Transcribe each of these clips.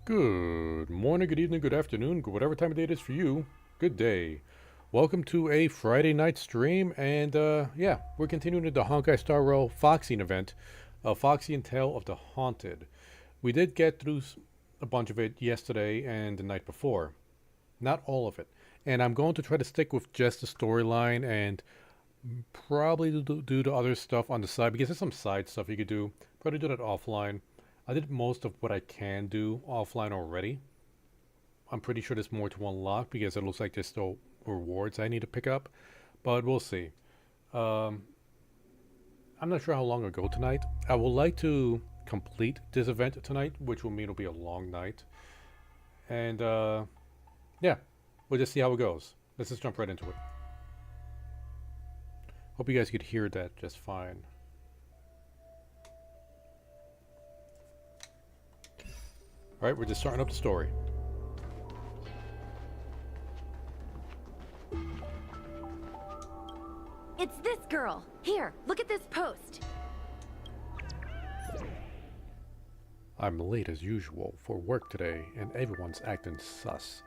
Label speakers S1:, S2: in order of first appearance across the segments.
S1: Good morning, good evening, good afternoon, whatever time of day it is for you. Good day. Welcome to a Friday night stream, and yeah, we're continuing the Honkai Star Rail Foxian event, Foxian Tale of the Haunted. We did get through a bunch of it yesterday and the night before. Not all of it. And I'm going to try to stick with just the storyline and probably do the other stuff on the side because there's some side stuff you could do. Probably do that offline. I did most of what I can do offline already. I'm pretty sure there's more to unlock because it looks like there's still rewards I need to pick up, but we'll see. Um, I'm not sure how long I'll go tonight. I would like to complete this event tonight, which will mean it'll be a long night. And yeah, we'll just see how it goes. Let's just jump right into it. Hope you guys could hear that just fine. Alright, we're just starting up the story.
S2: It's this girl. Here, look at this post.
S1: I'm late as usual for work today, and everyone's acting sus.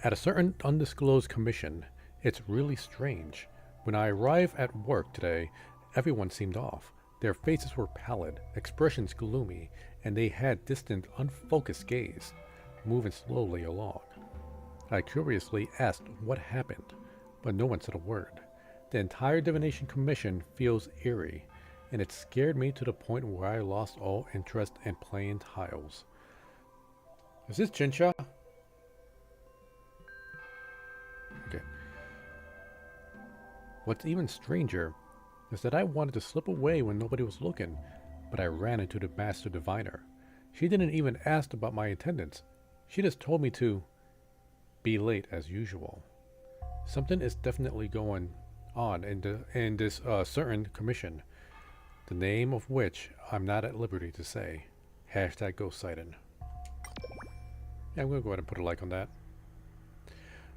S1: At a certain undisclosed commission, it's really strange. When I arrive at work today, everyone seemed off. Their faces were pallid, expressions gloomy, and they had distant, unfocused gaze, moving slowly along. I curiously asked what happened, but no one said a word. The entire divination commission feels eerie, and it scared me to the point where I lost all interest in playing tiles. Is this Chincha? Okay. What's even stranger is that I wanted to slip away when nobody was looking, but I ran into the master diviner. She didn't even ask about my attendance. She just told me to be late as usual. Something is definitely going on in this certain commission, the name of which I'm not at liberty to say. Hashtag ghost sighting. Yeah, I'm gonna go ahead and put a like on that.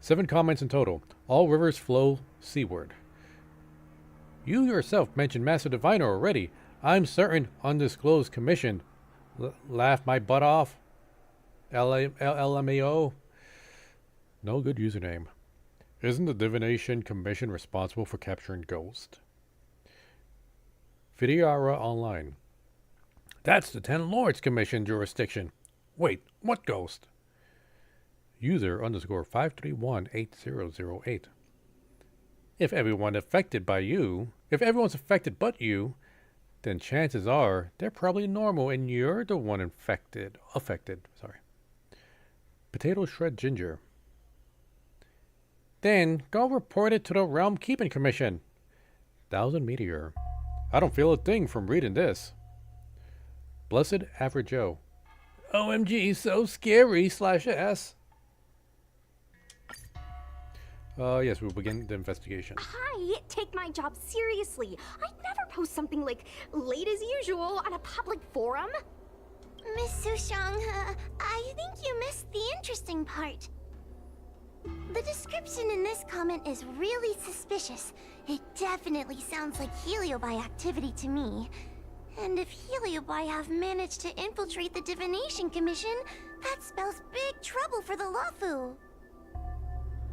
S1: 7 comments in total. All rivers flow seaward. You yourself mentioned Master Diviner already. I'm certain undisclosed commission. Laugh my butt off. LMAO. No good username. Isn't the Divination Commission responsible for capturing ghosts? Fidiara Online. That's the Ten Lords Commission jurisdiction. Wait, what ghost? User underscore 5318008. If everyone's affected but you, then chances are they're probably normal and you're the one affected. Potato Shred Ginger. Then go report it to the Realm Keeping Commission. Thousand Meteor. I don't feel a thing from reading this. Blessed Average Joe. OMG, so scary /S. Yes, we'll begin the investigation.
S2: Hi, take my job seriously. I'd never post something like late as usual on a public forum.
S3: Miss Sushang, I think you missed the interesting part. The description in this comment is really suspicious. It definitely sounds like Heliobi activity to me. And if Heliobi have managed to infiltrate the Divination Commission, that spells big trouble for the Lafu.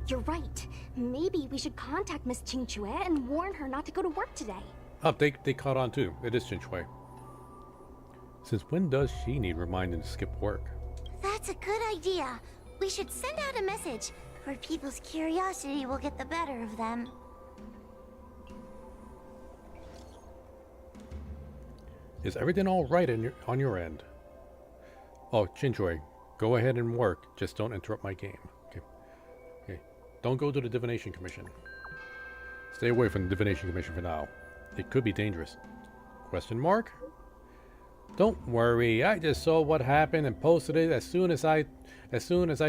S2: You're right. Maybe we should contact Miss Qingchue and warn her not to go to work today.
S1: Oh, they caught on too. It is Chinchue. Since when does she need reminding to skip work?
S3: That's a good idea. We should send out a message, where people's curiosity will get the better of them.
S1: Is everything all right on your end? Oh, Chinchue, go ahead and work. Just don't interrupt my game. Okay. Don't go to the Divination Commission. Stay away from the Divination Commission for now. It could be dangerous. Question mark? Don't worry. I just saw what happened and posted it as soon as I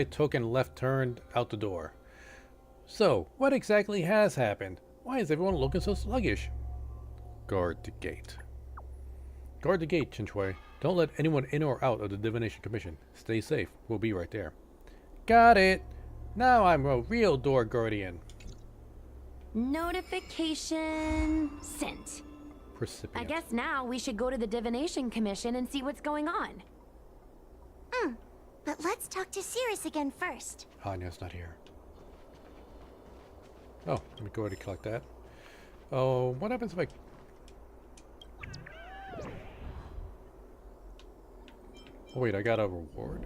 S1: took and left turned out the door. So, what exactly has happened? Why is everyone looking so sluggish? Guard the gate. Guard the gate, Chinchue. Don't let anyone in or out of the Divination Commission. Stay safe. We'll be right there. Got it. Now I'm a real door guardian.
S2: Notification sent. recipient.
S4: I guess now we should go to the Divination Commission and see what's going on.
S3: But let's talk to Cirrus again first.
S1: Hanya's not here. Oh, let me go ahead and collect that. Oh, what happens if I... Oh wait, I got a reward.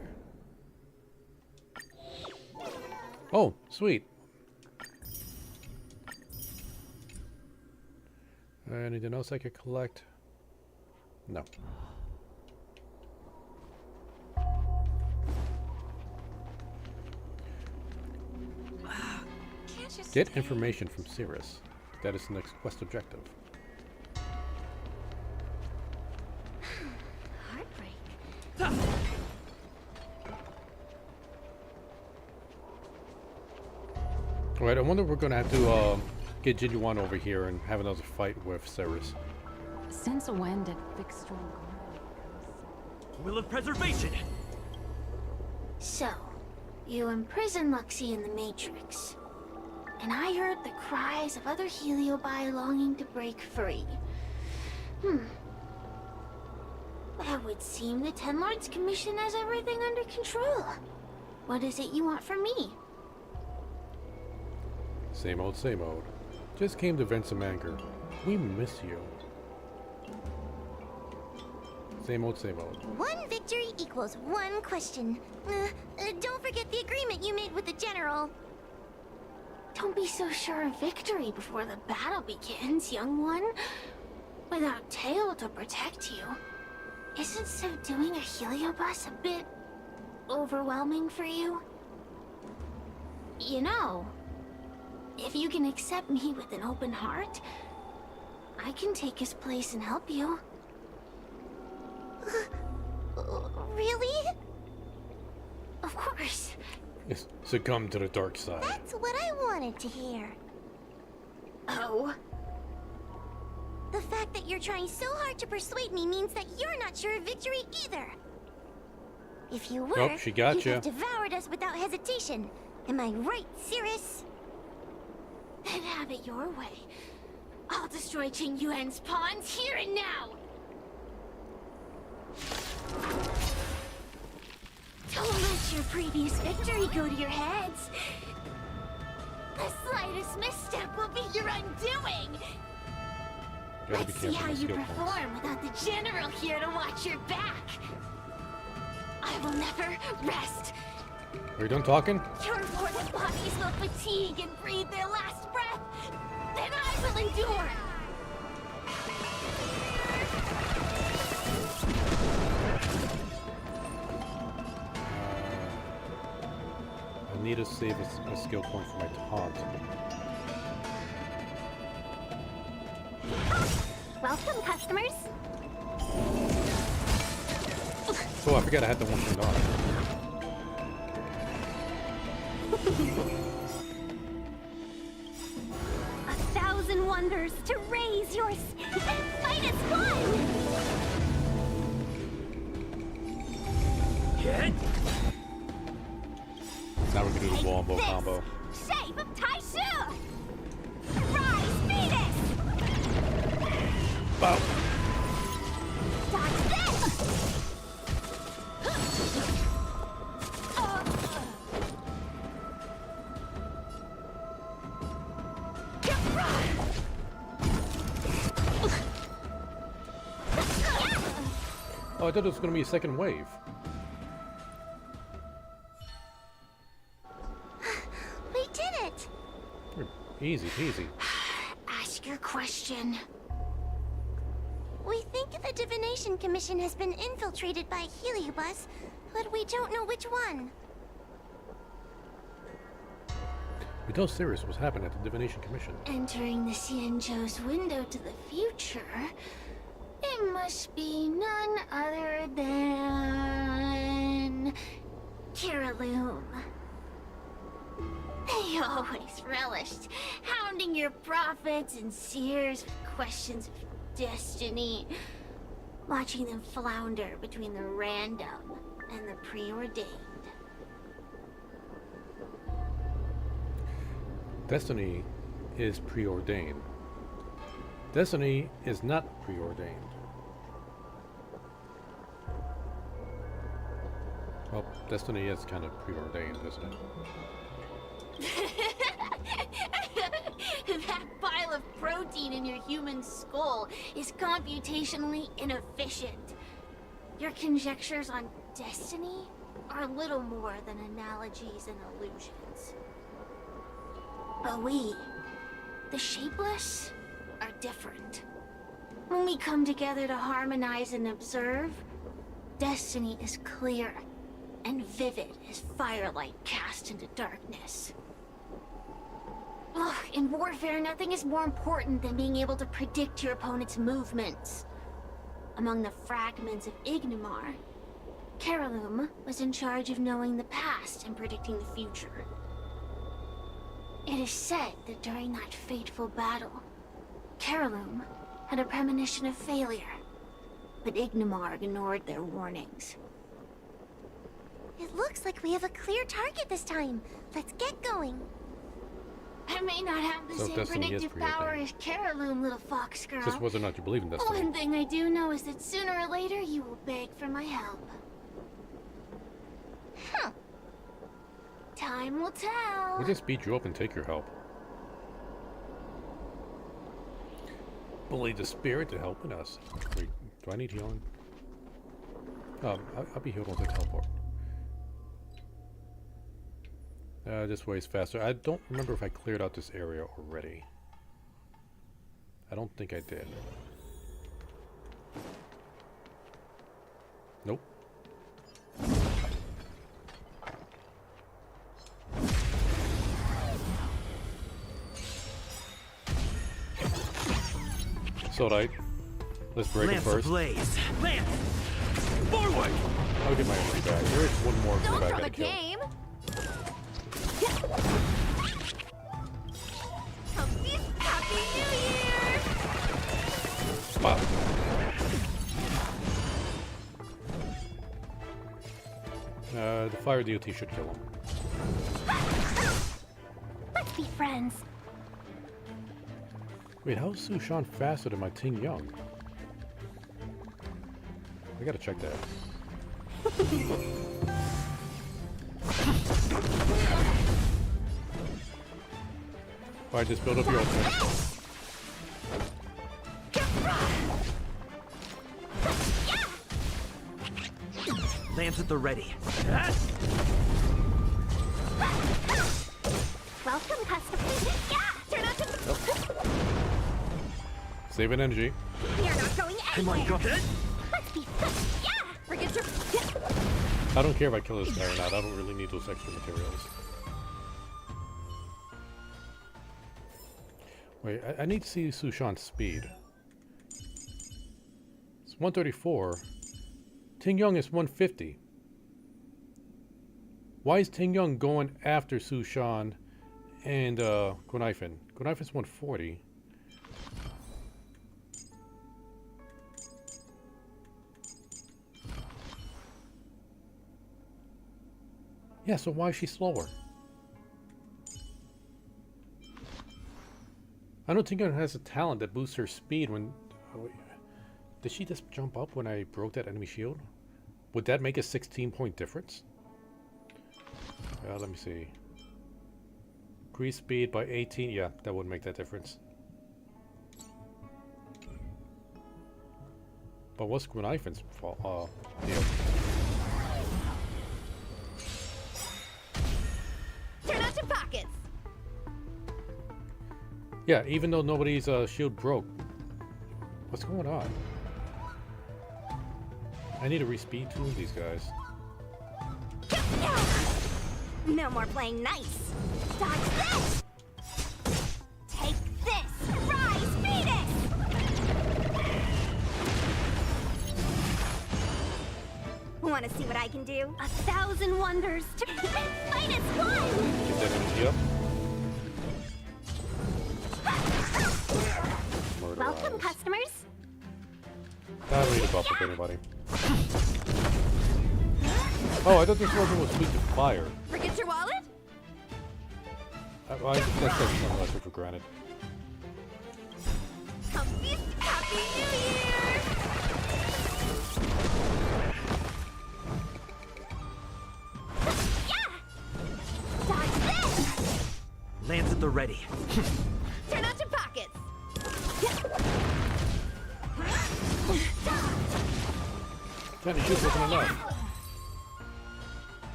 S1: Oh, sweet. Anything else I could collect? No. Get information from Cirrus. That is the next quest objective.
S2: Heartbreak.
S1: Alright, I wonder if we're gonna have to get Jinyuan over here and have another fight with Cirrus.
S4: Since when did Fixstrom
S5: Will of preservation!
S3: So, you imprisoned Luxie in the Matrix. And I heard the cries of other Heliobi longing to break free. That would seem the Ten Lords Commission has everything under control. What is it you want from me?
S1: Same old, same old. Just came to vent some anger. We miss you. Same old, same old.
S3: One victory equals one question. Don't forget the agreement you made with the General. Don't be so sure of victory before the battle begins, young one. Without Tail to protect you, isn't subduing a Heliobus a bit overwhelming for you? You know, if you can accept me with an open heart, I can take his place and help you. Really? Of course.
S1: Yes, succumb to the dark side.
S3: That's what I wanted to hear. Oh? The fact that you're trying so hard to persuade me means that you're not sure of victory either. If you were,
S1: Nope, she got
S3: you'd
S1: ya.
S3: have devoured us without hesitation. Am I right, Cirrus? Then have it your way. I'll destroy Qing Yuan's pawns here and now. Don't let your previous victory go to your heads. The slightest misstep will be your undoing.
S1: Gotta be
S3: Let's see
S1: careful
S3: how
S1: with
S3: you
S1: skill points.
S3: perform without the General here to watch your back. I will never rest.
S1: Are you done talking?
S3: Your mortal bodies will fatigue and breathe their last breath. Then I will endure.
S1: I need to save a skill point for my taunt.
S2: Welcome, customers.
S1: Oh, I forgot I had the one turned on.
S2: 1,000 wonders to raise your fight is fun.
S5: Hit!
S1: Now we're gonna do the wombo
S2: This
S1: combo.
S2: shape of Taishu. Rise, Venus.
S1: Bow.
S2: Dodge this.
S1: Oh, I thought it was gonna be a second wave.
S3: We did it.
S1: Easy peasy.
S3: Ask your question. We think the Divination Commission has been infiltrated by Heliobus, but we don't know which one.
S1: We told Cirrus what's happened at the Divination Commission.
S3: Entering the Xianzhou's window to the future, it must be none other than Kiraloom. They always relished hounding your prophets and seers with questions of destiny, watching them flounder between the random and the preordained.
S1: Destiny is preordained. Destiny is not preordained. Well, Destiny is kind of preordained, isn't it?
S3: That pile of protein in your human skull is computationally inefficient. Your conjectures on destiny are little more than analogies and illusions. But we, the shapeless, are different. When we come together to harmonize and observe, destiny is clear and vivid as firelight cast into darkness. Ugh, in warfare, nothing is more important than being able to predict your opponent's movements. Among the fragments of Ignimar, Carolum was in charge of knowing the past and predicting the future. It is said that during that fateful battle, Carolum had a premonition of failure, but Ignimar ignored their warnings. It looks like we have a clear target this time. Let's get going. I may not have the
S1: So
S3: same
S1: Destiny is
S3: predictive power
S1: preordained.
S3: as Carolum, little fox girl.
S1: Just whether or not you believe in Destiny.
S3: One thing I do know is that sooner or later you will beg for my help. Huh. Time will tell.
S1: We'll just beat you up and take your help. Bully the spirit to helping us. Wait, do I need healing? I'll be healed once I teleport. This way is faster. I don't remember if I cleared out this area already. I don't think I did. Nope. So right. Let's break it
S5: Lance
S1: first.
S5: ablaze. Lance! Forward!
S1: I'll get my energy back. There is one more
S2: Don't
S1: guy I
S2: throw
S1: gotta
S2: the
S1: kill.
S2: game. Happy New Year!
S1: Wow. The fire deity should kill him.
S3: Let's be friends.
S1: Wait, how is Sushan faster than my Ting Young? I gotta check that. Alright, just build up your ultimate.
S5: Lance at the ready.
S3: Welcome, customer. Yeah, turn on to...
S1: Saving energy.
S2: We are not going
S5: Come on,
S2: anywhere.
S5: go.
S3: Let's be friends.
S2: Yeah! Forget your...
S1: I don't care if I kill this guy or not. I don't really need those extra materials. Wait, I need to see Sushan's speed. It's 134. Ting Young is 150. Why is Ting Young going after Sushan and Gunifin? Gunaifin's 140. Yeah, so why is she slower? I know Ting Young has a talent that boosts her speed when... Oh, wait. Did she just jump up when I broke that enemy shield? Would that make a 16-point difference? Let me see. Increase speed by 18. Yeah, that would make that difference. But what's Gunaifin's deal?
S2: Turn out your pockets!
S1: Yeah, even though nobody's shield broke. What's going on? I need to respeed two of these guys.
S2: No more playing nice. Dodge this! Take this! Rise, Phoenix! Want to see what I can do? 1,000 wonders to fight as one!
S1: Get that energy up.
S3: Welcome,
S1: Murderize.
S3: customers.
S1: I don't need to buff with anybody. Oh, I thought this weapon was weak to fire.
S2: Forget your wallet?
S1: I just that's something I took for granted.
S2: Come
S3: Happy New Year! Yeah! Dodge this!
S5: Lance at the ready.
S2: Turn out your pockets.
S1: Candy shoes wasn't enough.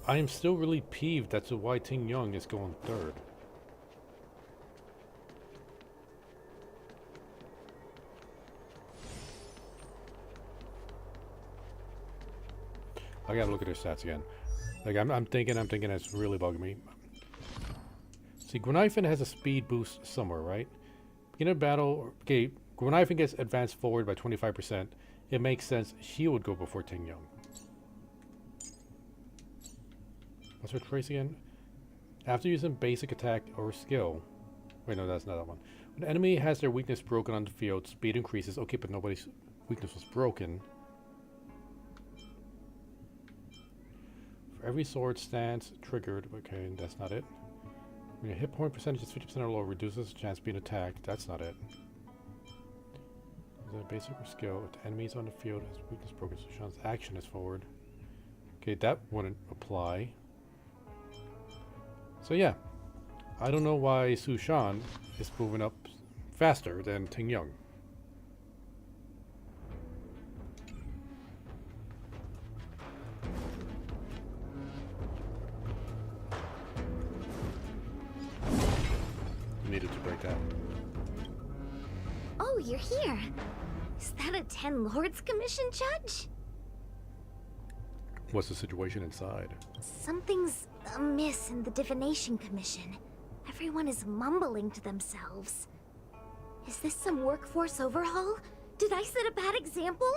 S1: I am still really peeved that's why Ting Young is going third. I gotta look at her stats again. Like I'm thinking it's really bugging me. See, Gwenifin has a speed boost somewhere, right? Beginning of battle, okay, Gwenifin gets advanced forward by 25%. It makes sense she would go before Ting Young. What's her trace again? After using basic attack or skill. Wait, no, that's not that one. When an enemy has their weakness broken on the field, speed increases. Okay, but nobody's weakness was broken. For every sword stance triggered. Okay, that's not it. When your hit point percentage is 50% or lower, reduces the chance of being attacked. That's not it. Is that basic or skill? If the enemies on the field has weakness broken, so Sean's action is forward. Okay, that wouldn't apply. So yeah, I don't know why Su Shan is moving up faster than Ting Young. Needed to break that.
S3: Oh, you're here. Is that a 10 Lords Commission judge?
S1: What's the situation inside?
S3: Something's amiss in the Divination Commission. Everyone is mumbling to themselves. Is this some workforce overhaul? Did I set a bad example?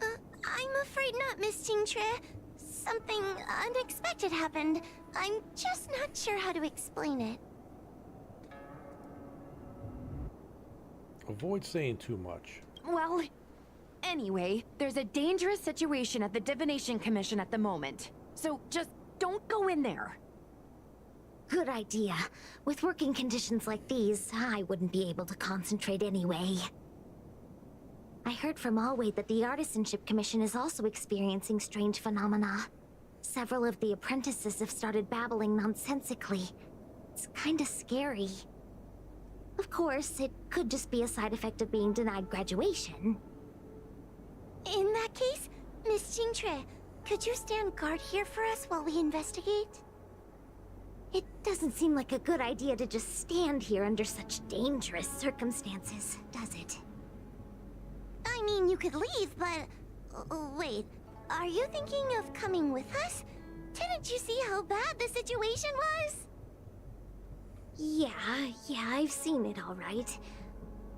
S3: I'm afraid not, Miss Jingtre. Something unexpected happened. I'm just not sure how to explain it.
S1: Avoid saying too much.
S4: Well, anyway, there's a dangerous situation at the Divination Commission at the moment. So just don't go in there.
S3: Good idea. With working conditions like these, I wouldn't be able to concentrate anyway. I heard from Alway that the Artisanship Commission is also experiencing strange phenomena. Several of the apprentices have started babbling nonsensically. It's kinda scary. Of course, it could just be a side effect of being denied graduation. In that case, Miss Jingtre, could you stand guard here for us while we investigate? It doesn't seem like a good idea to just stand here under such dangerous circumstances, does it? I mean, you could leave, but... wait, are you thinking of coming with us? Didn't you see how bad the situation was? Yeah, I've seen it all right.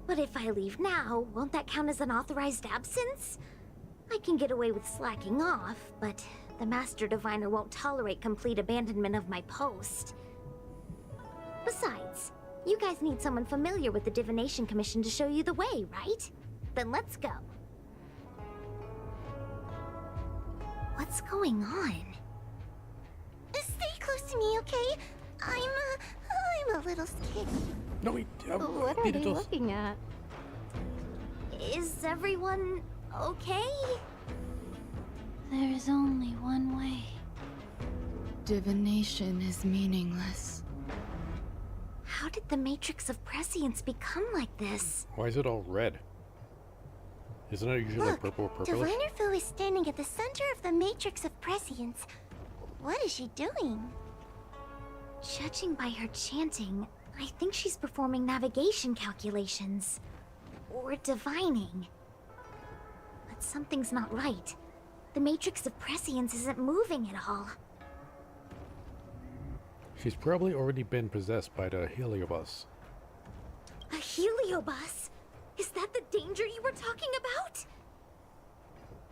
S3: But if I leave now, won't that count as an authorized absence? I can get away with slacking off, but the Master Diviner won't tolerate complete abandonment of my post. Besides, you guys need someone familiar with the Divination Commission to show you the way, right? Then let's go. What's going on? Stay close to me, okay? I'm a little scared.
S1: No, we
S2: What are
S1: needed
S2: they
S1: those.
S2: looking at?
S3: Is everyone okay?
S6: There is only one way. Divination is meaningless.
S3: How did the Matrix of Prescience become like this?
S1: Why is it all red? Isn't it usually like
S3: Look,
S1: purple or purplish?
S3: Diviner Fu is standing at the center of the Matrix of Prescience. What is she doing? Judging by her chanting, I think she's performing navigation calculations. Or divining. But something's not right. The Matrix of Prescience isn't moving at all.
S1: She's probably already been possessed by the Heliobus.
S3: A heliobus? Is that the danger you were talking about?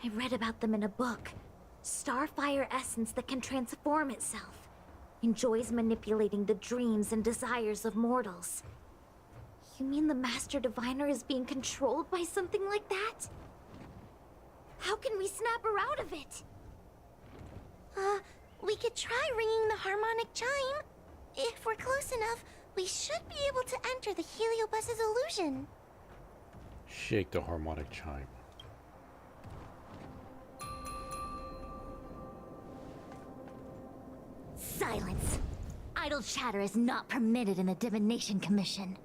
S3: I read about them in a book. Starfire essence that can transform itself. Enjoys manipulating the dreams and desires of mortals. You mean the Master Diviner is being controlled by something like that? How can we snap her out of it? We could try ringing the harmonic chime. If we're close enough, we should be able to enter the Heliobus's illusion.
S1: Shake the harmonic chime.
S3: Silence. Idle chatter is not permitted in the Divination Commission.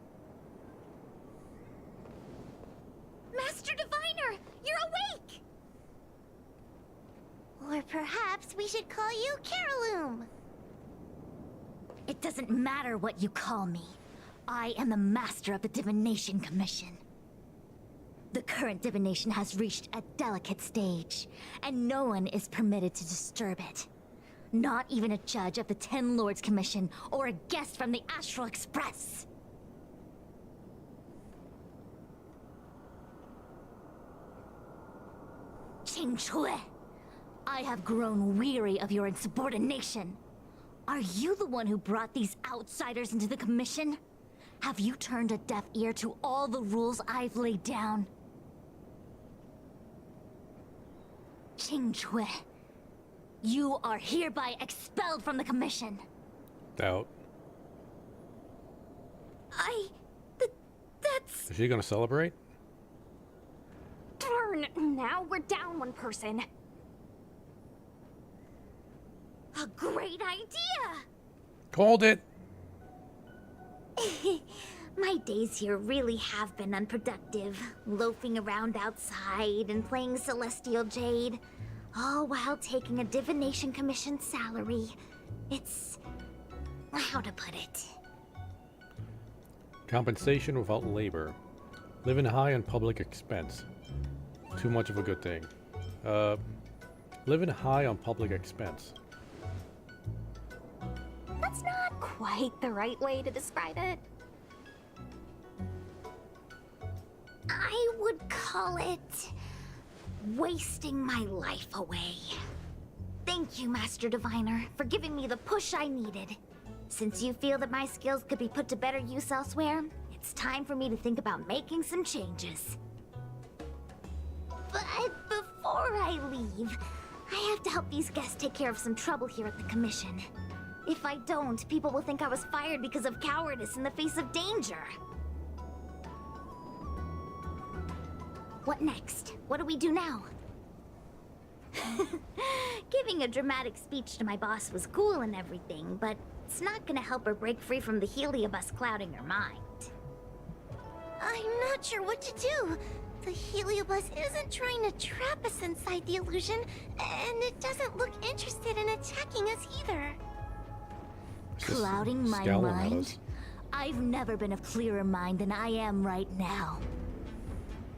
S3: Master Diviner, you're awake! Or perhaps we should call you Caroloom. It doesn't matter what you call me. I am the master of the Divination Commission. The current divination has reached a delicate stage, and no one is permitted to disturb it. Not even a judge of the Ten Lords Commission or a guest from the Astral Express. Qing Chui, I have grown weary of your insubordination. Are you the one who brought these outsiders into the Commission? Have you turned a deaf ear to all the rules I've laid down? Qing Chui, you are hereby expelled from the Commission.
S1: Doubt.
S3: That's...
S1: Is she gonna celebrate?
S2: Darn, now we're down one person.
S3: a great idea!
S1: Called it!
S3: My days here really have been unproductive, loafing around outside and playing Celestial Jade, all while taking a Divination Commission salary. It's... how to put it?
S1: Compensation without labor. Living high on public expense. Too much of a good thing. Living high on public expense.
S2: That's not quite the right way to describe it.
S3: I would call it... wasting my life away. Thank you, Master Diviner, for giving me the push I needed. Since you feel that my skills could be put to better use elsewhere, it's time for me to think about making some changes. But before I leave, I have to help these guests take care of some trouble here at the Commission. If I don't, people will think I was fired because of cowardice in the face of danger. What next? What do we do now? Giving a dramatic speech to my boss was cool and everything, but it's not gonna help her break free from the Heliobus clouding her mind. I'm not sure what to do. The Heliobus isn't trying to trap us inside the illusion, and it doesn't look interested in attacking us either. Clouding my
S1: scowling at
S3: mind?
S1: us.
S3: I've never been of clearer mind than I am right now.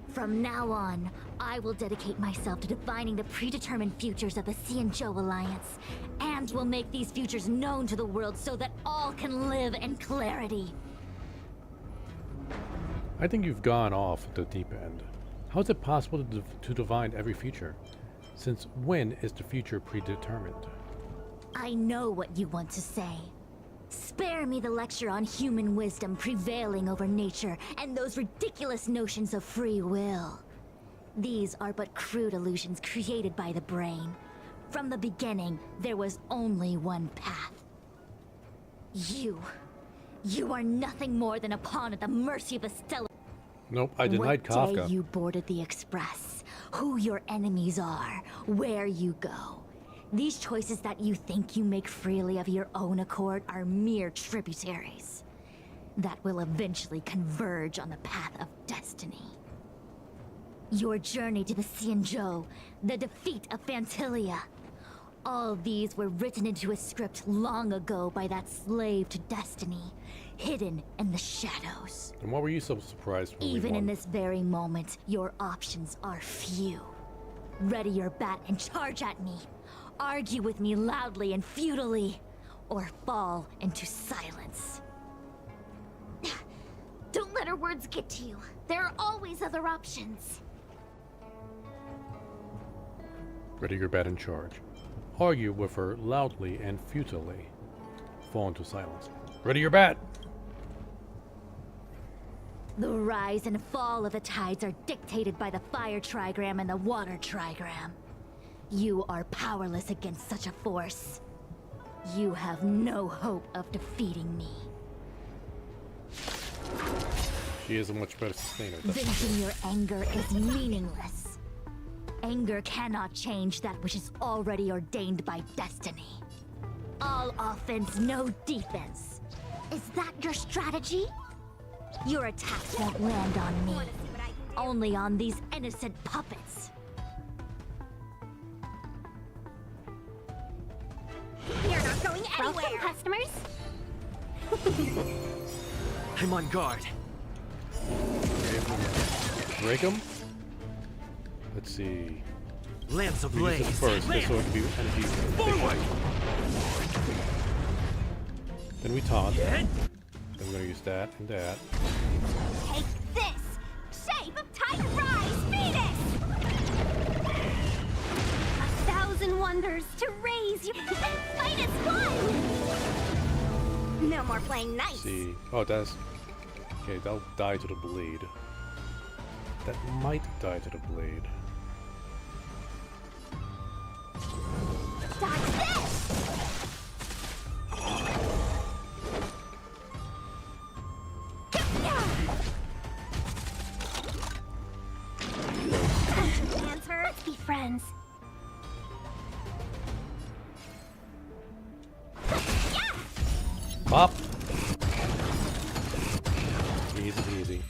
S3: From now on, I will dedicate myself to defining the predetermined futures of the Xianzhou Alliance, and will make these futures known to the world so that all can live in clarity.
S1: I think you've gone off the deep end. How is it possible to divine every future? Since when is the future predetermined?
S3: I know what you want to say. Spare me the lecture on human wisdom prevailing over nature and those ridiculous notions of free will. These are but crude illusions created by the brain. From the beginning, there was only one path. You are nothing more than a pawn at the mercy of a stellar...
S1: Nope, I denied
S3: What
S1: Kafka.
S3: day you boarded the Express, who your enemies are, where you go. These choices that you think you make freely of your own accord are mere tributaries that will eventually converge on the path of destiny. Your journey to the Xianzhou, the defeat of Phantilia, all these were written into a script long ago by that slave to destiny, hidden in the shadows.
S1: And why were you so surprised when
S3: Even
S1: we
S3: in
S1: won?
S3: this very moment, your options are few. Ready your bat and charge at me. Argue with me loudly and futilely, or fall into silence. Don't let her words get to you. There are always other options.
S1: Ready your bat in charge. Argue with her loudly and futilely. Fall into silence. Ready your bat!
S3: The rise and fall of the tides are dictated by the fire trigram and the water trigram. You are powerless against such a force. You have no hope of defeating me.
S1: She is a much better sustainer.
S7: Venting your anger is meaningless. Anger cannot change that which is already ordained by destiny. All offense, no defense. Is that your strategy? Your attacks won't land on me. Only on these innocent puppets.
S2: You're not going anywhere.
S3: Welcome, customers.
S5: I'm on guard.
S1: Break them. Let's see.
S5: Lance
S1: We use
S5: ablaze.
S1: this first, just so it can be energy
S5: Forward.
S1: efficient. Then we taunt.
S5: Hit.
S1: Then we're gonna use that and that.
S2: Take this! Shape of Titan Rise, Phoenix! 1,000 wonders to raise you. Fight as one! No more playing nice.
S1: See. Oh, that's okay. That'll die to the blade. That might die to the blade.
S2: Dodge this! Answer.
S3: Let's be friends.
S1: Pop. Easy peasy.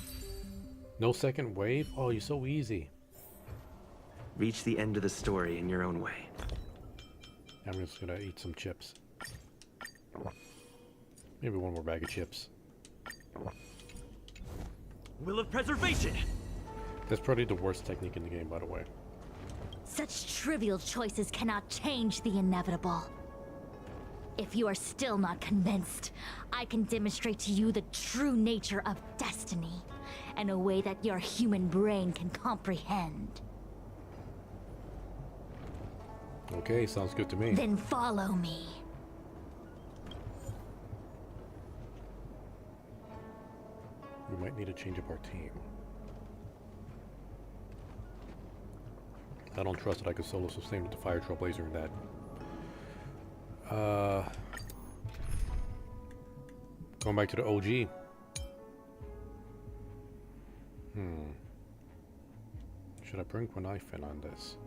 S1: No second wave? Oh, you're so easy.
S5: Reach the end of the story in your own way.
S1: I'm just gonna eat some chips. Maybe one more bag of chips.
S5: Will of preservation.
S1: That's probably the worst technique in the game, by the way.
S7: Such trivial choices cannot change the inevitable. If you are still not convinced, I can demonstrate to you the true nature of destiny in a way that your human brain can comprehend.
S1: Okay, sounds good to me.
S7: Then follow me.
S1: We might need to change up our team. I don't trust that I could solo sustain with the Fire Trailblazer in that. Going back to the OG. Should I bring Knife in on this?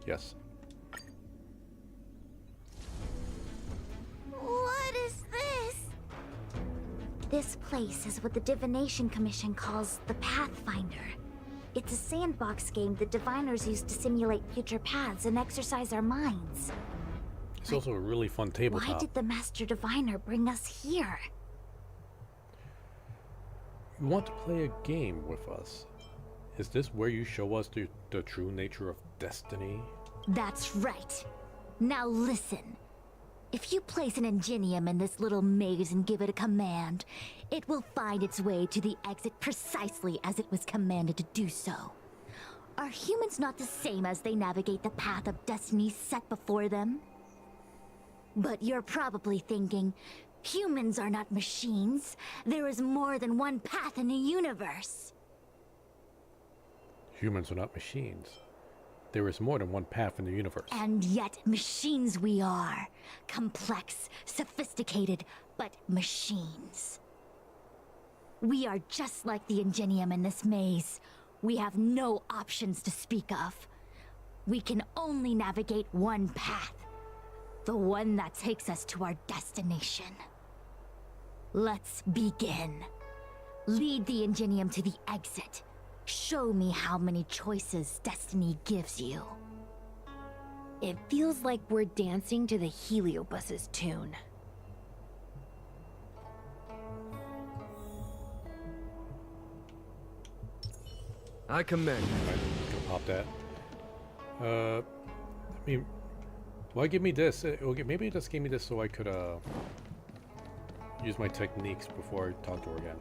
S1: Yes.
S3: What is this?
S7: This place is what the Divination Commission calls the Pathfinder. It's a sandbox game that diviners use to simulate future paths and exercise our minds.
S1: It's also a really fun
S7: Why
S1: tabletop.
S7: did the Master Diviner bring us here?
S1: You want to play a game with us? Is this where you show us the true nature of destiny?
S7: That's right. Now listen. If you place an ingenium in this little maze and give it a command, it will find its way to the exit precisely as it was commanded to do so. Are humans not the same as they navigate the path of destiny set before them? But you're probably thinking, humans are not machines. There is more than one path in the universe.
S1: Humans are not machines. There is more than one path in the universe.
S7: And yet, machines we are. Complex, sophisticated, but machines. We are just like the Ingenium in this maze. We have no options to speak of. We can only navigate one path. The one that takes us to our destination. Let's begin. Lead the Ingenium to the exit. Show me how many choices destiny gives you.
S4: It feels like we're dancing to the Heliobus's tune.
S5: I commend.
S1: Right, gonna pop that. I mean, why give me this? Okay, maybe it just gave me this so I could use my techniques before I talk to her again.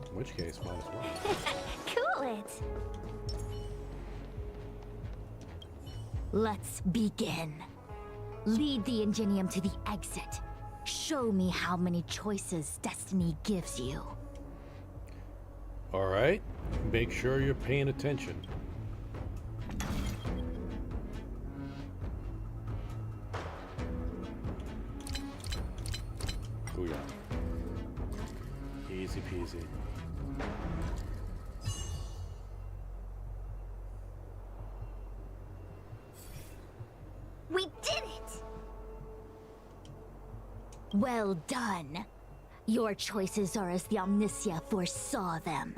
S1: In which case, might as well.
S3: Cool it.
S7: Let's begin. Lead the Ingenium to the exit. Show me how many choices destiny gives you.
S1: Alright, make sure you're paying attention. Booyah. Easy peasy.
S3: We did it!
S7: Well done. Your choices are as the Omnicia foresaw them.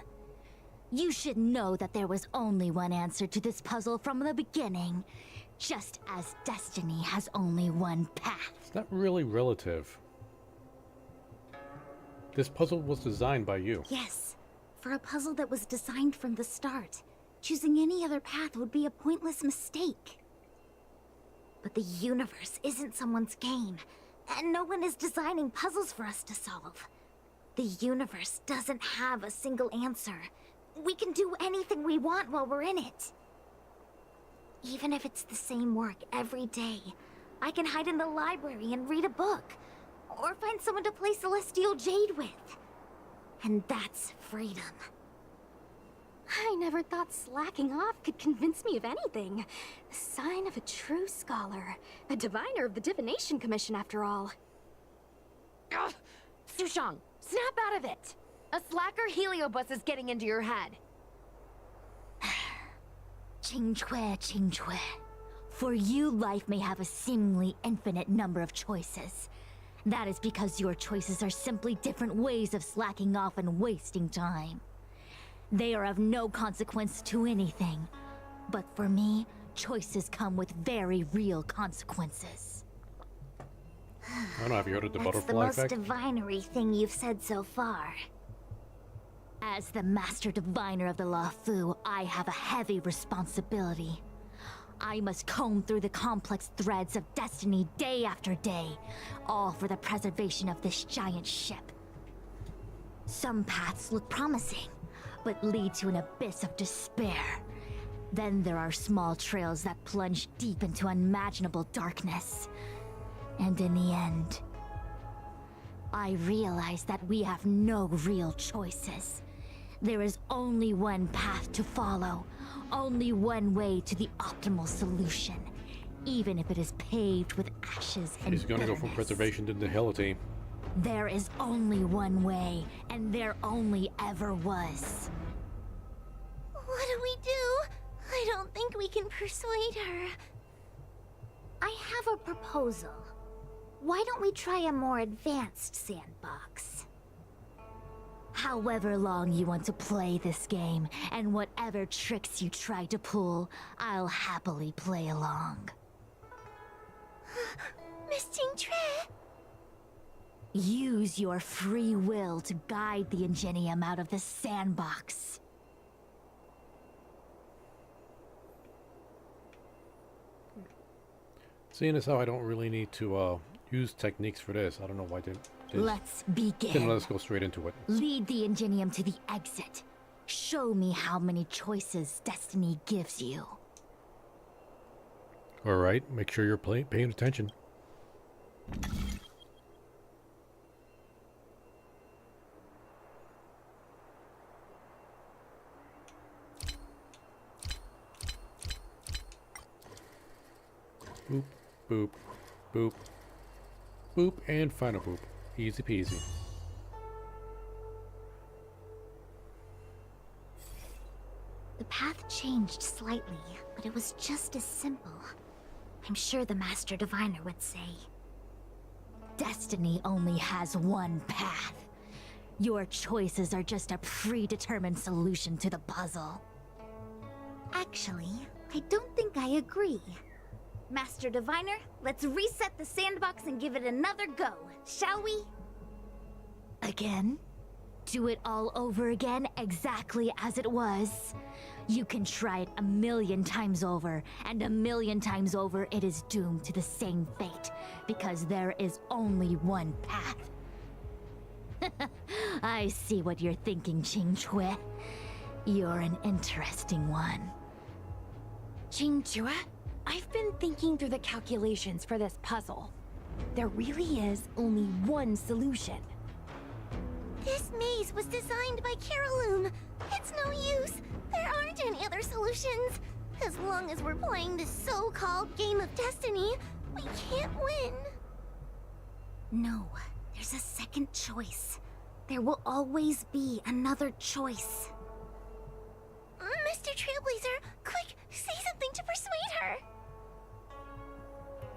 S7: You should know that there was only one answer to this puzzle from the beginning, just as destiny has only one path.
S1: It's not really relative. This puzzle was designed by you.
S2: Yes, for a puzzle that was designed from the start. Choosing any other path would be a pointless mistake. But the universe isn't someone's game, and no one is designing puzzles for us to solve. The universe doesn't have a single answer. We can do anything we want while we're in it. Even if it's the same work every day, I can hide in the library and read a book, or find someone to play Celestial Jade with. And that's freedom. I never thought slacking off could convince me of anything. The sign of a true scholar. A diviner of the Divination Commission, after all.
S4: Ugh! Sushang, snap out of it! A slacker heliobus is getting into your head.
S7: Qingque. For you, life may have a seemingly infinite number of choices. That is because your choices are simply different ways of slacking off and wasting time. They are of no consequence to anything. But for me, choices come with very real consequences.
S1: I don't know, have you heard of the
S2: That's the
S1: butterfly
S2: most
S1: effect?
S2: divinery thing you've said so far.
S7: As the Master Diviner of the Lafu, I have a heavy responsibility. I must comb through the complex threads of destiny day after day, all for the preservation of this giant ship. Some paths look promising, but lead to an abyss of despair. Then there are small trails that plunge deep into unimaginable darkness. And in the end, I realize that we have no real choices. There is only one path to follow, only one way to the optimal solution, even if it is paved with ashes and
S1: He's gonna go from
S7: bitterness.
S1: preservation to nihility.
S7: There is only one way, and there only ever was.
S3: What do we do? I don't think we can persuade her.
S2: I have a proposal. Why don't we try a more advanced sandbox?
S7: However long you want to play this game, and whatever tricks you try to pull, I'll happily play along.
S3: Miss Qingque?
S7: Use your free will to guide the Ingenium out of the sandbox.
S1: Seeing as how I don't really need to use techniques for this, I don't know why they
S7: Let's
S1: didn't
S7: begin.
S1: let us go straight into it.
S7: Lead the Ingenium to the exit. Show me how many choices destiny gives you.
S1: Alright, make sure you're paying attention. Boop, boop, boop, boop, and final boop. Easy peasy.
S2: The path changed slightly, but it was just as simple. I'm sure the Master Diviner would say.
S7: Destiny only has one path. Your choices are just a predetermined solution to the puzzle.
S2: Actually, I don't think I agree. Master Diviner, let's reset the sandbox and give it another go, shall we?
S7: Again? Do it all over again, exactly as it was. You can try it 1,000,000 times over, and 1,000,000 times over it is doomed to the same fate, because there is only one path. I see what you're thinking, Qingque. You're an interesting one.
S4: Qingque, I've been thinking through the calculations for this puzzle. There really is only one solution.
S3: This maze was designed by Caroloom. It's no use. There aren't any other solutions. As long as we're playing this so-called game of destiny, we can't win.
S2: No, There's a second choice. There will always be another choice.
S3: Mr. Trailblazer, quick, say something to persuade her.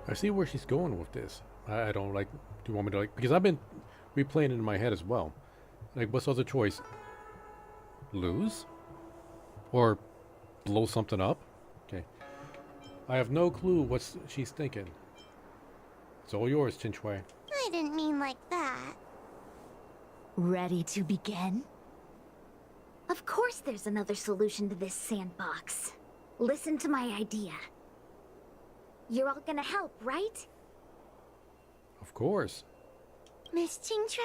S1: I see where she's going with this. I don't like. Do you want me to like? Because I've been replaying it in my head as well. Like, what's the other choice? Lose? Or blow something up? Okay. I have no clue what she's thinking. It's all yours, Chinchwei.
S3: I didn't mean like that.
S7: Ready to begin?
S2: Of course there's another solution to this sandbox. Listen to my idea. You're all gonna help, right?
S1: Of course.
S3: Miss Qingtre,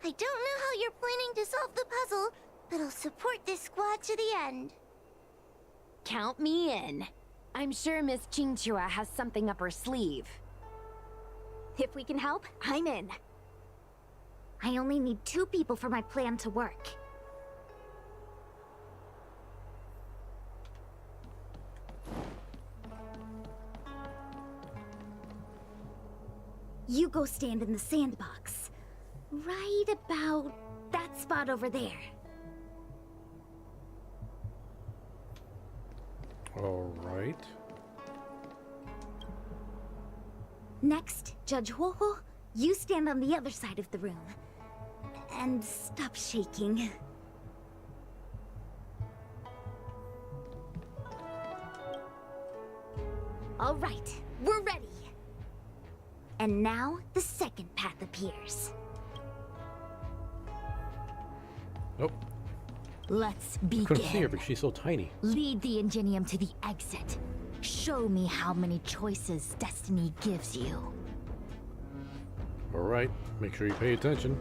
S3: I don't know how you're planning to solve the puzzle, but I'll support this squad to the end.
S4: Count me in. I'm sure Miss Qingchua has something up her sleeve.
S2: If we can help, I'm in. I only need 2 people for my plan to work. You go stand in the sandbox. Right about that spot over there.
S1: All right.
S2: Next, Judge Huohuo, you stand on the other side of the room. And stop shaking. All right, we're ready. And now, the second path appears.
S1: Nope.
S7: Let's
S1: Couldn't see her
S7: begin.
S1: because she's so tiny.
S7: Lead the Ingenium to the exit. Show me how many choices destiny gives you.
S1: All right. Make sure you pay attention.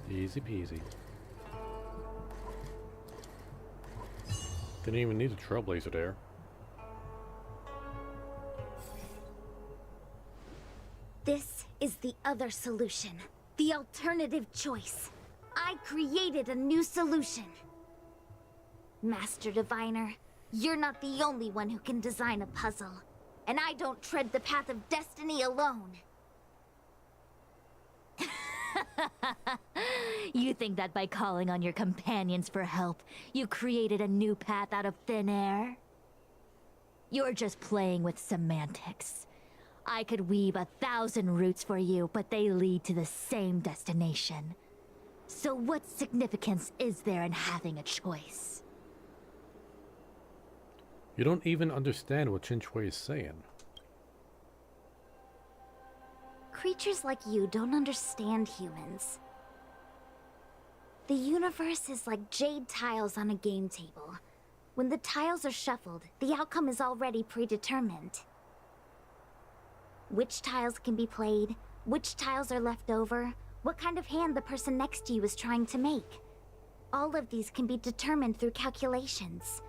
S1: Easy peasy. Didn't even need a trailblazer there.
S2: This is the other solution. The alternative choice. I created a new solution. Master Diviner, you're not the only one who can design a puzzle. And I don't tread the path of destiny alone.
S7: You think that by calling on your companions for help, you created a new path out of thin air? You're just playing with semantics. I could weave 1,000 routes for you, but they lead to the same destination. So what significance is there in having a choice?
S1: You don't even understand what Chinchwei is saying.
S2: Creatures like you don't understand humans. The universe is like jade tiles on a game table. When the tiles are shuffled, the outcome is already predetermined. Which tiles can be played, which tiles are left over, what kind of hand the person next to you is trying to make. All of these can be determined through calculations.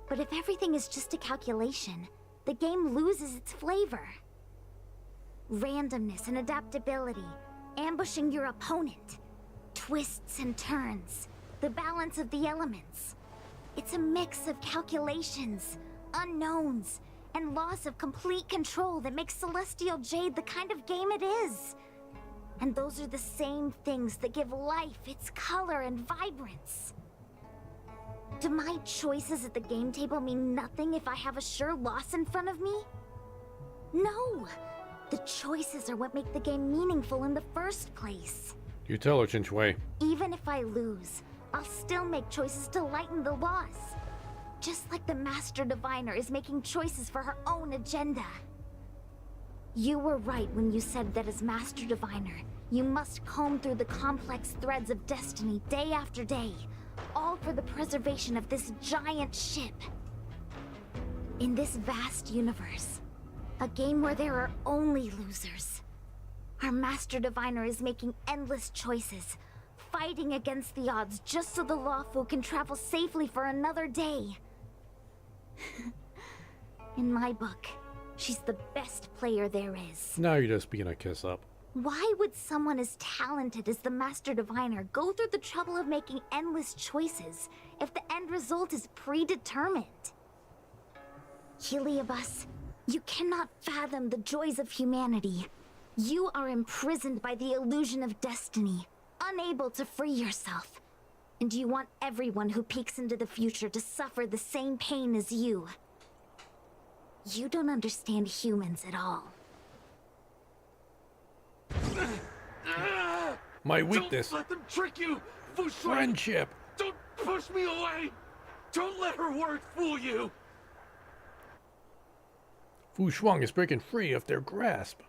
S2: But if everything is just a calculation, the game loses its flavor. Randomness and adaptability, ambushing your opponent, twists and turns, the balance of the elements. It's a mix of calculations, unknowns, and loss of complete control that makes Celestial Jade the kind of game it is. And those are the same things that give life its color and vibrance. Do my choices at the game table mean nothing if I have a sure loss in front of me? No! The choices are what make the game meaningful in the first place.
S1: You tell her, Chinchwei.
S2: Even if I lose, I'll still make choices to lighten the loss. Just like the Master Diviner is making choices for her own agenda. You were right when you said that as Master Diviner, you must comb through the complex threads of destiny day after day, all for the preservation of this giant ship. In this vast universe, a game where there are only losers, our Master Diviner is making endless choices, fighting against the odds just so the Lawful can travel safely for another day. In my book, she's the best player there is.
S1: Now you're just being a kiss up.
S2: Why would someone as talented as the Master Diviner go through the trouble of making endless choices if the end result is predetermined? Heliobus, you cannot fathom the joys of humanity. You are imprisoned by the illusion of destiny, unable to free yourself. And you want everyone who peeks into the future to suffer the same pain as you. You don't understand humans at all.
S1: My weakness.
S8: Don't let them trick you, Fu Shuang.
S1: Friendship.
S8: Don't push me away. Don't let her words fool you.
S1: Fu Shuang is breaking free of their grasp.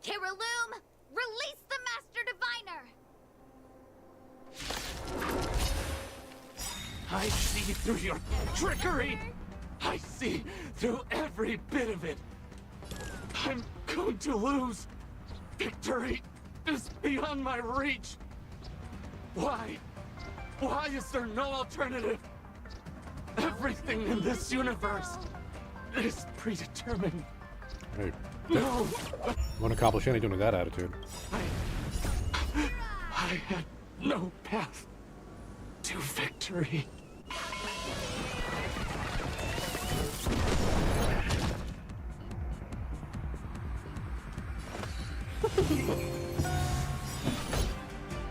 S2: Kiriloom, release the Master Diviner!
S8: I see through your trickery. I see through every bit of it. I'm going to lose. Victory is beyond my reach. Why? Why is there no alternative? Everything in this universe is predetermined.
S1: Hey,
S8: No,
S1: won't accomplish anything with that attitude.
S8: I had no path to victory.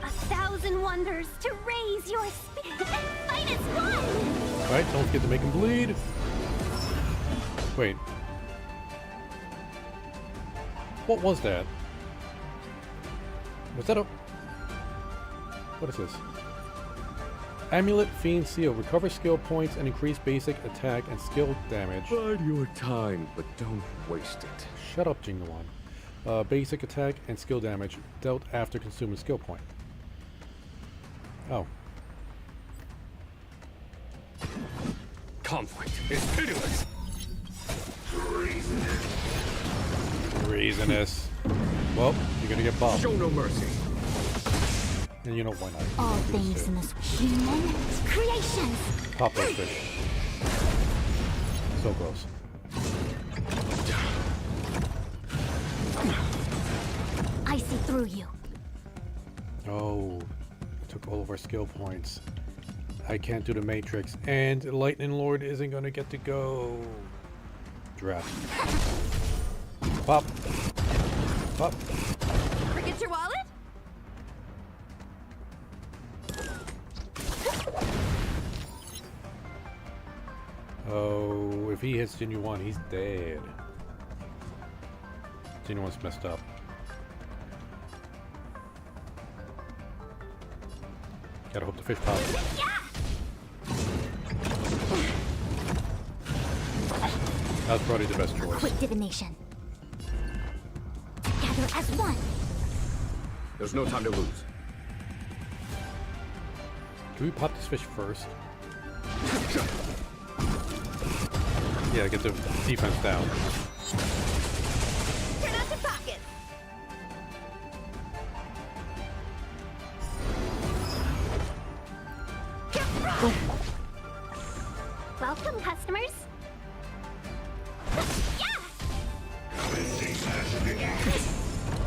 S3: A thousand wonders to raise your spirit and fight as one!
S1: Right, don't forget to make him bleed. Wait. What was that? Was that a... What is this? Amulet Fiend Seal. Recover skill points and increase basic attack and skill damage.
S9: Bide your time, but don't waste it.
S1: Shut up, Jinglewon. Basic attack and skill damage dealt after consuming skill point. Oh.
S9: Conflict is pitiless.
S1: Reasonous. Well, you're gonna get bombed.
S9: Show no mercy.
S1: And you know why not?
S2: All
S1: You can do this
S2: things
S1: too.
S2: in this human creations.
S1: Pop those fish. So close.
S2: I see through you.
S1: Oh, took all of our skill points. I can't do the Matrix, and Lightning Lord isn't gonna get to go. Draft. Pop. Pop.
S4: Forget your wallet?
S1: Oh, if he hits Jinyu1, he's dead. Jinyu1's messed up. Gotta hope the fish pops. That's probably the best choice.
S2: Quick divination. Together as one.
S9: There's no time to lose.
S1: Can we pop this fish first? Yeah, get the defense down.
S4: Turn out your pockets.
S3: Welcome, customers.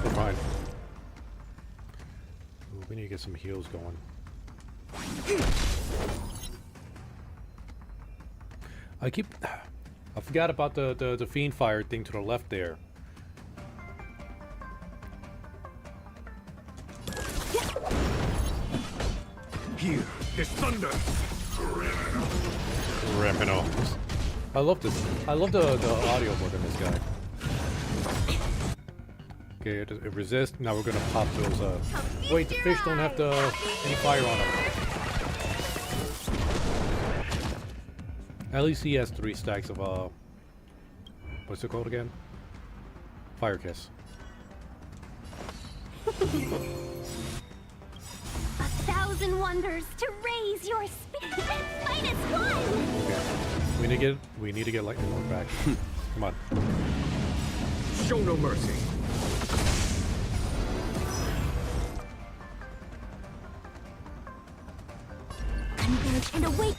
S1: We're fine. Ooh, we need to get some heals going. I forgot about the fiend fire thing to the left there.
S9: Here is thunder.
S1: Criminal. I love this. I love the audio book in this guy. Okay, it resists. Now we're gonna pop those. Wait, the fish don't have any fire on them. At least he has 3 stacks of what's it called again? Fire Kiss.
S3: A thousand wonders to raise your spirit and fight as one!
S1: Okay. We need to get Lightning Lord back. Come on.
S9: Show no mercy.
S2: Converge and awake.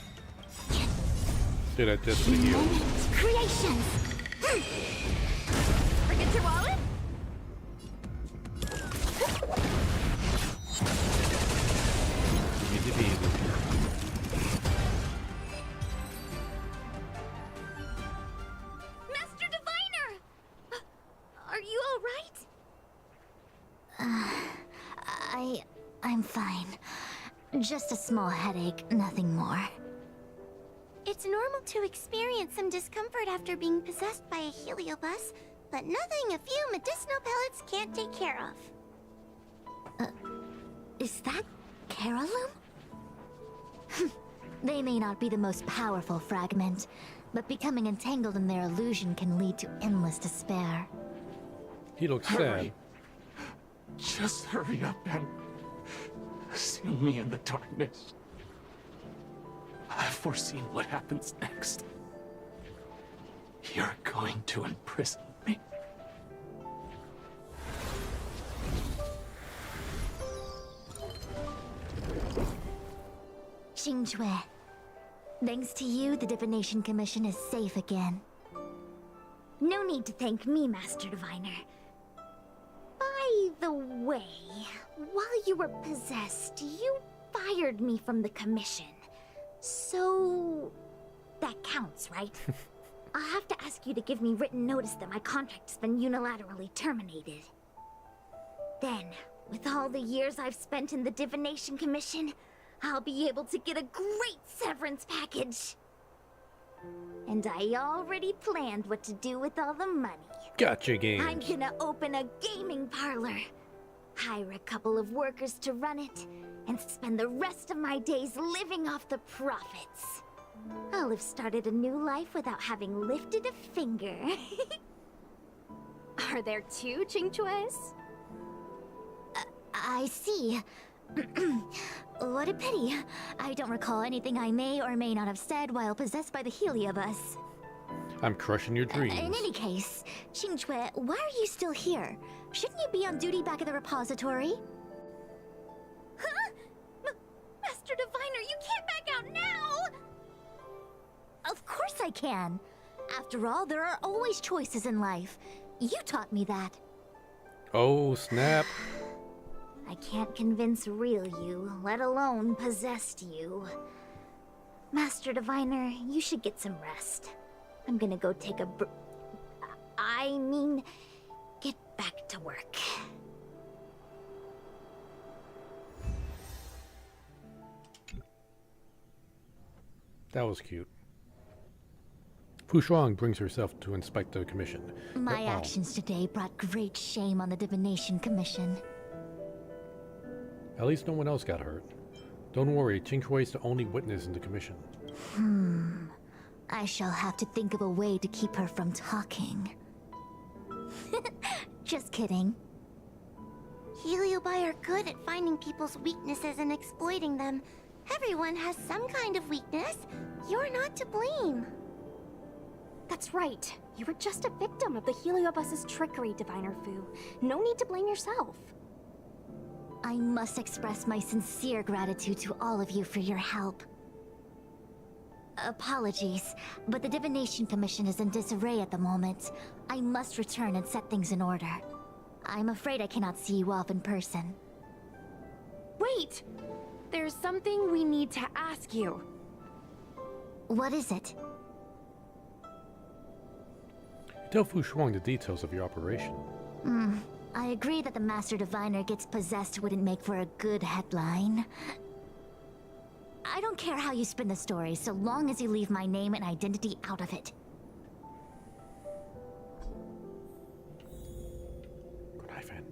S1: Did it just for the heals.
S2: Creations.
S4: Forget your wallet?
S7: I'm fine. Just a small headache, nothing more.
S3: It's normal to experience some discomfort after being possessed by a heliobus, but nothing a few medicinal pellets can't take care of.
S7: Is that Carolum? They may not be the most powerful fragment, but becoming entangled in their illusion can lead to endless despair.
S1: He looks sad.
S8: Hurry. Just hurry up and seal me in the darkness. I've foreseen what happens next. You're going to imprison me.
S7: Xingque, thanks to you, the Divination Commission is safe again.
S2: No need to thank me, Master Diviner. By the way, while you were possessed, you fired me from the commission. So... that counts, right? I'll have to ask you to give me written notice that my contract's been unilaterally terminated. Then, with all the years I've spent in the Divination Commission, I'll be able to get a great severance package. And I already planned what to do with all the money.
S1: Gotcha games.
S2: I'm gonna open a gaming parlor, hire a couple of workers to run it, and spend the rest of my days living off the profits. I'll have started a new life without having lifted a finger.
S4: Are there two Qingques?
S7: I see. What a pity. I don't recall anything I may or may not have said while possessed by the heliobus.
S1: I'm crushing your dreams.
S7: In any case, Xingque, why are you still here? Shouldn't you be on duty back at the repository?
S2: Huh? Master Diviner, you can't back out now!
S7: Of course I can. After all, there are always choices in life. You taught me that.
S1: Oh, snap.
S2: I can't convince real you, let alone possessed you. Master Diviner, you should get some rest. I'm gonna go take a I mean, get back to work.
S1: That was cute. Fu Shuang brings herself to inspect the commission.
S7: My actions today brought great shame on the Divination Commission.
S1: At least no one else got hurt. Don't worry, Qingque is the only witness in the commission.
S7: I shall have to think of a way to keep her from talking. Just kidding.
S3: Heliobi are good at finding people's weaknesses and exploiting them. Everyone has some kind of weakness. You're not to blame.
S4: That's right. You were just a victim of the heliobus's trickery, Diviner Fu. No need to blame yourself.
S7: I must express my sincere gratitude to all of you for your help. Apologies, but the Divination Commission is in disarray at the moment. I must return and set things in order. I'm afraid I cannot see you off in person.
S4: Wait! There's something we need to ask you.
S7: What is it?
S1: Tell Fu Shuang the details of your operation.
S7: I agree that the Master Diviner gets possessed wouldn't make for a good headline. I don't care how you spin the story, so long as you leave my name and identity out of it.
S1: Good night, Fan.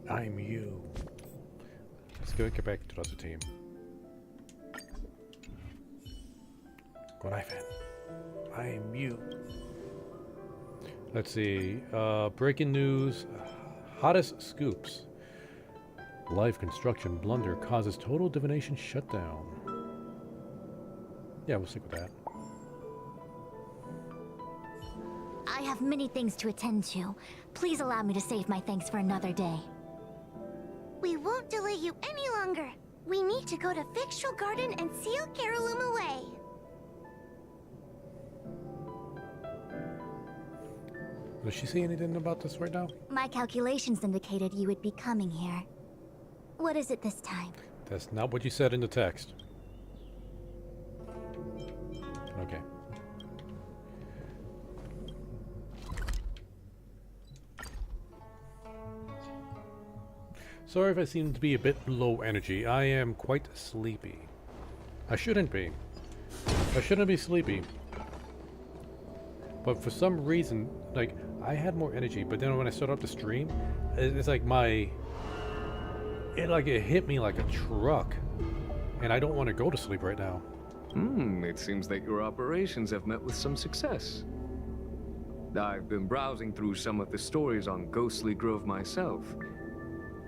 S1: I'm you. Let's go get back to the other team. Good night, Fan. I'm you. Let's see. Breaking news. Hottest scoops. Live construction blunder causes total divination shutdown. Yeah, we'll stick with that.
S7: I have many things to attend to. Please allow me to save my thanks for another day.
S3: We won't delay you any longer. We need to go to Fixtral Garden and seal Carolum away.
S1: Does she say anything about this right now?
S7: My calculations indicated you would be coming here. What is it this time?
S1: That's not what you said in the text. Okay. Sorry if I seem to be a bit low energy. I am quite sleepy. I shouldn't be. I shouldn't be sleepy. But for some reason, like, I had more energy, but then when I started up the stream, it's like it hit me like a truck. And I don't want to go to sleep right now.
S10: It seems that your operations have met with some success. I've been browsing through some of the stories on Ghostly Grove myself.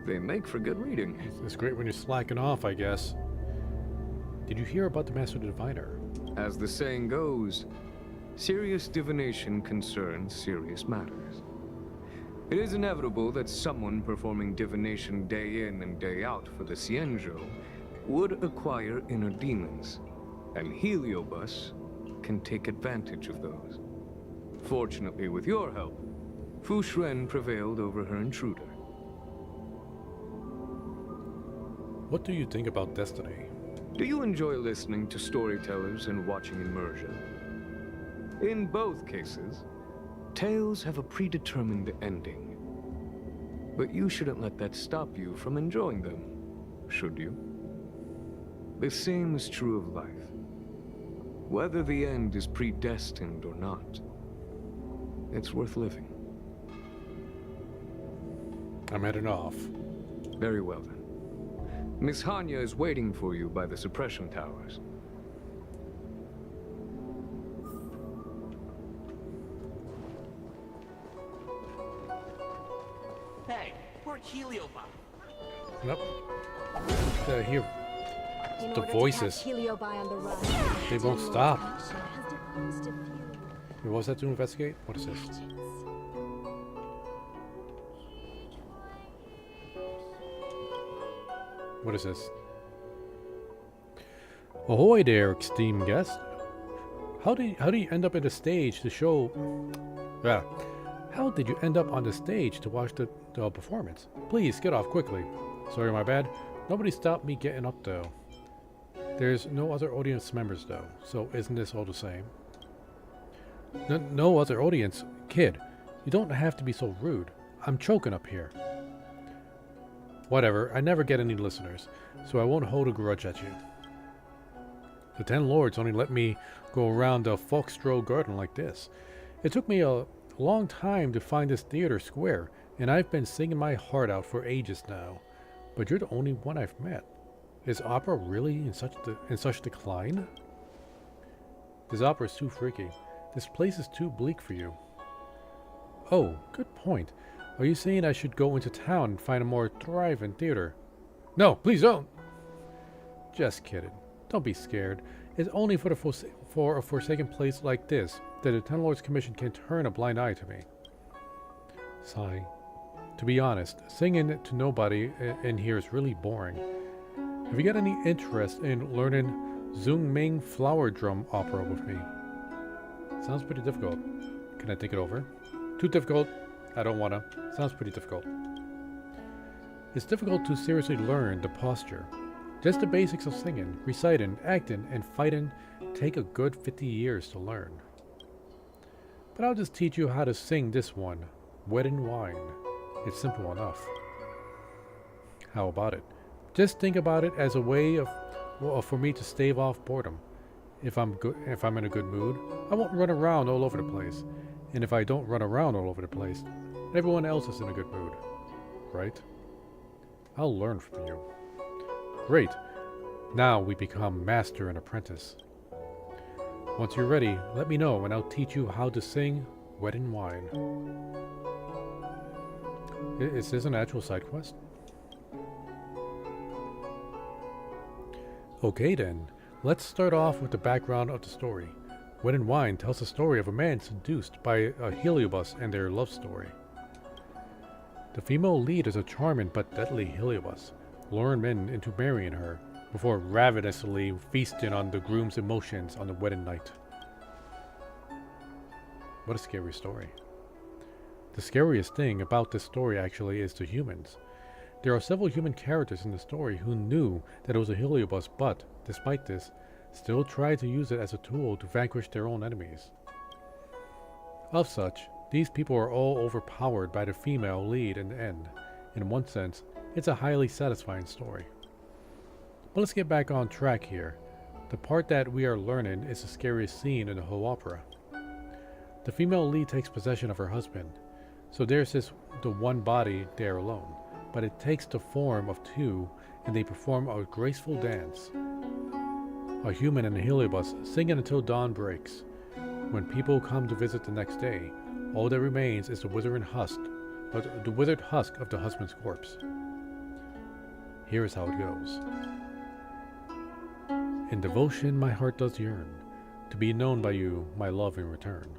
S10: They make for good reading.
S1: It's great when you're slacking off, I guess. Did you hear about the Master Diviner?
S10: As the saying goes, serious divination concerns serious matters. It is inevitable that someone performing divination day in and day out for the Cienjo would acquire inner demons, and Heliobus can take advantage of those. Fortunately, with your help, Fu Shren prevailed over her intruder.
S1: What do you think about Destiny?
S10: Do you enjoy listening to storytellers and watching immersion? In both cases, tales have a predetermined ending. But you shouldn't let that stop you from enjoying them, should you? The same is true of life. Whether the end is predestined or not, it's worth living.
S1: I'm heading off.
S10: Very well then. Miss Hanya is waiting for you by the suppression towers.
S8: Hey, poor Heliobot.
S1: Nope. Here.
S4: In
S1: The
S4: order
S1: voices.
S4: To catch Heliobi on the run,
S1: They won't stop.
S4: has devised a few
S1: What was that to investigate? What is this? What is this? Ahoy there, esteemed guest. How do you end up at the stage to show... how did you end up on the stage to watch the performance? Please, get off quickly. Sorry, my bad. Nobody stopped me getting up, though. There's no other audience members, though, so isn't this all the same? No other audience? Kid, you don't have to be so rude. I'm choking up here. Whatever, I never get any listeners, so I won't hold a grudge at you. The 10 Lords only let me go around the Foxtrot garden like this. It took me a long time to find this theater square, and I've been singing my heart out for ages now. But you're the only one I've met. Is opera really in such decline? This opera is too freaky. This place is too bleak for you. Oh, good point. Are you saying I should go into town and find a more thriving theater? No, please don't! Just kidding. Don't be scared. It's only for a forsaken place like this that the Ten Lords Commission can turn a blind eye to me. Sigh. To be honest, singing to nobody in here is really boring. Have you got any interest in learning Zhongming Flower Drum Opera with me? Sounds pretty difficult. Can I think it over? Too difficult. I don't wanna. Sounds pretty difficult. It's difficult to seriously learn the posture. Just the basics of singing, reciting, acting, and fighting take a good 50 years to learn. But I'll just teach you how to sing this one, Wedding Wine. It's simple enough. How about it? Just think about it as a way for me to stave off boredom. If I'm in a good mood, I won't run around all over the place. And if I don't run around all over the place, everyone else is in a good mood, right? I'll learn from you. Great. Now we become master and apprentice. Once you're ready, let me know and I'll teach you how to sing Wedding Wine. Is this an actual side quest? Okay then, let's start off with the background of the story. Wedding Wine tells the story of a man seduced by a Heliobus and their love story. The female lead is a charming but deadly Heliobus, luring men into marrying her, before ravenously feasting on the groom's emotions on the wedding night. What a scary story. The scariest thing about this story actually is the humans. There are several human characters in the story who knew that it was a Heliobus, but, despite this, still tried to use it as a tool to vanquish their own enemies. Of such, these people are all overpowered by the female lead in the end. In one sense, It's a highly satisfying story. But let's get back on track here. The part that we are learning is the scariest scene in the whole opera. The female lead takes possession of her husband. So there's the one body there alone, but it takes the form of two and they perform a graceful dance. A human and a heliobus singing until dawn breaks. When people come to visit the next day, all that remains is the withered husk of the husband's corpse. Here is how it goes. In devotion my heart does yearn, to be known by you, my love in return.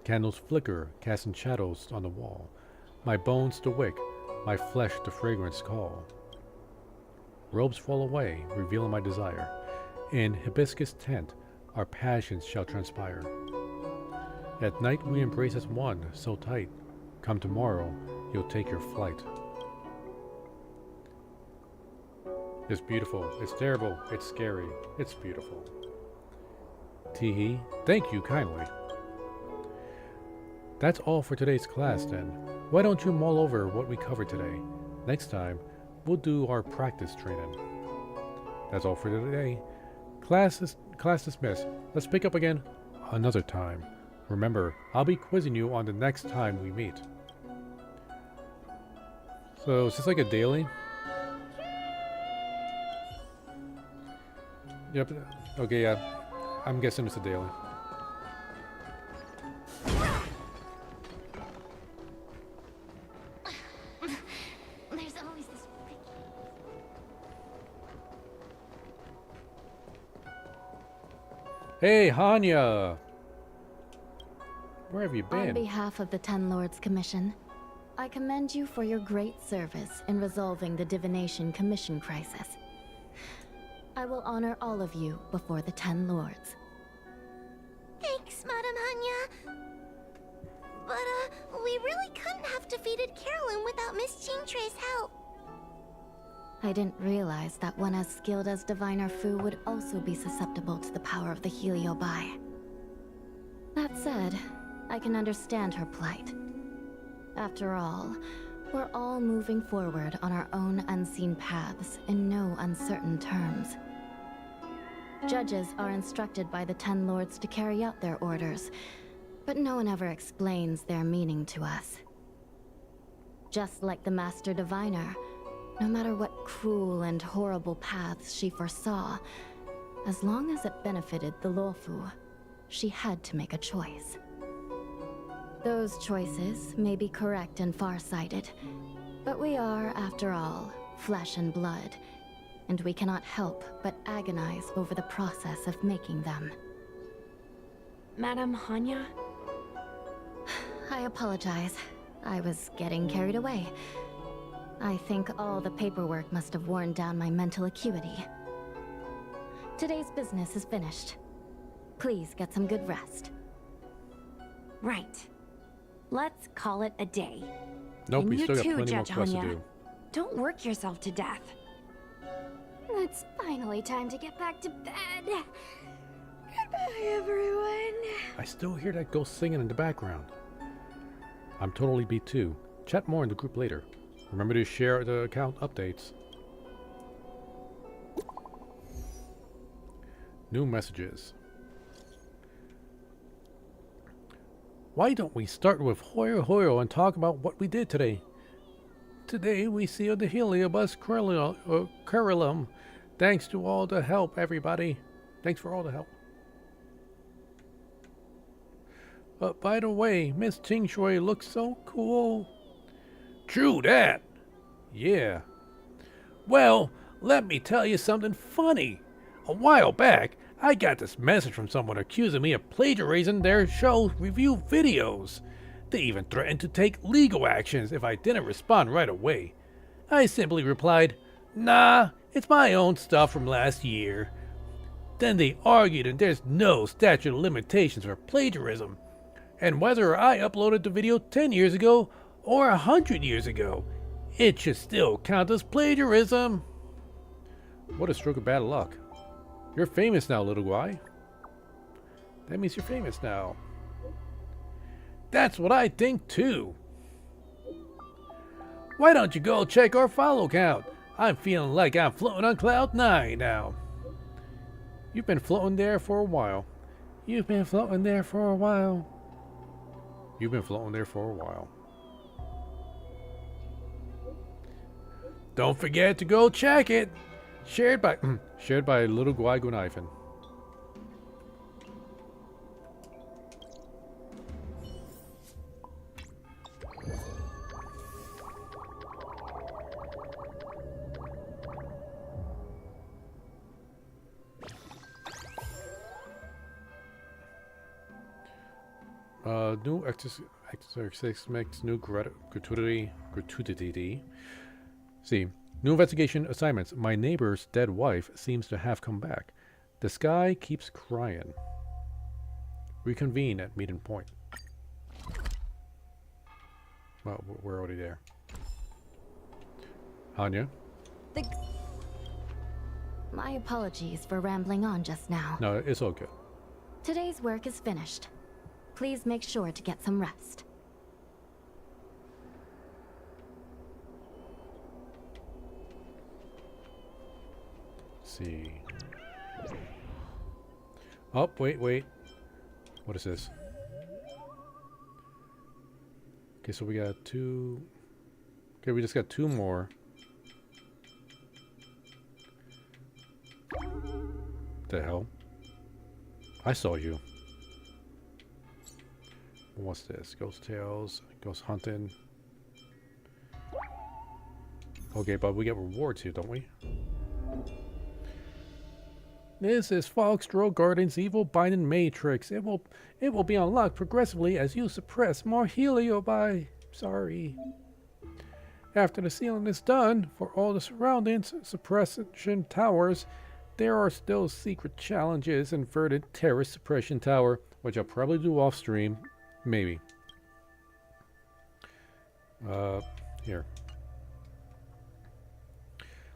S1: Candles flicker, casting shadows on the wall. My bones the wick, my flesh the fragrance call. Robes fall away, revealing my desire. In hibiscus tent, our passions shall transpire. At night we embrace as one, so tight. Come tomorrow, you'll take your flight. It's beautiful, it's terrible, it's scary, it's beautiful. Teehee, thank you kindly. That's all for today's class then. Why don't you mull over what we covered today? Next time, we'll do our practice training. That's all for today. Class dismissed. Let's pick up again another time. Remember, I'll be quizzing you on the next time we meet. So, is this like a daily? Yep. Okay, yeah. I'm guessing it's a daily.
S3: There's always this.
S1: Hey, Hanya! Where have you been?
S4: On behalf of the Ten Lords Commission, I commend you for your great service in resolving the Divination Commission crisis. I will honor all of you before the Ten Lords.
S3: Thanks, Madam Hanya. But, we really couldn't have defeated Carolyn without Miss Chingtray's help.
S4: I didn't realize that one as skilled as Diviner Fu would also be susceptible to the power of the Heliobi. That said, I can understand her plight. After all, we're all moving forward on our own unseen paths in no uncertain terms. Judges are instructed by the Ten Lords to carry out their orders, but no one ever explains their meaning to us. Just like the Master Diviner, no matter what cruel and horrible paths she foresaw, as long as it benefited the Luofu, she had to make a choice. Those choices may be correct and far-sighted, but we are, after all, flesh and blood, and we cannot help but agonize over the process of making them. Madam Hanya? I apologize. I was getting carried away. I think all the paperwork must have worn down my mental acuity. Today's business is finished. Please get some good rest.
S11: Right. Let's call it a day.
S1: Nope,
S11: And
S1: we
S11: you
S1: still got
S11: too,
S1: plenty more
S11: Judge
S1: quests to
S11: Hanya.
S1: do.
S11: Don't work yourself to death.
S3: It's finally time to get back to bed. Goodbye, everyone.
S1: I still hear that ghost singing in the background. I'm totally beat too. Chat more in the group later. Remember to share the account updates. New messages. Why don't we start with Hoyo Hoyo and talk about what we did today? Today we sealed the Heliobus curriculum. Thanks to all the help, everybody. Thanks for all the help. By the way, Miss Tingshui looks so cool. True that. Yeah. Well, let me tell you something funny. A while back, I got this message from someone accusing me of plagiarizing their show review videos. They even threatened to take legal actions if I didn't respond right away. I simply replied, "Nah, it's my own stuff from last year." Then they argued and there's no statute of limitations for plagiarism. And whether I uploaded the video 10 years ago or 100 years ago, it should still count as plagiarism. What a stroke of bad luck. You're famous now, little guy. That means you're famous now. That's what I think too. Why don't you go check our follow count? I'm feeling like I'm floating on cloud 9 now. You've been floating there for a while. You've been floating there for a while. You've been floating there for a while. Don't forget to go check it. Shared by Little Guy-Gun-Ivan. New exercise makes new gratuity. See, new investigation assignments. My neighbor's dead wife seems to have come back. The sky keeps crying. Reconvene at meeting point. Well, we're already there. Anya?
S4: My apologies for rambling on just now.
S1: No, it's all good.
S4: Today's work is finished. Please make sure to get some rest.
S1: Let's see. Oh, wait. What is this? Okay, so we got 2. Okay, we just got 2 more. The hell? I saw you. What's this? Ghost Tales, Ghost Hunting. Okay, but we get rewards here, don't we? This is Foxdro Garden's evil binding matrix. It will be unlocked progressively as you suppress more heliobi. Sorry. After the sealing is done for all the surroundings suppression towers, there are still secret challenges. Inverted terrorist suppression tower, which I'll probably do off stream. Maybe. Here.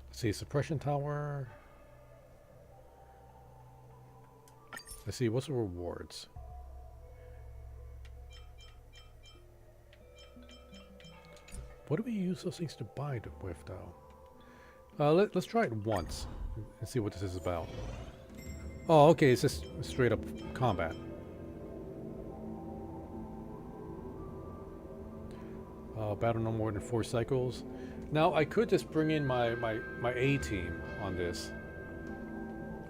S1: Let's see, suppression tower. Let's see, what's the rewards? What do we use those things to buy with, though? Let's try it once and see what this is about. Oh, okay, it's just straight up combat. Battle no more than 4 cycles. Now, I could just bring in my A team on this.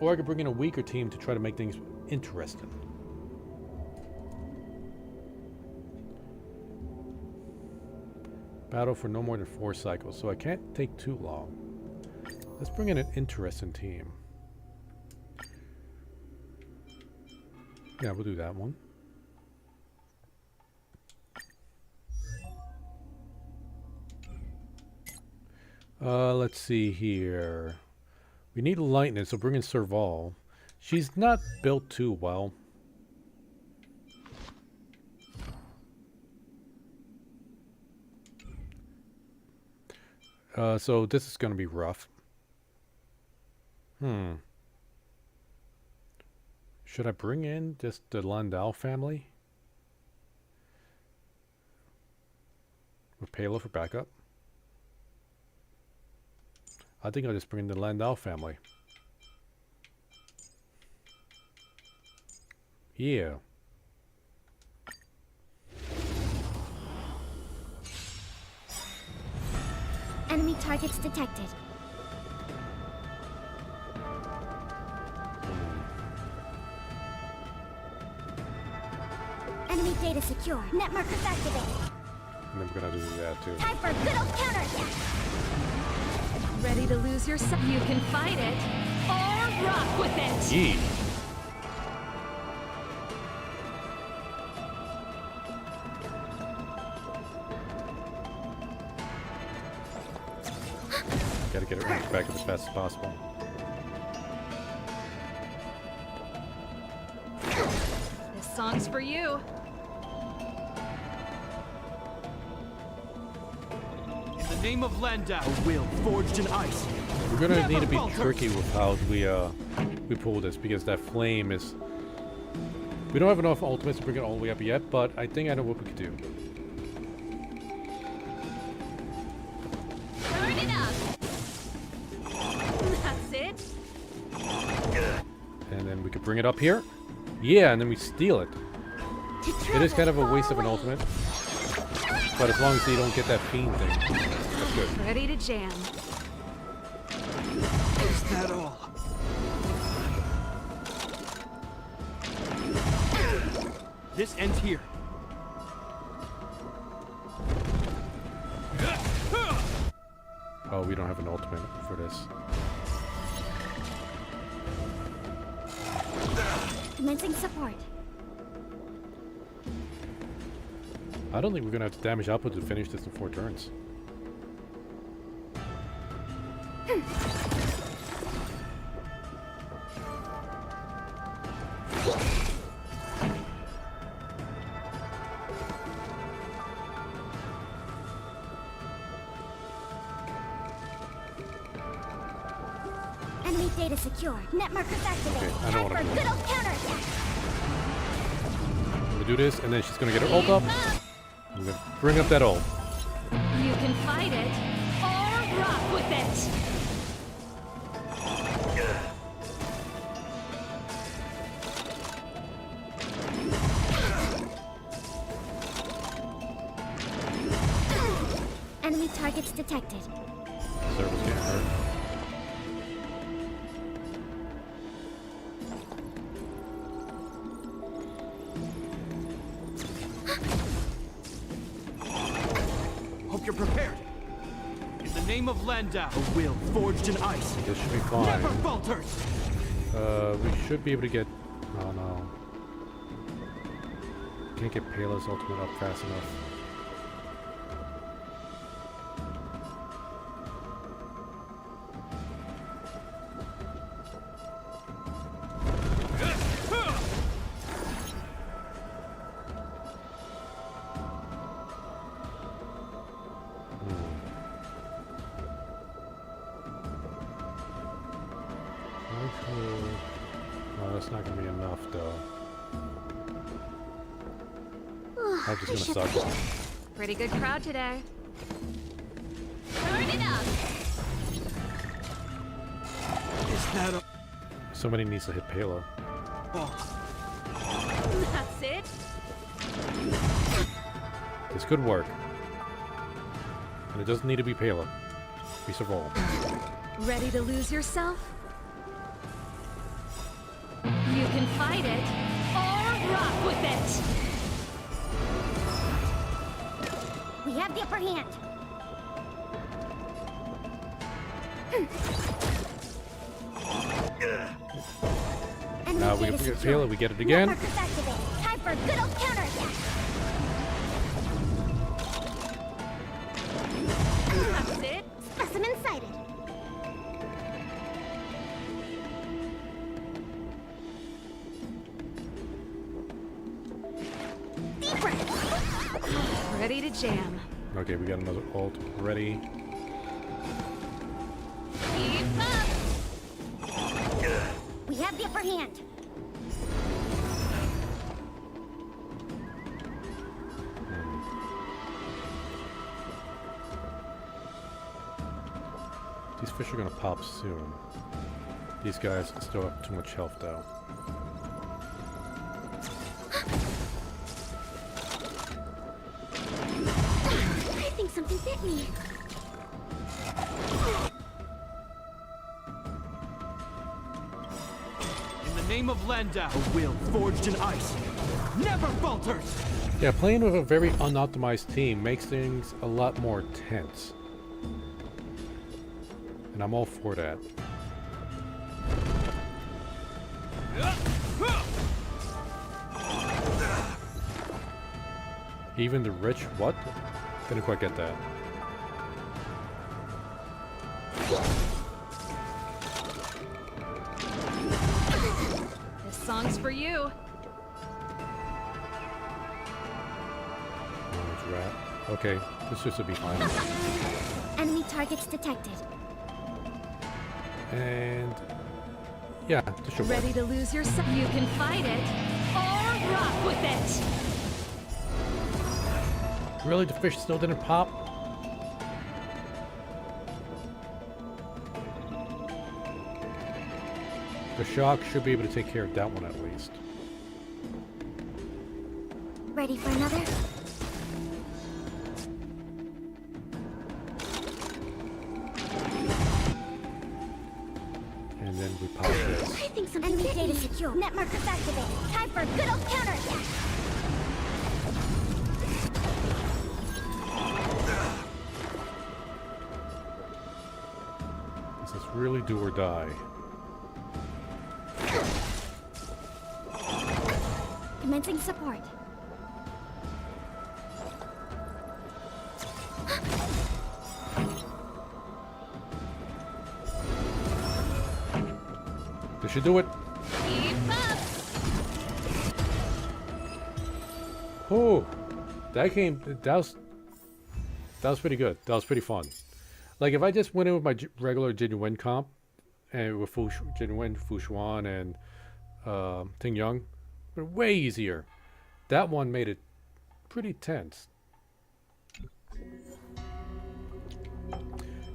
S1: Or I could bring in a weaker team to try to make things interesting. Battle for no more than 4 cycles, so I can't take too long. Let's bring in an interesting team. Yeah, we'll do that one. Let's see here. We need lightning, so bring in Serval. She's not built too well. So this is going to be rough. Should I bring in just the Landau family? With Palo for backup? I think I'll just bring in the Landau family. Yeah.
S3: Enemy targets detected. Enemy data secure. Net markers activated.
S1: And then we're gonna do that too.
S3: Time for a good old counterattack.
S11: Ready to lose yourself? You can fight it or rock with it.
S1: Yee. Gotta get it right back as fast as possible.
S11: This song's for you.
S8: In the name of Landau, a will forged in ice.
S1: We're gonna
S8: Never
S1: need to be
S8: falters.
S1: tricky with how we pull this, because that flame is. We don't have enough ultimates to bring it all the way up yet, but I think I know what we could do.
S11: That's it.
S1: And then we could bring it up here. Yeah, and then we steal it. It is kind of a waste of an ultimate. But as long as you don't get that fiend thing, that's good.
S11: Ready to jam.
S8: Is that all? This ends here.
S1: Oh, we don't have an ultimate for this.
S3: Commencing support.
S1: I don't think we're gonna have to damage output to finish this in 4 turns.
S3: Enemy data secure. Net markers activated.
S1: Okay, I don't wanna
S3: Time for
S1: go.
S3: good old counterattack.
S1: I'm gonna do this, and then she's gonna get her ult up. I'm gonna bring up that ult.
S11: You can fight it or rock with it.
S3: Enemy targets detected.
S1: Server's getting hurt.
S8: Hope you're prepared. In the name of Landau, a will forged in ice.
S1: This should be
S8: Never
S1: fine.
S8: falters.
S1: We should be able to get... Oh no. Can't get Pela's ultimate up fast enough. Oh, that's not gonna be enough, though. I'm just gonna suck.
S11: Pretty good crowd today.
S3: Turn it up.
S8: Is that
S1: Somebody needs to hit Pela.
S11: That's it.
S1: This could work. And it doesn't need to be Pela. Piece of roll.
S11: Ready to lose yourself? You can fight it or rock with it.
S3: We have the upper hand.
S1: Now we get Pela, we get it again.
S3: Net markers activated. Time for a good old counterattack.
S11: That's it.
S3: Specimen sighted. Deep breath.
S11: Ready to jam.
S1: Okay, we got another ult ready.
S11: Keep up.
S3: We have the upper hand.
S1: These fish are gonna pop soon. These guys still have too much health, though.
S3: I think something bit me.
S8: in the name of Landau, a will forged in ice. Never falters.
S1: Yeah, playing with a very unoptimized team makes things a lot more tense. And I'm all for that. Even the rich, what? Didn't quite get that.
S11: This song's for you.
S1: Orange rat. Okay, this should be fine.
S3: Enemy targets detected.
S1: And yeah, this should work.
S11: Ready to lose yourself? You can fight it or rock with it.
S1: Really, the fish still didn't pop? The shock should be able to take care of that one at least.
S2: Ready for another?
S1: And then we pop this.
S3: I think something needs data secure. Net markers activated. Time for a good old counterattack.
S1: This is really do or die.
S3: Commencing support.
S1: This should do it.
S11: Keep up!
S1: Oh, that was pretty good. That was pretty fun. Like if I just went in with my regular genuine comp and with genuine Fushuan and Ting Young, but way easier. That one made it pretty tense.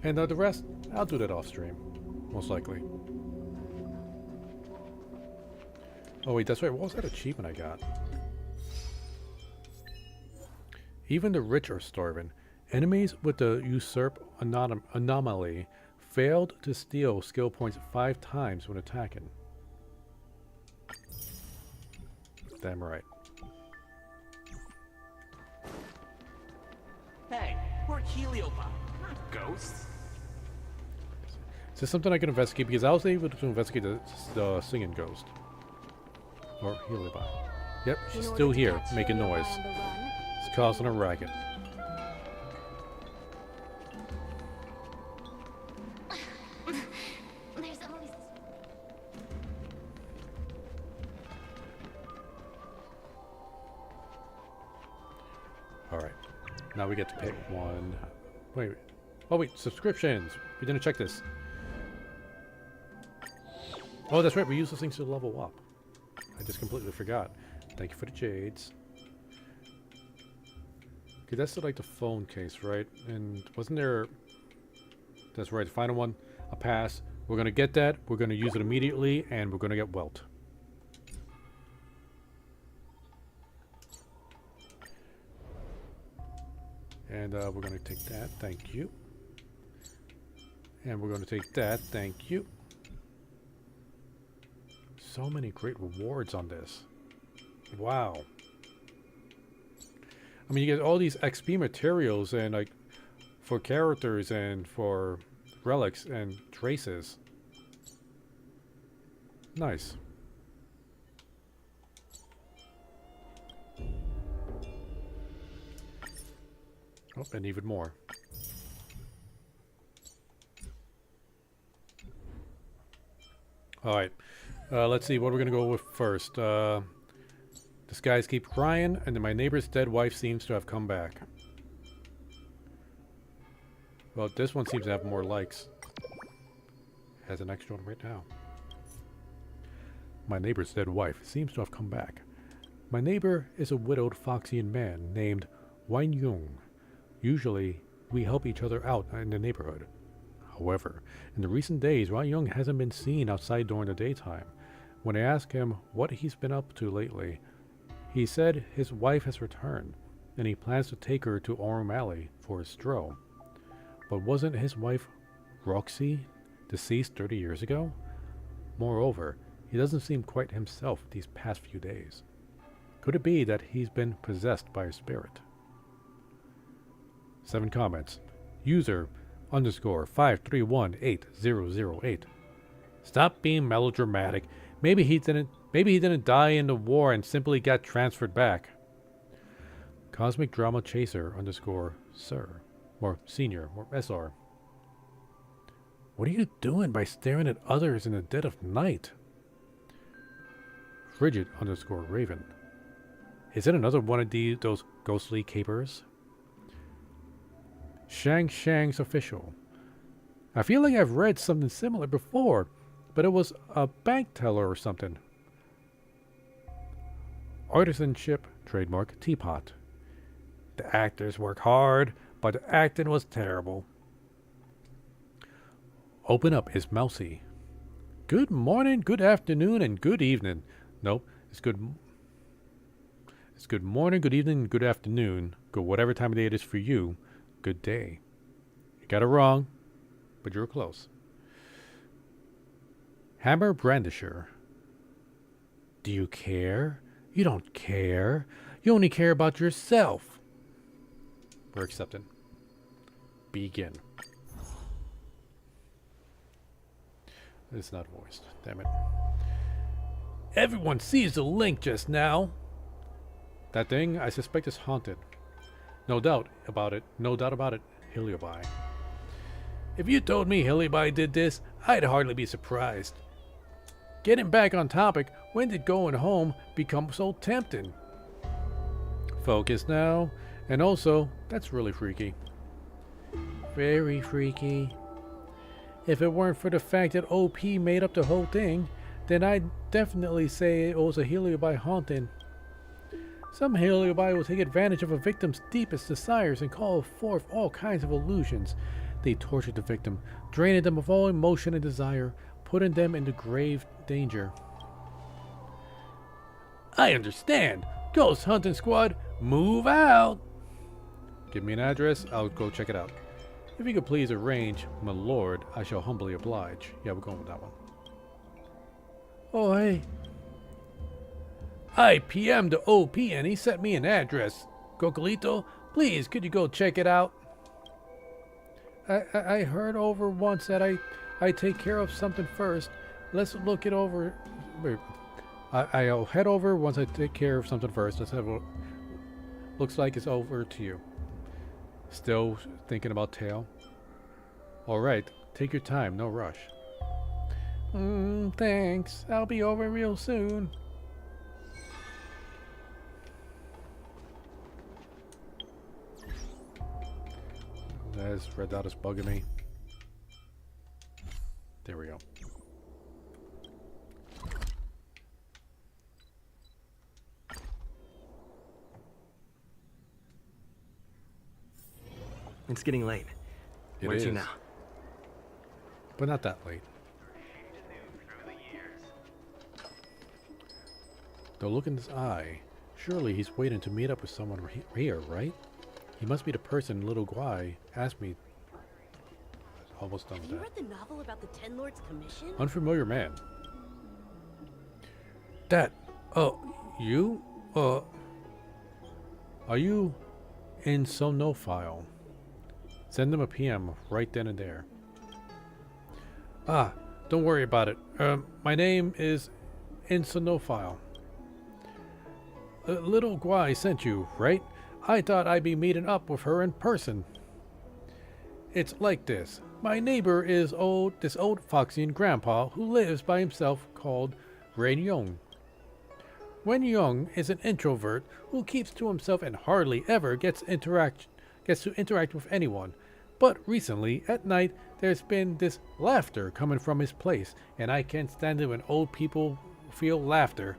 S1: And the rest, I'll do that off stream, most likely. Oh wait, that's right. What was that achievement I got? Even the rich are starving. Enemies with the usurp anomaly failed to steal skill points 5 times when attacking. Damn right.
S8: Hey, we're Heliobot, not ghosts.
S1: Is this something I can investigate? Because I was able to investigate the singing ghost. Or Heliobot. Yep, she's still here, making noise. It's causing a racket.
S3: There's always...
S1: Alright. Now we get to pick one. Wait. Oh wait, subscriptions! We didn't check this. Oh, that's right, we use those things to level up. I just completely forgot. Thank you for the jades. Okay, that's like the phone case, right? And wasn't there... That's right, the final one. A pass. We're going to get that. We're going to use it immediately. And we're going to get Welt. And we're going to take that. Thank you. And we're going to take that. Thank you. So many great rewards on this. Wow. I mean, you get all these XP materials and like for characters and for relics and traces. Nice. Oh, and even more. All right. Let's see what we're going to go with first. The skies keep crying, and then my neighbor's dead wife seems to have come back. Well, this one seems to have more likes. Has an extra one right now. My neighbor's dead wife seems to have come back. My neighbor is a widowed Foxian man named Wang Yung. Usually, we help each other out in the neighborhood. However, in the recent days, Wang Yung hasn't been seen outside during the daytime. When I asked him what he's been up to lately, he said his wife has returned, and he plans to take her to Orm Alley for a stroll. But wasn't his wife, Roxy, deceased 30 years ago? Moreover, he doesn't seem quite himself these past few days. Could it be that he's been possessed by a spirit? 7 comments. User _53180008. Stop being melodramatic. Maybe he didn't die in the war and simply got transferred back. Cosmic Drama Chaser _sir. Or senior, or SR. What are you doing by staring at others in the dead of night? Frigid _Raven. Is it another one of those ghostly capers? Shang's official. I feel like I've read something similar before, but it was a bank teller or something. Artisanship, trademark, teapot. The actors work hard, but the acting was terrible. Open up is mousy. Good morning, good afternoon, and good evening. Nope, it's good morning, good evening, good afternoon. Good whatever time of day it is for you. Good day. You got it wrong, but you were close. Hammer Brandisher. Do you care? You don't care. You only care about yourself. We're accepted. Begin. It's not voiced. Damn it. Everyone sees the link just now. That thing, I suspect, is haunted. No doubt about it. No doubt about it. Heliobi. If you told me Heliobi did this, I'd hardly be surprised. Getting back on topic, when did going home become so tempting? Focus now. And also, that's really freaky. Very freaky. If it weren't for the fact that OP made up the whole thing, then I'd definitely say it was a Heliobi haunting. Some Heliobi will take advantage of a victim's deepest desires and call forth all kinds of illusions. They tortured the victim, draining them of all emotion and desire, putting them into grave danger. I understand. Ghost hunting squad, move out. Give me an address, I'll go check it out. If you could please arrange, my lord, I shall humbly oblige. Yeah, we're going with that one. Oh, hey. I PM'd the OP and he sent me an address. Cocolito, please, could you go check it out? I heard over once that I take care of something first. Let's look it over. Wait. I'll head over once I take care of something first. Let's have a... Looks like it's over to you. Still thinking about Tail? Alright, take your time, no rush. Thanks. I'll be over real soon. This red dot is bugging me. There we go.
S5: It's getting late. Where to now?
S1: But not that late. Though look in his eye. Surely he's waiting to meet up with someone here, right? He must be the person little Guai asked me. Almost done with that.
S12: Have you read the novel about the Ten Lords Commission?
S1: Unfamiliar man. That. Oh, you? Are you in Sonophile? Send them a PM right then and there. Ah, don't worry about it. My name is Insanophile. Little Guai sent you, right? I thought I'd be meeting up with her in person. It's like this. My neighbor is this old Foxian grandpa who lives by himself called Ren Yong. Wen Yong is an introvert who keeps to himself and hardly ever gets to interact with anyone. But recently, at night, there's been this laughter coming from his place, and I can't stand it when old people feel laughter.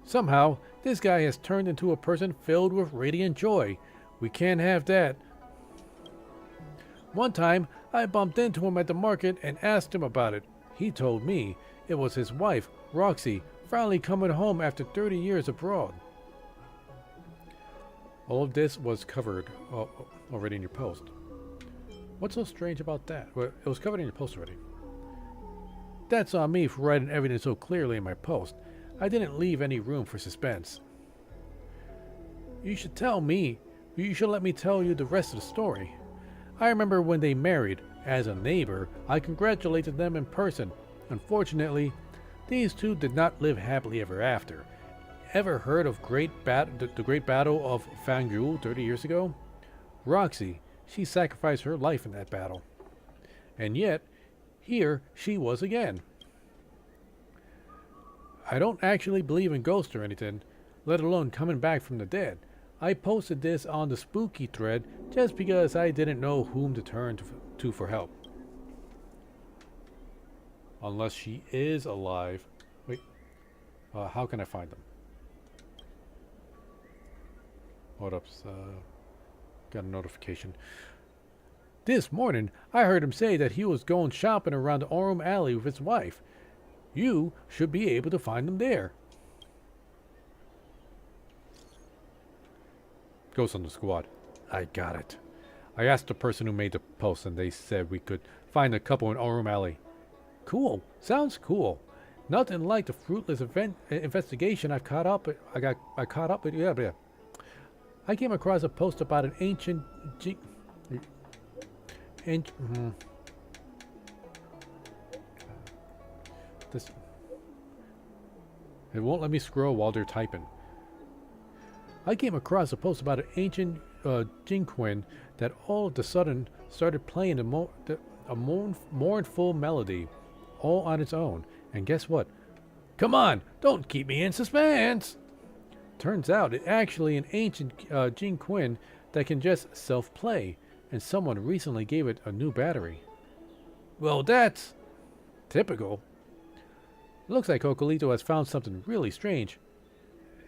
S1: Somehow, this guy has turned into a person filled with radiant joy. We can't have that. One time, I bumped into him at the market and asked him about it. He told me it was his wife, Roxy, finally coming home after 30 years abroad. All of this was covered already in your post. What's so strange about that? Well, it was covered in your post already. That's on me for writing everything so clearly in my post. I didn't leave any room for suspense. You should tell me. You should let me tell you the rest of the story. I remember when they married. As a neighbor, I congratulated them in person. Unfortunately, these two did not live happily ever after. Ever heard of the Great Battle of Fangyu 30 years ago? Roxy, she sacrificed her life in that battle. And yet, here she was again. I don't actually believe in ghosts or anything, let alone coming back from the dead. I posted this on the spooky thread just because I didn't know whom to turn to for help. Unless she is alive. Wait, how can I find them? Hold up, got a notification. This morning, I heard him say that he was going shopping around the Orem Alley with his wife. You should be able to find him there. Ghost on the squad. I got it. I asked the person who made the post and they said we could find a couple in Orem Alley. Cool. Sounds cool. Nothing like the fruitless investigation I caught up with. Yeah. I came across a post about an ancient this. It won't let me scroll while they're typing. I came across a post about an ancient Jinquin that all of a sudden started playing a mournful melody all on its own. And guess what? Come on, don't keep me in suspense. Turns out it's actually an ancient Jinquin that can just self-play, and someone recently gave it a new battery. Well, that's typical. Looks like Cocolito has found something really strange.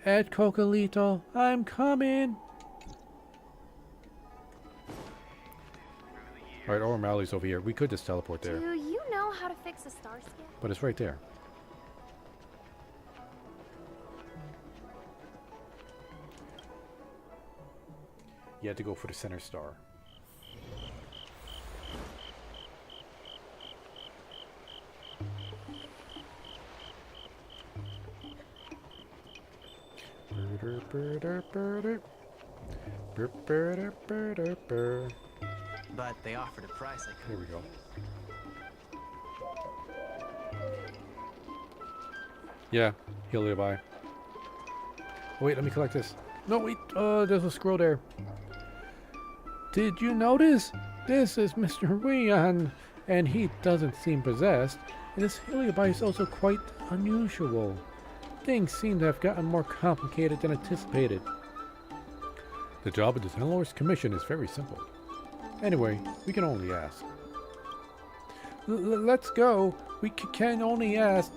S1: At Cocolito, I'm coming. Alright, Orem Alley's over here. We could just teleport there.
S13: Do you know how to fix a star scan?
S1: But it's right there. You had to go for the center star.
S5: But they offered a price I couldn't.
S1: Here we go. Yeah, Heliobi. Oh, wait, let me collect this. No, wait, there's a scroll there. Did you notice? This is Mr. Rian, and he doesn't seem possessed. And this Heliobi is also quite unusual. Things seem to have gotten more complicated than anticipated. The job of the Ten Lords Commission is very simple. Anyway, we can only ask. Let's go. We can only ask.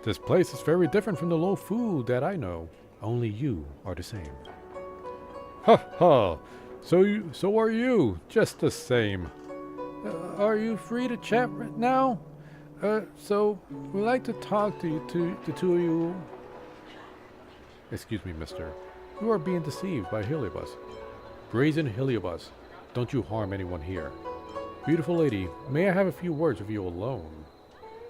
S1: This place is very different from the low food that I know. Only you are the same. Ha ha! So are you. Just the same. Are you free to chat right now? So we'd like to talk to you, to the two of you. Excuse me, mister. You are being deceived by Heliobus. Brazen Heliobus. Don't you harm anyone here. Beautiful lady, may I have a few words with you alone?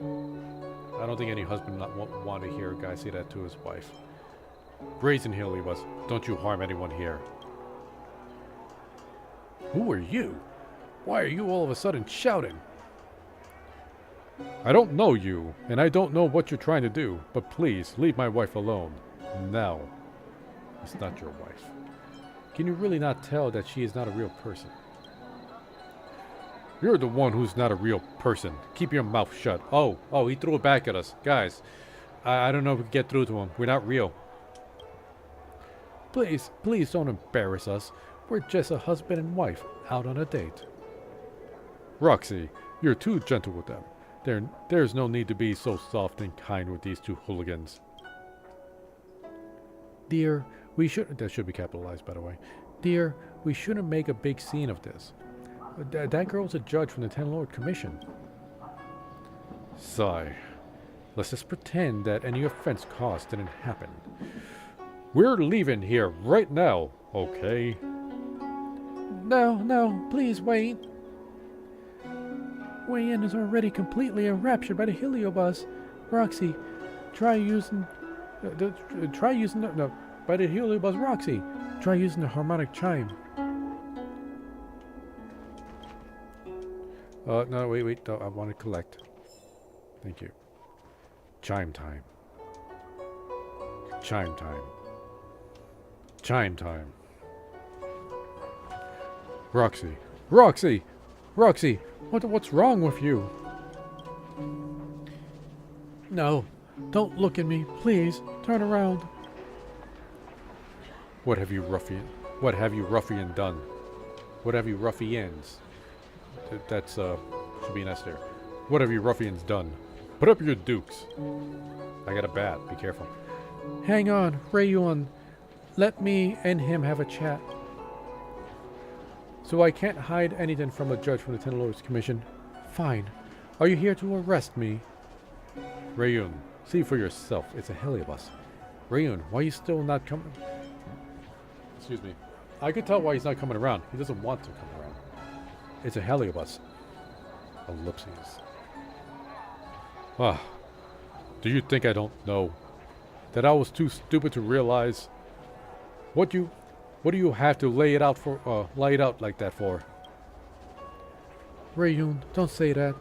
S1: I don't think any husband would want to hear a guy say that to his wife. Brazen Heliobus, don't you harm anyone here. Who are you? Why are you all of a sudden shouting? I don't know you, and I don't know what you're trying to do, but please leave my wife alone. Now. It's not your wife. Can you really not tell that she is not a real person? You're the one who's not a real person. Keep your mouth shut. Oh, he threw it back at us. Guys, I don't know if we can get through to him. We're not real. Please don't embarrass us. We're just a husband and wife out on a date. Roxy, you're too gentle with them. There's no need to be so soft and kind with these two hooligans. Dear, we should... That should be capitalized, by the way. Dear, we shouldn't make a big scene of this. That girl's a judge from the Ten Lord Commission. Sigh. Let's just pretend that any offense caused didn't happen. We're leaving here right now, okay? No, please wait. Wei-Yin is already completely enraptured by the Heliobus. Roxy, try using by the Heliobus. Roxy, try using the harmonic chime. No, wait, no, I want to collect. Thank you. Chime time. Chime time. Chime time. Roxy! What's wrong with you? No, don't look at me, please. Turn around. What have you ruffian done? What have you ruffians? That's should be an S there. What have you ruffians done? Put up your dukes. I got a bat. Be careful. Hang on, Rayun. let me and him have a chat. So I can't hide anything from a judge from the Ten Lords Commission. Fine. Are you here to arrest me? Rayun, see for yourself. It's a heliobus. Rayun, why are you still not coming? Excuse me. I could tell why he's not coming around. He doesn't want to come around. It's a heliobus. Ellipses. Ah. Do you think I don't know? That I was too stupid to realize? What do you have to lay it out like that for? Rayun, don't say that.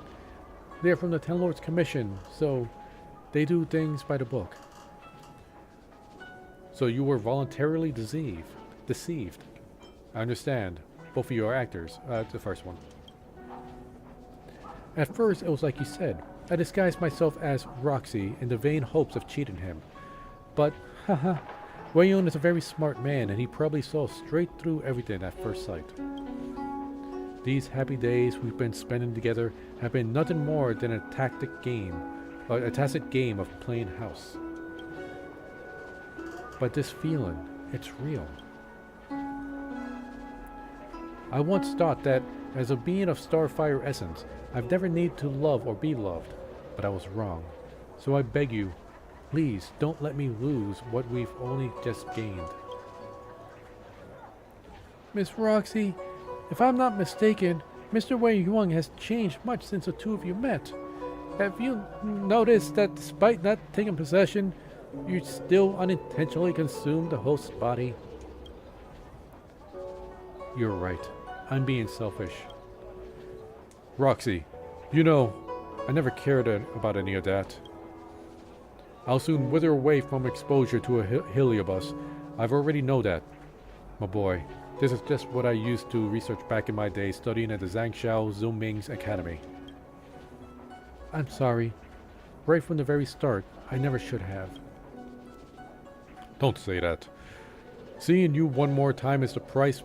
S1: They're from the Ten Lords Commission, so they do things by the book. So you were voluntarily deceived. I understand. Both of you are actors. The first one. At first, it was like you said. I disguised myself as Roxy in the vain hopes of cheating him. But, haha, Wayun is a very smart man, and he probably saw straight through everything at first sight. These happy days we've been spending together have been nothing more than a tacit game of playing house. But this feeling, it's real. I once thought that, as a being of starfire essence, I've never needed to love or be loved, but I was wrong. So I beg you, please don't let me lose what we've only just gained. Miss Roxy, if I'm not mistaken, Mr. Wei Yuang has changed much since the two of you met. Have you noticed that despite not taking possession, you still unintentionally consumed the host's body? You're right. I'm being selfish. Roxy, you know, I never cared about any of that. I'll soon wither away from exposure to a heliobus. I've already know that. My boy, this is just what I used to research back in my day studying at the Zhangshao Zuming's Academy. I'm sorry. Right from the very start, I never should have. Don't say that. Seeing you one more time is a price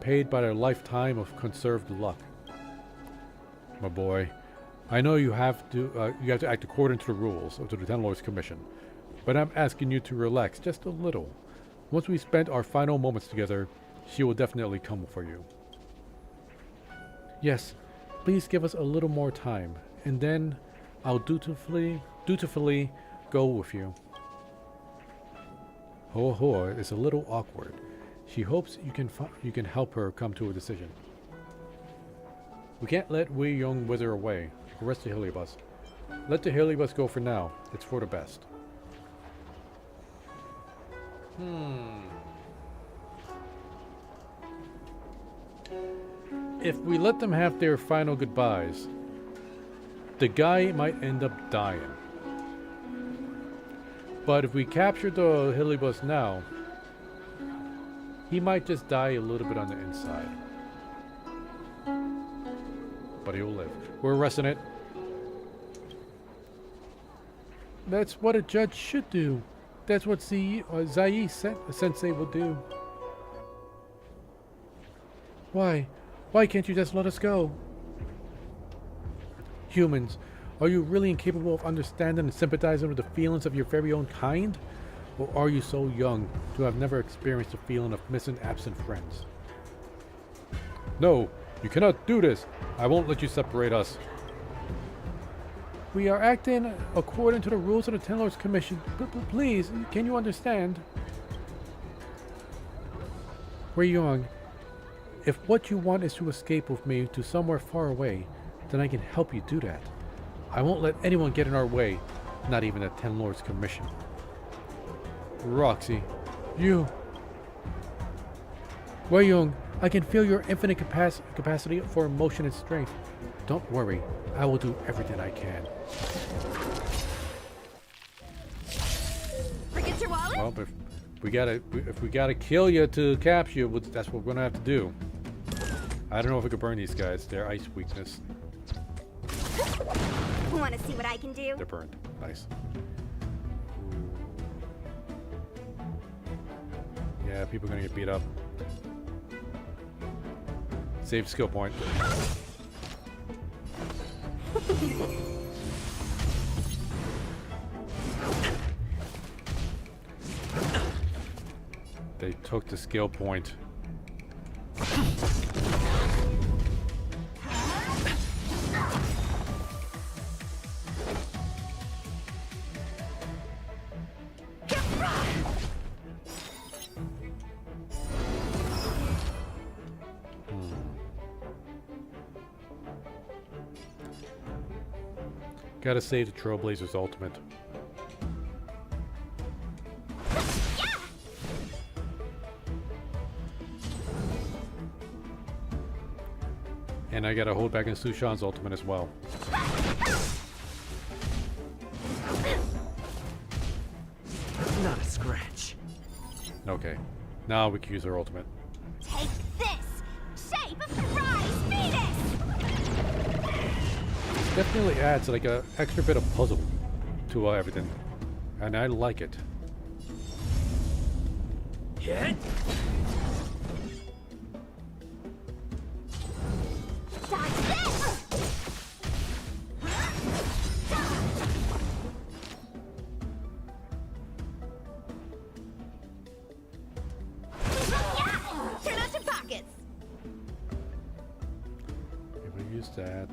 S1: paid by a lifetime of conserved luck. My boy, I know you have to act according to the rules of the Ten Lords Commission, but I'm asking you to relax just a little. Once we spend our final moments together, she will definitely come for you. Yes, please give us a little more time, and then I'll dutifully go with you. Hoa Hoa is a little awkward. She hopes you can help her come to a decision. We can't let Wei Yong wither away. Arrest the heliobus. Let the heliobus go for now. It's for the best. If we let them have their final goodbyes, the guy might end up dying. But if we capture the heliobus now, he might just die a little bit on the inside. But he'll live. We're arresting it. That's what a judge should do. That's what Zai Sensei will do. Why? Why can't you just let us go? Humans, are you really incapable of understanding and sympathizing with the feelings of your very own kind? Or are you so young to have never experienced the feeling of missing absent friends? No, you cannot do this. I won't let you separate us. We are acting according to the rules of the Ten Lords Commission. Please, can you understand? Wei Yong, if what you want is to escape with me to somewhere far away, then I can help you do that. I won't let anyone get in our way, not even the Ten Lords Commission. Roxy, you... Wei Yong, I can feel your infinite capacity for emotion and strength. Don't worry, I will do everything I can.
S3: Forget your wallet?
S1: Well, if we gotta kill you to capture you, that's what we're gonna have to do. I don't know if we could burn these guys. They're ice weakness.
S3: Want to see what I can do?
S1: They're burned. Nice. Yeah, people are gonna get beat up. Save skill point. They took the skill point. Gotta save the Trailblazer's ultimate. And I gotta hold back in Sushan's ultimate as well.
S5: Not a scratch.
S1: Okay. Now we can use her ultimate.
S3: Take this! Shape of Surprise Venus!
S1: Definitely adds like a extra bit of puzzle to everything. And I like it.
S5: Hit!
S3: Dodge this! Yeah! Turn out your pockets!
S1: If we use that,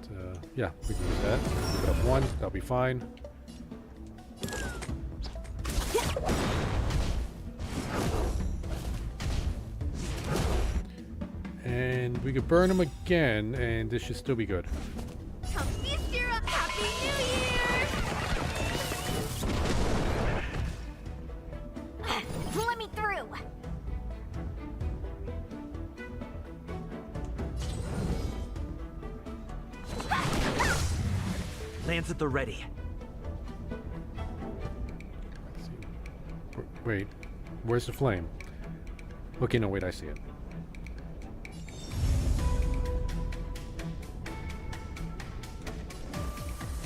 S1: yeah, we can use that. Keep it up one, that'll be fine. And we could burn him again, and this should still be good.
S3: Come feast your Happy New Year! Let me through!
S5: Lance at the ready.
S1: Let's see. Wait, where's the flame? Okay, no, wait, I see it.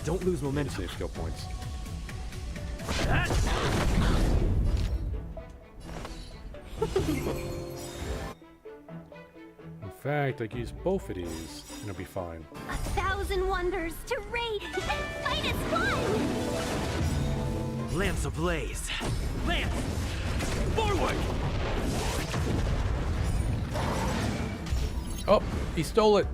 S5: Don't lose momentum.
S1: Save skill points. In fact, I can use both of these, and it'll be fine.
S3: 1,000 wonders to rate and fight as one!
S5: Lance ablaze. Lance! Forward!
S1: Oh, he stole it.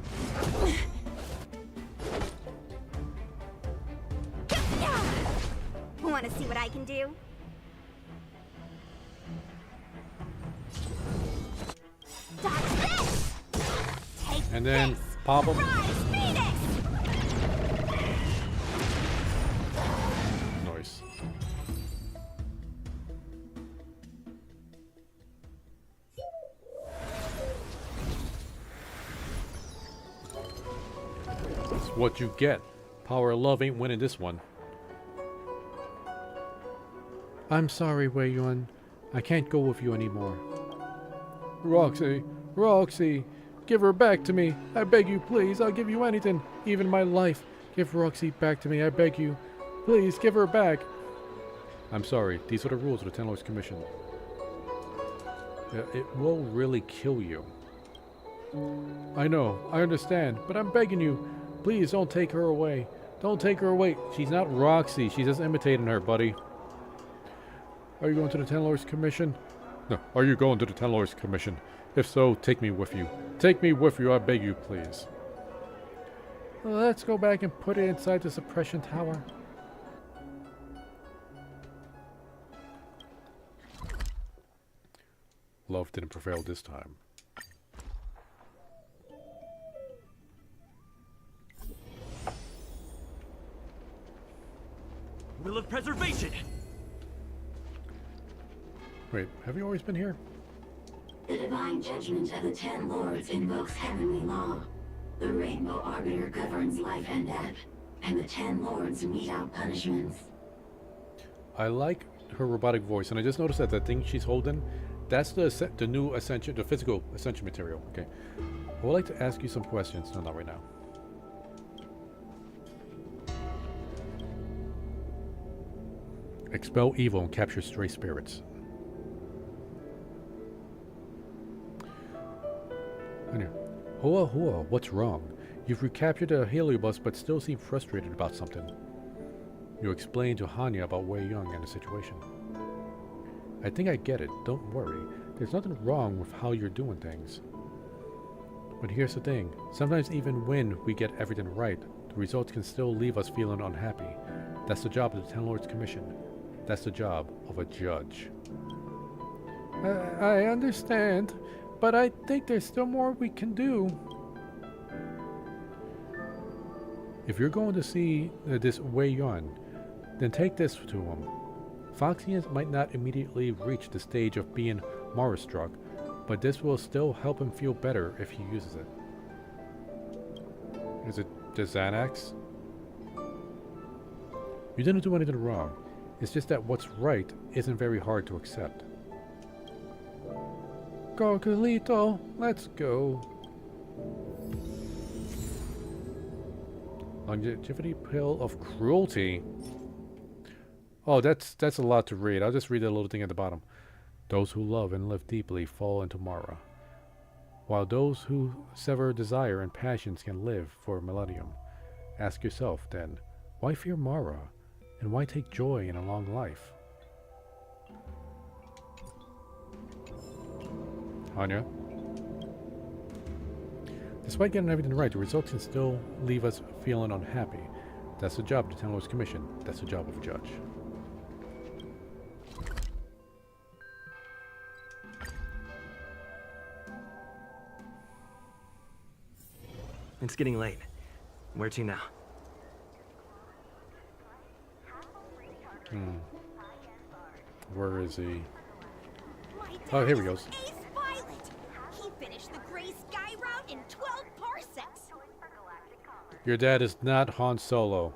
S3: Want to see what I can do? Dodge this! Take
S1: And then
S3: this!
S1: pop him.
S3: Rise, Phoenix!
S1: Nice. That's what you get. Power of love ain't winning this one. I'm sorry, Wei Yun. I can't go with you anymore. Roxy, Roxy, give her back to me. I beg you, please. I'll give you anything, even my life. Give Roxy back to me. I beg you. Please, give her back. I'm sorry. These are the rules of the Ten Lords Commission. It will really kill you. I know. I understand. But I'm begging you. Please don't take her away. Don't take her away. She's not Roxy. She's just imitating her, buddy. Are you going to the Ten Lords Commission? No. Are you going to the Ten Lords Commission? If so, take me with you. Take me with you, I beg you, please. Let's go back and put it inside the suppression tower. Love didn't prevail this time.
S5: Will of preservation!
S1: Wait, have you always been here?
S14: The divine judgment of the Ten Lords invokes heavenly law. The Rainbow Arbiter governs life and death, and the Ten Lords mete out punishments.
S1: I like her robotic voice, and I just noticed that the thing she's holding, that's the new Ascension, the physical Ascension material. Okay. I would like to ask you some questions. No, not right now. Expel evil and capture stray spirits. Hoa Hoa, what's wrong? You've recaptured a heliobus but still seem frustrated about something. You explained to Hanya about Wei Young and the situation. I think I get it. Don't worry. There's nothing wrong with how you're doing things. But here's the thing. Sometimes even when we get everything right, the results can still leave us feeling unhappy. That's the job of the Ten Lords Commission. That's the job of a judge. I understand, but I think there's still more we can do. If you're going to see this Wei Yuan, then take this to him. Foxians might not immediately reach the stage of being Mara-struck, but this will still help him feel better if he uses it. Is it the Xanax? You didn't do anything wrong. It's just that what's right isn't very hard to accept. Go, Carlito, let's go. Longevity pill of cruelty. Oh, that's a lot to read. I'll just read that little thing at the bottom. Those who love and live deeply fall into Mara, while those who sever desire and passions can live for a millennium. Ask yourself, then, why fear Mara, and why take joy in a long life? Anya? Despite getting everything right, the results can still leave us feeling unhappy. That's the job of the Ten Lords Commission. That's the job of a judge.
S5: It's getting late. Where to now?
S1: Where is he? Oh, here he goes.
S3: He finished the Gray Sky route in 12 parsecs.
S1: Your dad is not Han Solo.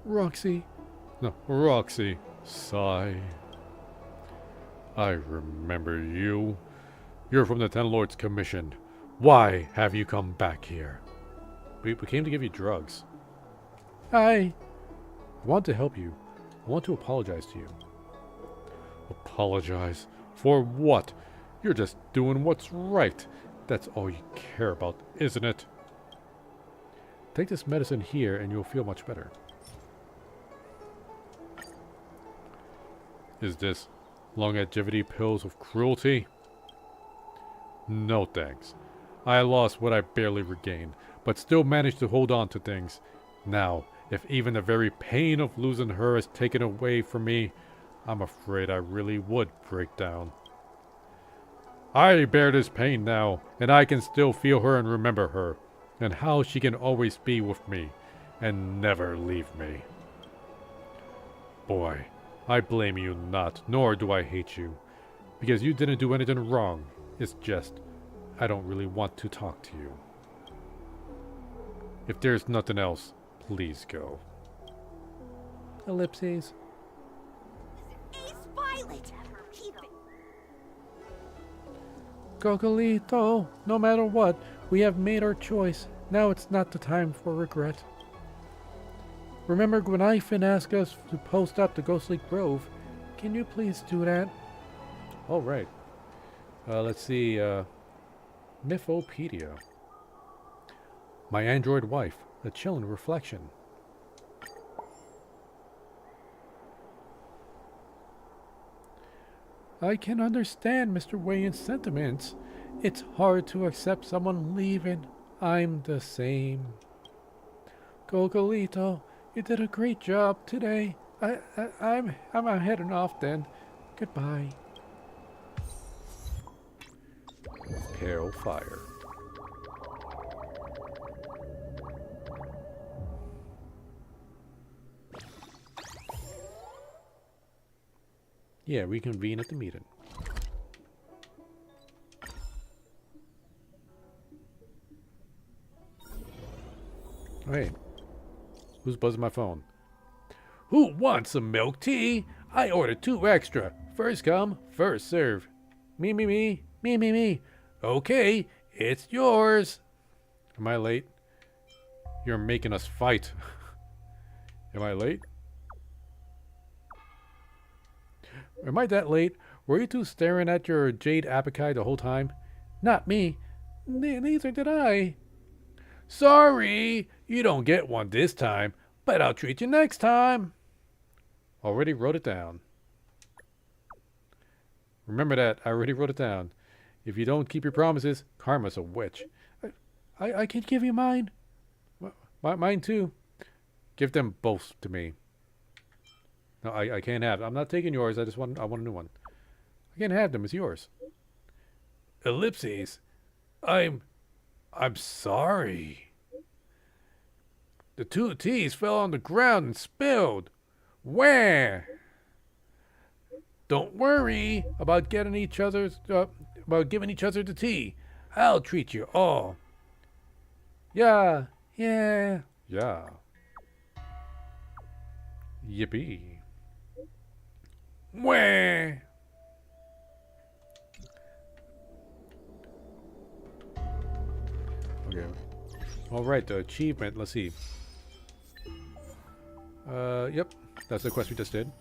S1: Roxy. No, Roxy. Sigh. I remember you. You're from the Ten Lords Commission. Why have you come back here? We came to give you drugs. I want to help you. I want to apologize to you. Apologize? For what? You're just doing what's right. That's all you care about, isn't it? Take this medicine here and you'll feel much better. Is this longevity pills of cruelty? No thanks. I lost what I barely regained, but still managed to hold on to things. Now, if even the very pain of losing her is taken away from me, I'm afraid I really would break down. I bear this pain now, and I can still feel her and remember her, and how she can always be with me, and never leave me. Boy, I blame you not, nor do I hate you, because you didn't do anything wrong. It's just, I don't really want to talk to you. If there's nothing else, please go. Ellipses.
S3: Ace Violet! Keep it.
S1: Gokulito, no matter what, we have made our choice. Now it's not the time for regret. Remember Gwenifin asked us to post up the Ghostly Grove. Can you please do that? All right. Let's see. Mythopedia. My android wife. A chilling reflection. I can understand Mr. Wayne's sentiments. It's hard to accept someone leaving. I'm the same. Gokulito, you did a great job today. I'm heading off then. Goodbye. Pale fire. Yeah, reconvene at the meeting. Hey, who's buzzing my phone? Who wants some milk tea? I ordered 2 extra. First come, first serve. Me. Okay, it's yours. Am I late? You're making us fight. Am I late? Am I that late? Were you two staring at your jade apokai the whole time? Not me. Neither did I. Sorry, you don't get one this time, but I'll treat you next time. Already wrote it down. Remember that. I already wrote it down. If you don't keep your promises, karma's a witch. I can give you mine. Mine too. Give them both to me. No, I can't have. I'm not taking yours. I want a new one. I can't have them. It's yours. Ellipses. I'm sorry. The 2 T's fell on the ground and spilled. Where? Don't worry about giving each other the tea. I'll treat you all. Yeah. Yippee. Where? Okay. All right, the achievement. Let's see. Yep. That's the quest we just did.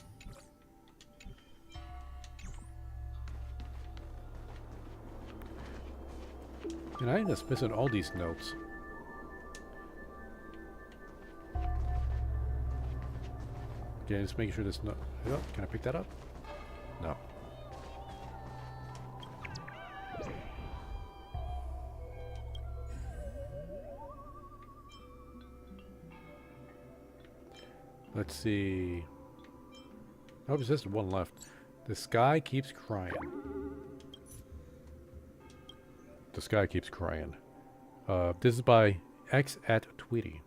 S1: And I just missing all these notes. Okay, just making sure this no. Oh, can I pick that up? No. Let's see. Oh, there's just one left. The sky keeps crying. The sky keeps crying. This is by X at Tweety.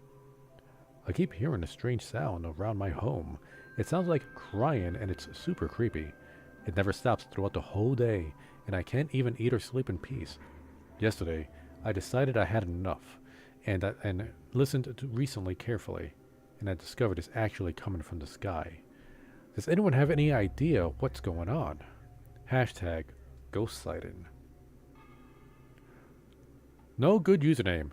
S1: I keep hearing a strange sound around my home. It sounds like crying and it's super creepy. It never stops throughout the whole day, and I can't even eat or sleep in peace. Yesterday, I decided I had enough, and listened to recently carefully, and I discovered it's actually coming from the sky. Does anyone have any idea what's going on? Hashtag ghost sighting. No good username.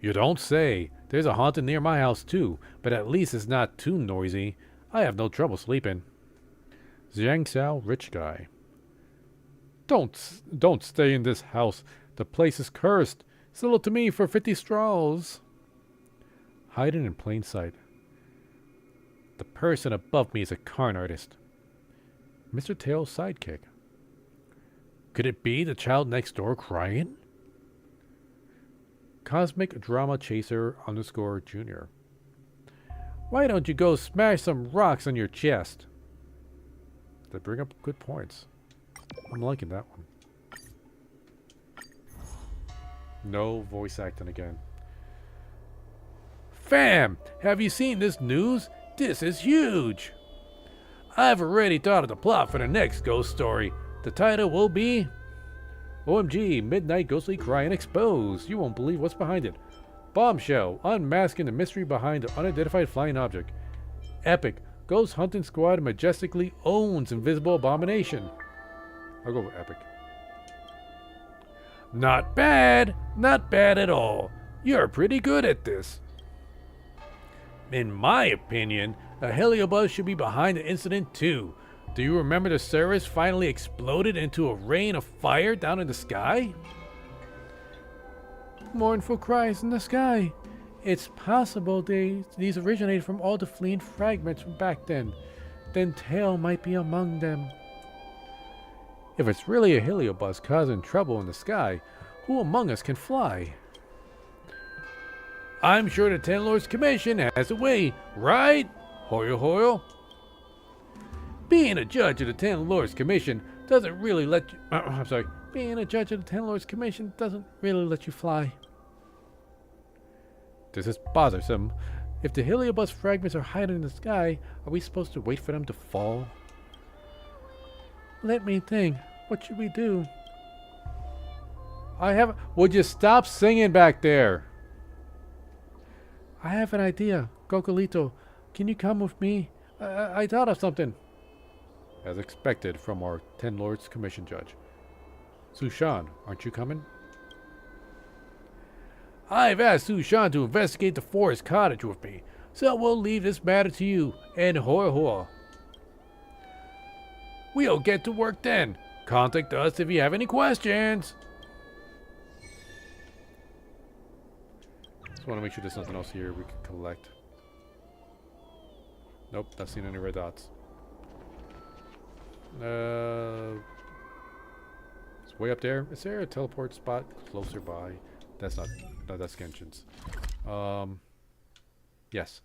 S1: You don't say. There's a haunted near my house too, but at least it's not too noisy. I have no trouble sleeping. Zhang Xiao, rich guy. Don't stay in this house. The place is cursed. Sell it to me for 50 straws. Hiding in plain sight. The person above me is a con artist. Mr. Tail's sidekick. Could it be the child next door crying? Cosmic Drama Chaser _ Junior. Why don't you go smash some rocks on your chest? They bring up good points. I'm liking that one. No voice acting again. Fam, have you seen this news? This is huge. I've already thought of the plot for the next ghost story. The title will be OMG, Midnight Ghostly Crying Exposed. You won't believe what's behind it. Bombshell, unmasking the mystery behind the unidentified flying object. Epic, ghost hunting squad majestically owns invisible abomination. I'll go with epic. Not bad. Not bad at all. You're pretty good at this. In my opinion, a heliobus should be behind the incident too. Do you remember the Ceres finally exploded into a rain of fire down in the sky? Mournful cries in the sky. It's possible these originated from all the fleeing fragments from back then. Then Tail might be among them. If it's really a heliobus causing trouble in the sky, who among us can fly? I'm sure the Ten Lords Commission has a way, right? Hoyle Hoyle? Being a judge of the Ten Lords Commission doesn't really let you... I'm sorry. Being a judge of the Ten Lords Commission doesn't really let you fly. This is bothersome. If the heliobus fragments are hiding in the sky, are we supposed to wait for them to fall? Let me think. What should we do? Would you stop singing back there? I have an idea. Gokulito, can you come with me? I thought of something. As expected from our Ten Lords Commission judge. Sushan, aren't you coming? I've asked Sushan to investigate the forest cottage with me, so we'll leave this matter to you and Hoi Hoi. We'll get to work then. Contact us if you have any questions. Just want to make sure there's nothing else here we can collect. Nope, not seeing any red dots. It's way up there. Is there a teleport spot closer by? That's not. No, that's Genshin's. Yes.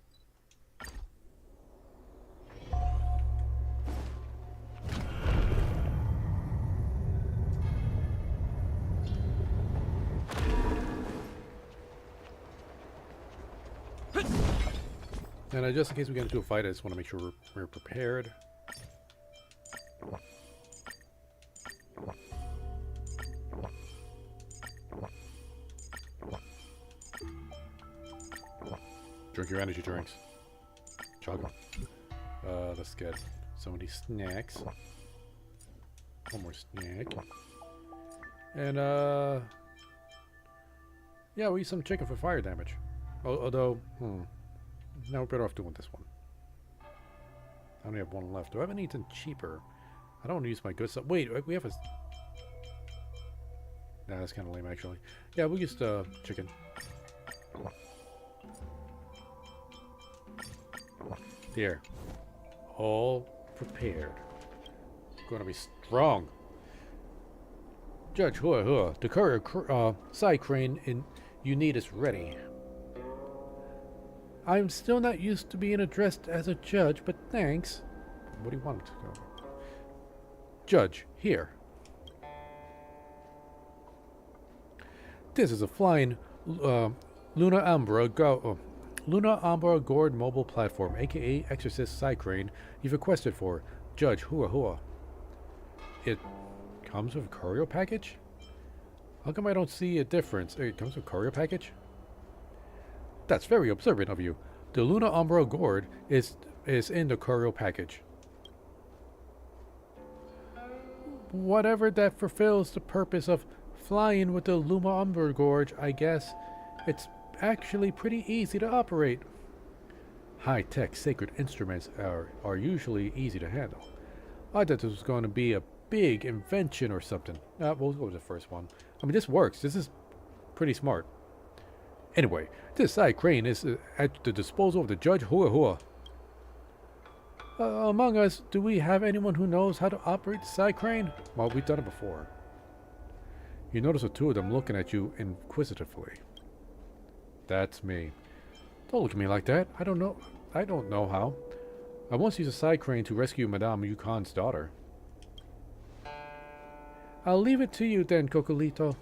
S1: And just in case we get into a fight, I just want to make sure we're prepared. Drink your energy drinks. Chug them. Let's get some of these snacks. One more snack. And, yeah, we eat some chicken for fire damage. Although, now we're better off doing this one. I only have one left. Do I have anything cheaper? I don't want to use my good stuff. Wait, we have a... Nah, that's kind of lame, actually. Yeah, we'll use the chicken. Here. All prepared. Gonna be strong. Judge Hua Hua, the courier side crane you need is ready. I'm still not used to being addressed as a judge, but thanks. What do you want to go? Judge, here. This is a flying Luna Umbra Gourd mobile platform, aka Exorcist side crane you've requested for Judge Hua Hua. It comes with a courier package? How come I don't see a difference? It comes with a courier package? That's very observant of you. The Luna Umbra Gourd is in the courier package. Whatever that fulfills the purpose of flying with the Luna Umbra Gourd, I guess. It's actually pretty easy to operate. High-tech sacred instruments are usually easy to handle. I thought this was going to be a big invention or something. We'll go with the first one. I mean, this works. This is pretty smart. Anyway, this side crane is at the disposal of the Judge Hua Hua. Among us, do we have anyone who knows how to operate the side crane? Well, we've done it before. You notice the two of them looking at you inquisitively. That's me. Don't look at me like that. I don't know how. I once used a side crane to rescue Madame Yukon's daughter. I'll leave it to you then, Cocolito.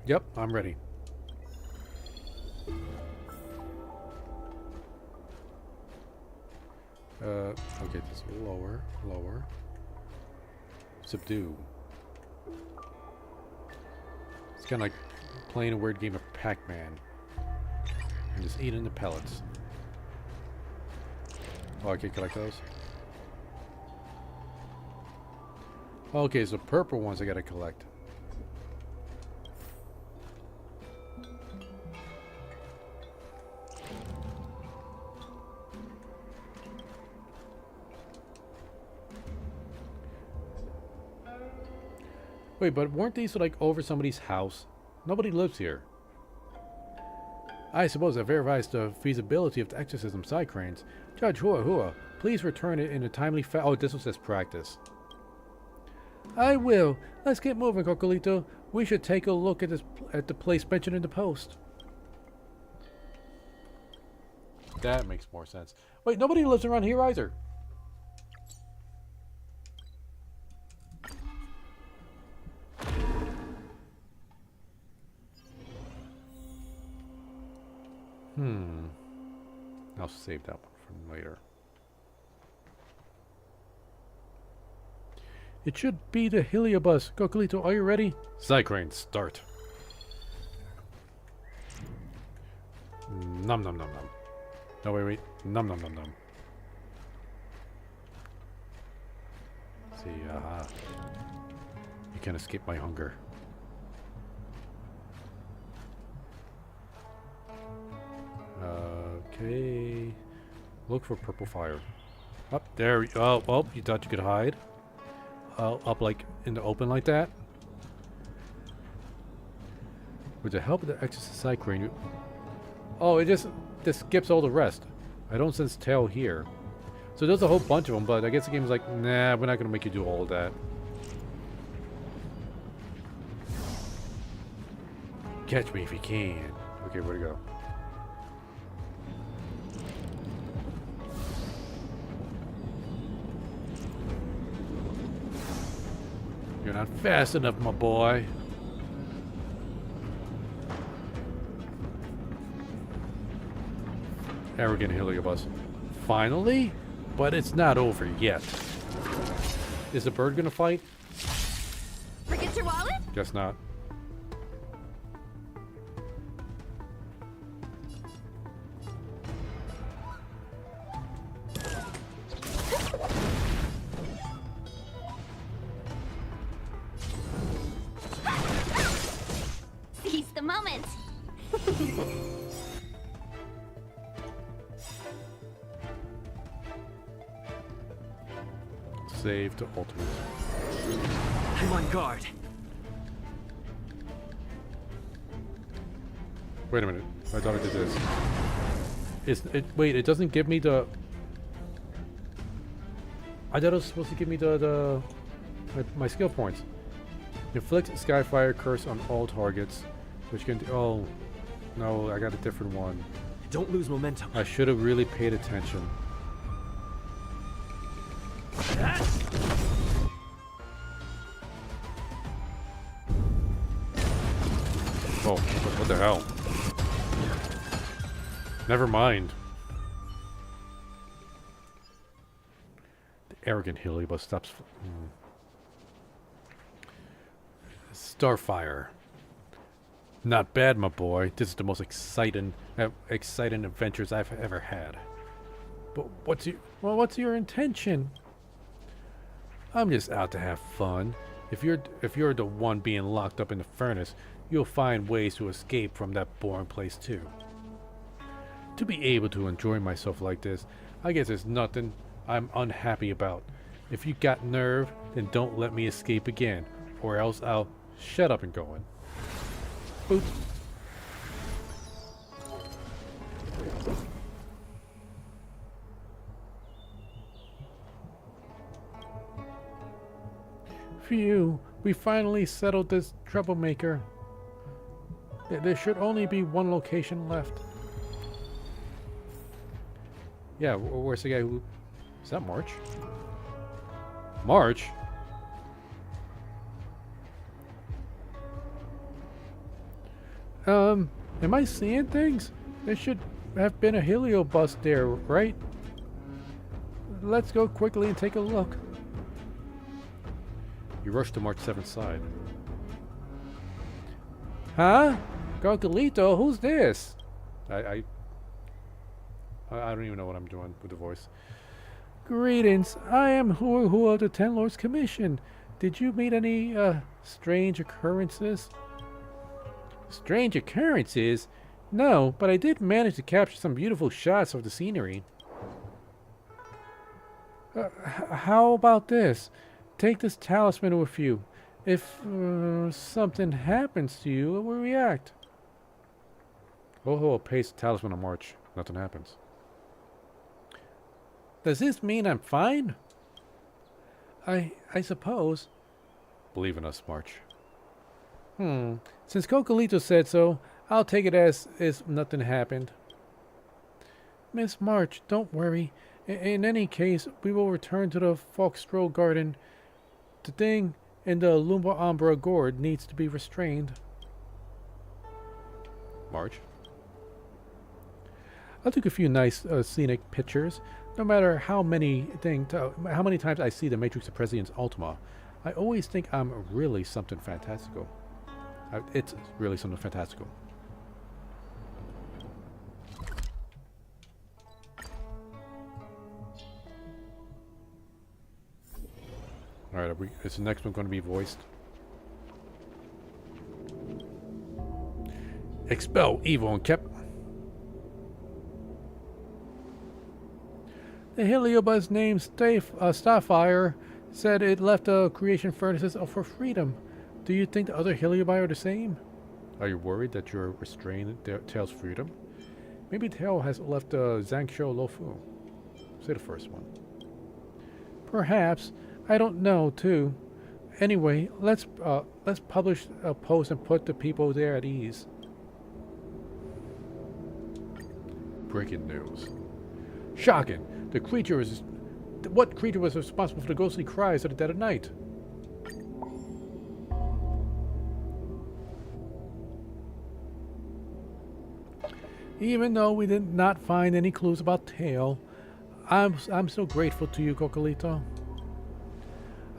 S1: Yep, I'm ready. Okay, just lower. Subdue. It's kind of like playing a weird game of Pac-Man. And just eating the pellets. Oh, I can collect those? Okay, so purple ones I gotta collect. Wait, but weren't these like over somebody's house? Nobody lives here. I suppose that verifies the feasibility of the exorcism side cranes. Judge Hua Hua, please return it in a timely oh, this was just practice. I will. Let's get moving, Cocolito. We should take a look at the place mentioned in the post. That makes more sense. Wait, nobody lives around here either. I'll save that one for later. It should be the Heliobus. Cocolito, are you ready? Cycrane, start. Nom nom nom nom. No, wait. Nom nom nom nom. See, you can't escape my hunger. Okay. Look for purple fire. Up there. Oh, you thought you could hide? Up like in the open like that? With the help of the extra side crane, oh, it just skips all the rest. I don't sense tail here. So there's a whole bunch of them, but I guess the game's like, nah, we're not gonna make you do all of that. Catch me if you can. Okay, where to go? You're not fast enough, my boy. Arrogant Heliobus. Finally? But it's not over yet. Is the bird gonna fight?
S11: Forget your wallet?
S1: Guess not.
S3: Seize the moment.
S1: Save to ultimate.
S5: I'm on guard.
S1: Wait a minute. I thought I did this. Wait, it doesn't give me the... I thought it was supposed to give me my skill points. Inflict Skyfire Curse on all targets, which can... Oh, no, I got a different one.
S5: Don't lose momentum.
S1: I should have really paid attention. Oh, what the hell? Never mind. The arrogant Heliobus stops. Starfire. Not bad, my boy. This is the most exciting adventures I've ever had. But what's your intention? I'm just out to have fun. If you're the one being locked up in the furnace, you'll find ways to escape from that boring place too. To be able to enjoy myself like this, I guess there's nothing I'm unhappy about. If you got nerve, then don't let me escape again, or else I'll shut up and go in. Boop. Phew, we finally settled this troublemaker. There should only be one location left. Yeah, where's the guy who... Is that March? March? Am I seeing things? There should have been a heliobus there, right? Let's go quickly and take a look. You rush to March 7th side. Huh? Gargalito, who's this? I don't even know what I'm doing with the voice. Greetings, I am Hua of the Ten Lords Commission. Did you meet any, strange occurrences? Strange occurrences? No, but I did manage to capture some beautiful shots of the scenery. How about this? Take this talisman with you. If something happens to you, it will react. Oh, paste the talisman on March. Nothing happens. Does this mean I'm fine? I suppose. Believe in us, March. Since Cocolito said so, I'll take it as nothing happened. Miss March, don't worry. In any case, we will return to the Foxtrot Garden. The thing in the Lumba Umbra gourd needs to be restrained. March. I took a few nice scenic pictures. No matter how many times I see the Matrix of Prescience Ultima, I always think I'm really something fantastical. It's really something fantastical. Alright, is the next one going to be voiced? Expel evil and kept... The heliobus named Starfire said it left the creation furnaces for freedom. Do you think the other heliobi are the same? Are you worried that you're restraining Tail's freedom? Maybe Tail has left Zhangshou Lofu. Say the first one. Perhaps. I don't know, too. Anyway, let's publish a post and put the people there at ease. Breaking news. Shocking! What creature was responsible for the ghostly cries at the dead of night? Even though we did not find any clues about Tail, I'm so grateful to you, Cocolito.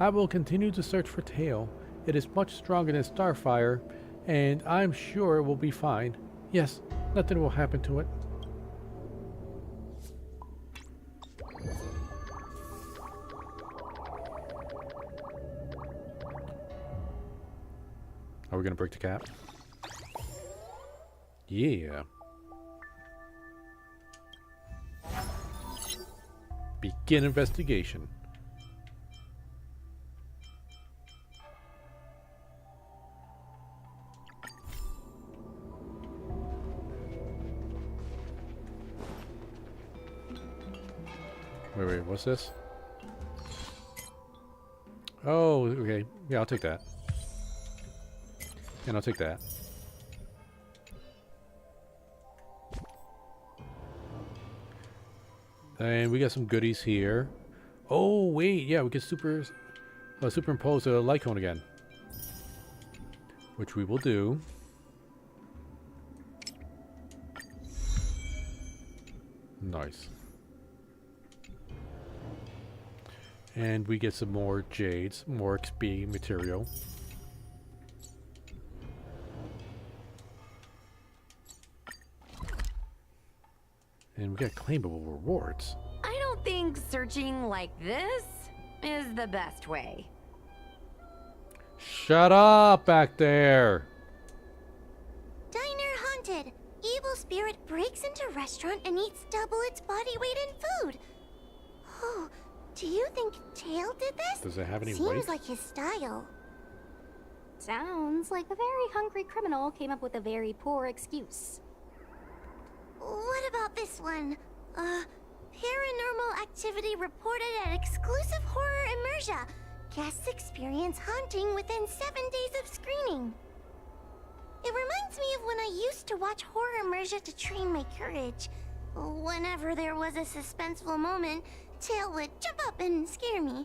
S1: I will continue to search for Tail. It is much stronger than Starfire, and I'm sure it will be fine. Yes, nothing will happen to it. Are we gonna break the cap? Yeah. Begin investigation. Wait, what's this? Oh, okay. Yeah, I'll take that. And I'll take that. And we got some goodies here. Oh, wait. Yeah, we can superimpose a light cone again. Which we will do. Nice. And we get some more jades, more XP material. And we got claimable rewards.
S15: I don't think searching like this is the best way.
S1: Shut up back there!
S3: Diner haunted. Evil spirit breaks into restaurant and eats double its body weight in food. Oh, do you think Tail did this?
S1: Does it have any weight?
S3: Seems like his style.
S13: Sounds like a very hungry criminal came up with a very poor excuse.
S3: What about this one? Paranormal activity reported at exclusive horror immersia. Guests experience haunting within 7 days of screening. It reminds me of when I used to watch horror immersia to train my courage. Whenever there was a suspenseful moment, Tail would jump up and scare me.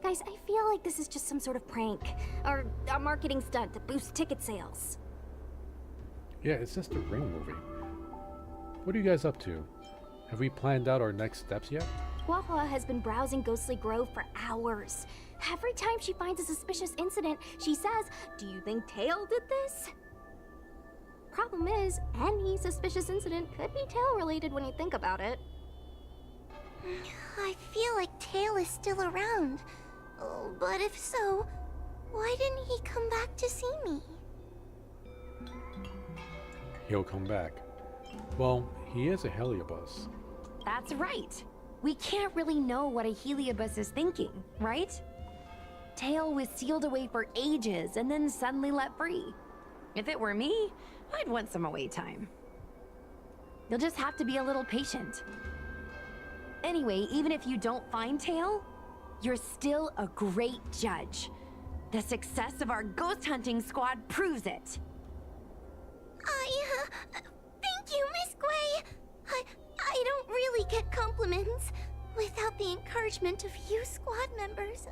S13: Guys, I feel like this is just some sort of prank, or a marketing stunt to boost ticket sales.
S1: Yeah, it's just a Ring movie. What are you guys up to? Have we planned out our next steps yet?
S13: Huahua has been browsing Ghostly Grove for hours. Every time she finds a suspicious incident, she says, "Do you think Tail did this?" Problem is, any suspicious incident could be Tail related when you think about it.
S3: I feel like Tail is still around. Oh, but if so, why didn't he come back to see me?
S1: He'll come back. Well, he is a Heliobus.
S15: That's right. We can't really know what a Heliobus is thinking, right? Tail was sealed away for ages and then suddenly let free. If it were me, I'd want some away time. You'll just have to be a little patient. Anyway, even if you don't find Tail, you're still a great judge. The success of our ghost hunting squad proves it.
S3: Thank you, Miss Gwei. I don't really get compliments. Without the encouragement of you squad members,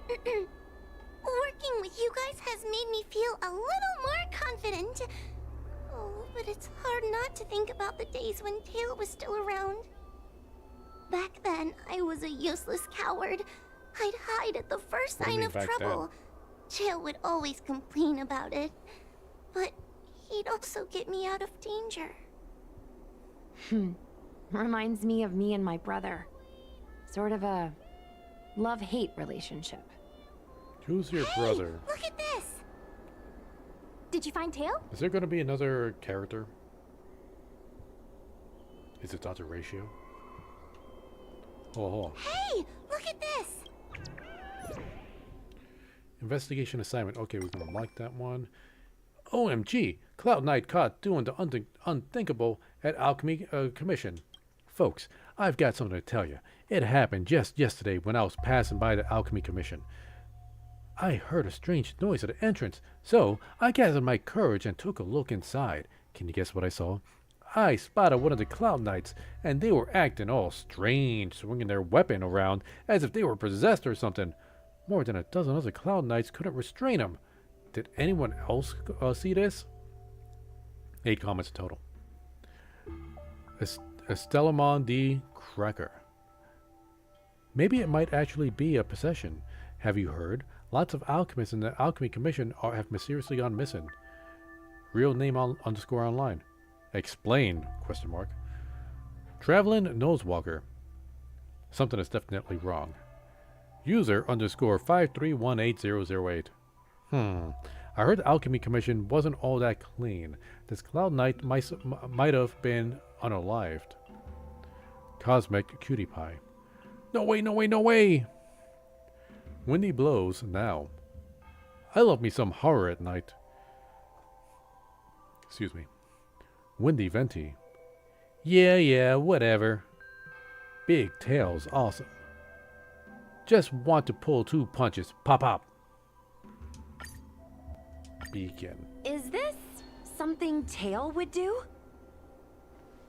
S3: working with you guys has made me feel a little more confident. Oh, but it's hard not to think about the days when Tail was still around. Back then, I was a useless coward. I'd hide at the first
S1: What do you
S3: sign
S1: mean
S3: of
S1: back
S3: trouble. Tail would always complain about it, but he'd also get me out of danger.
S15: Reminds me of me and my brother. Sort of a love-hate relationship.
S1: Who's your brother?
S3: Look at this!
S13: Did you find Tail?
S1: Is there going to be another character? Is it Dr. Ratio? Oh.
S3: Hey, look at this!
S1: Investigation assignment. Okay, we can unlock that one. OMG! Cloud Knight caught doing the unthinkable at Alchemy Commission. Folks, I've got something to tell you. It happened just yesterday when I was passing by the Alchemy Commission. I heard a strange noise at the entrance, so I gathered my courage and took a look inside. Can you guess what I saw? I spotted one of the Cloud Knights, and they were acting all strange, swinging their weapon around as if they were possessed or something. More than a dozen other Cloud Knights couldn't restrain them. Did anyone else see this? 8 comments total. Estelamon D. Cracker. Maybe it might actually be a possession. Have you heard? Lots of alchemists in the Alchemy Commission have mysteriously gone missing. Real name underscore online. Explain, question mark. Traveling Nosewalker. Something is definitely wrong. User underscore 5318008. I heard the Alchemy Commission wasn't all that clean. This Cloud Knight might have been unalived. Cosmic Cutie Pie. No way, no way, no way! Windy blows now. I love me some horror at night. Excuse me. Windy Venti. Yeah, whatever. Big Tail's awesome. Just want to pull 2 punches. Pop, pop. Beacon.
S15: Is this something Tail would do?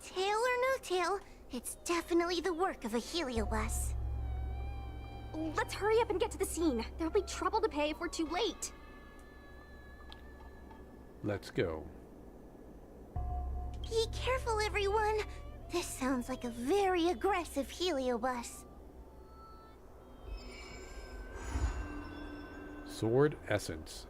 S3: Tail or no tail, it's definitely the work of a heliobus.
S13: Let's hurry up and get to the scene. There'll be trouble to pay if we're too late.
S1: Let's go.
S3: Be careful, everyone. This sounds like a very aggressive heliobus.
S1: Sword Essence.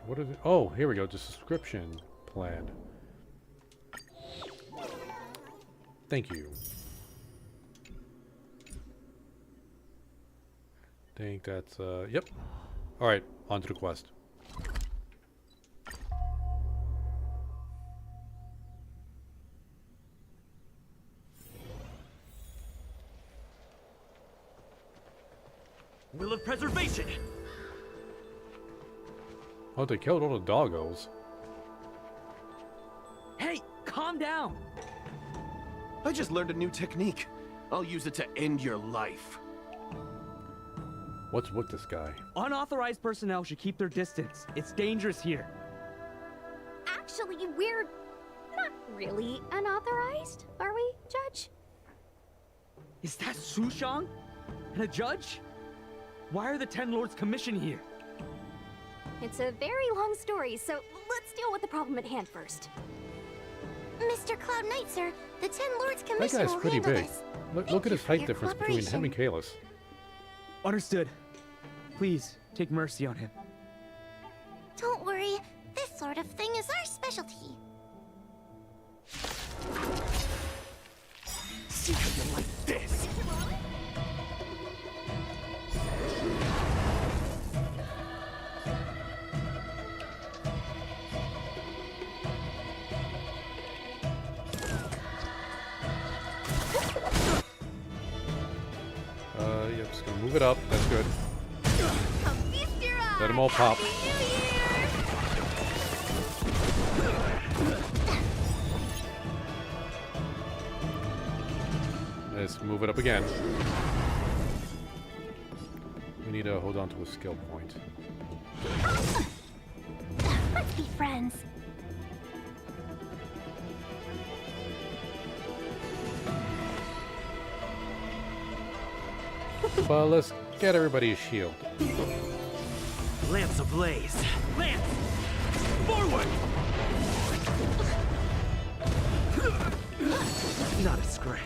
S1: What is it? Oh, here we go. The subscription plan. Thank you. Think that's, yep. Alright, on to the quest.
S8: Will of Preservation!
S1: Oh, they killed all the doggos.
S8: Hey, calm down!
S16: I just learned a new technique. I'll use it to end your life.
S1: What's with this guy?
S17: Unauthorized personnel should keep their distance. It's dangerous here.
S13: Actually, we're not really unauthorized, are we, Judge?
S17: Is that Sushang? And a judge? Why are the Ten Lords Commission here?
S13: It's a very long story, so let's deal with the problem at hand first.
S3: Mr. Cloud Knight, sir, the Ten Lords
S1: That
S3: Commission
S1: guy's
S3: will
S1: pretty
S3: handle
S1: big.
S3: this.
S1: Look at his height
S3: your
S1: difference between him and Kalis.
S17: Understood. Please, take mercy on him.
S3: Don't worry, this sort of thing is our specialty.
S16: See how you like this?
S1: Yep, just gonna move it up. That's good. Let them all pop. Let's move it up again. We need to hold on to a skill point.
S3: Let's be friends.
S1: But let's get everybody a shield.
S8: Lance ablaze! Lance! Forward! Not a scratch.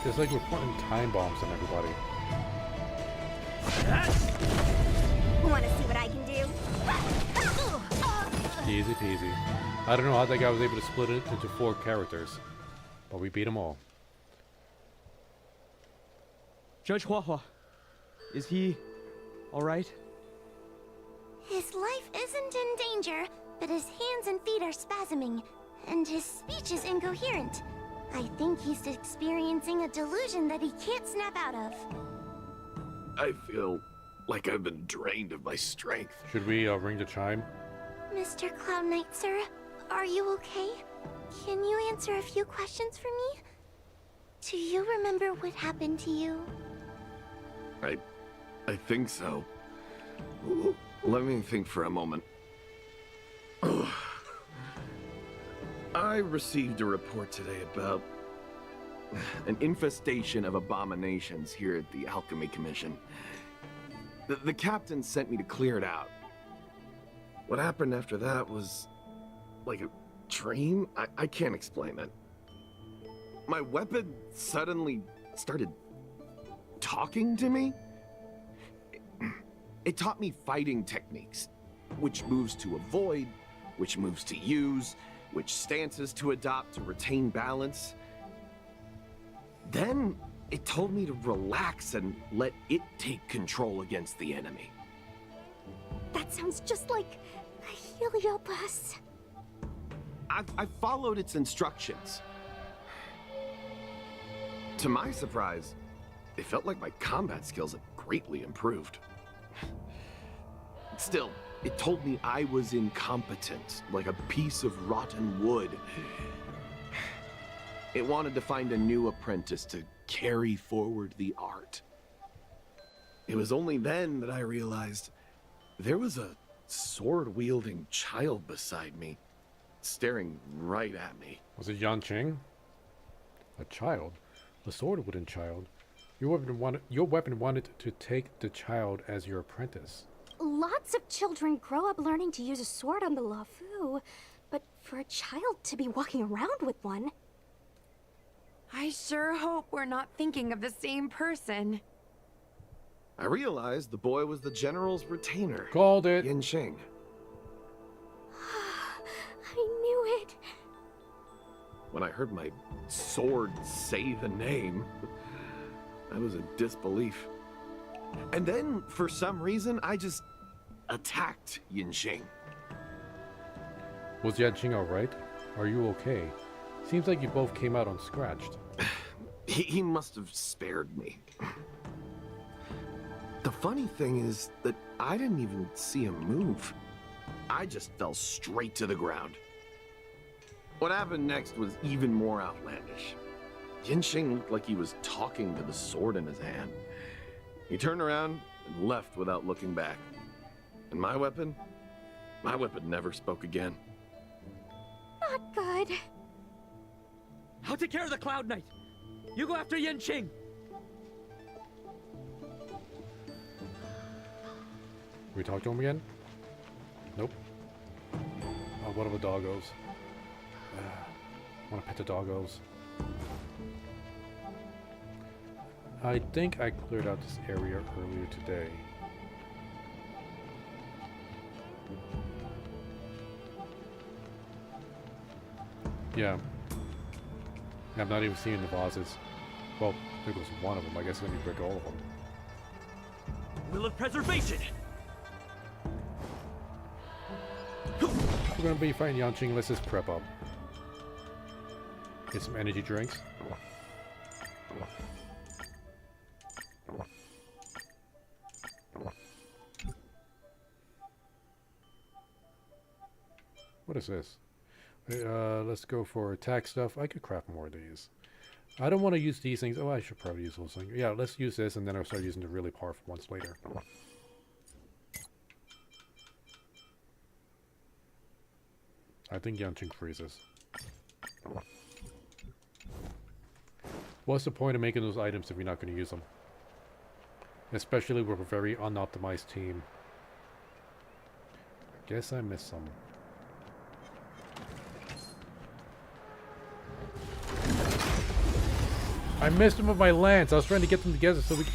S1: It's like we're putting time bombs on everybody.
S13: Want to see what I can do?
S1: Easy peasy. I don't know how that guy was able to split it into 4 characters, but we beat them all.
S17: Judge Huahua, is he all right?
S3: His life isn't in danger, but his hands and feet are spasming, and his speech is incoherent. I think he's experiencing a delusion that he can't snap out of.
S16: I feel like I've been drained of my strength.
S1: Should we ring the chime?
S3: Mr. Cloud Knight, sir, are you okay? Can you answer a few questions for me? Do you remember what happened to you?
S16: I think so. Let me think for a moment. I received a report today about an infestation of abominations here at the Alchemy Commission. The captain sent me to clear it out. What happened after that was like a dream? I can't explain it. My weapon suddenly started talking to me. It taught me fighting techniques, which moves to avoid, which moves to use, which stances to adopt to retain balance. Then it told me to relax and let it take control against the enemy.
S13: That sounds just like a Heliobus.
S16: I followed its instructions. To my surprise, it felt like my combat skills had greatly improved. Still, it told me I was incompetent, like a piece of rotten wood. It wanted to find a new apprentice to carry forward the art. It was only then that I realized there was a sword-wielding child beside me, staring right at me.
S1: Was it Yanqing? A child? A sword-wielding child? Your weapon wanted to take the child as your apprentice.
S13: Lots of children grow up learning to use a sword on the Luofu, but for a child to be walking around with one...
S15: I sure hope we're not thinking of the same person.
S16: I realized the boy was the general's retainer.
S1: Called it.
S16: Yanqing.
S13: I knew it.
S16: When I heard my sword say the name, I was in disbelief. And then, for some reason, I just attacked Yanqing.
S1: Was Yanqing alright? Are you okay? Seems like you both came out unscratched.
S16: He must have spared me. The funny thing is that I didn't even see him move. I just fell straight to the ground. What happened next was even more outlandish. Yanqing looked like he was talking to the sword in his hand. He turned around and left without looking back. And my weapon never spoke again.
S13: Not good.
S17: I'll take care of the Cloud Knight. You go after Yanqing.
S1: We talk to him again? Nope. Oh, what are the doggos? I want to pet the doggos. I think I cleared out this area earlier today. Yeah. I'm not even seeing the vases. Well, there goes one of them. I guess let me break all of them.
S17: Will of Preservation!
S1: We're gonna be fighting Yanqing. Let's just prep up. Get some energy drinks. What is this? Let's go for attack stuff. I could craft more of these. I don't want to use these things. Oh, I should probably use those things. Yeah, let's use this, and then I'll start using the really powerful ones later. I think Yanqing freezes. What's the point of making those items if you're not going to use them? Especially with a very unoptimized team. Guess I missed some. I missed him with my lance. I was trying to get them together so we can...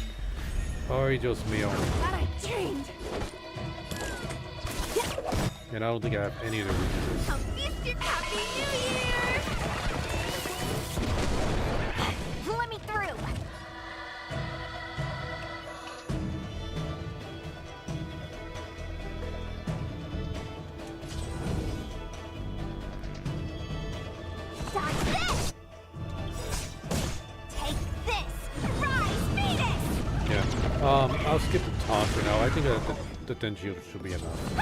S1: Ay, Dios mío. And I don't think I have any of the weaknesses.
S3: Happy New Year! Let me through!
S1: I'll skip the taunt for now. I think the thin shield should be enough.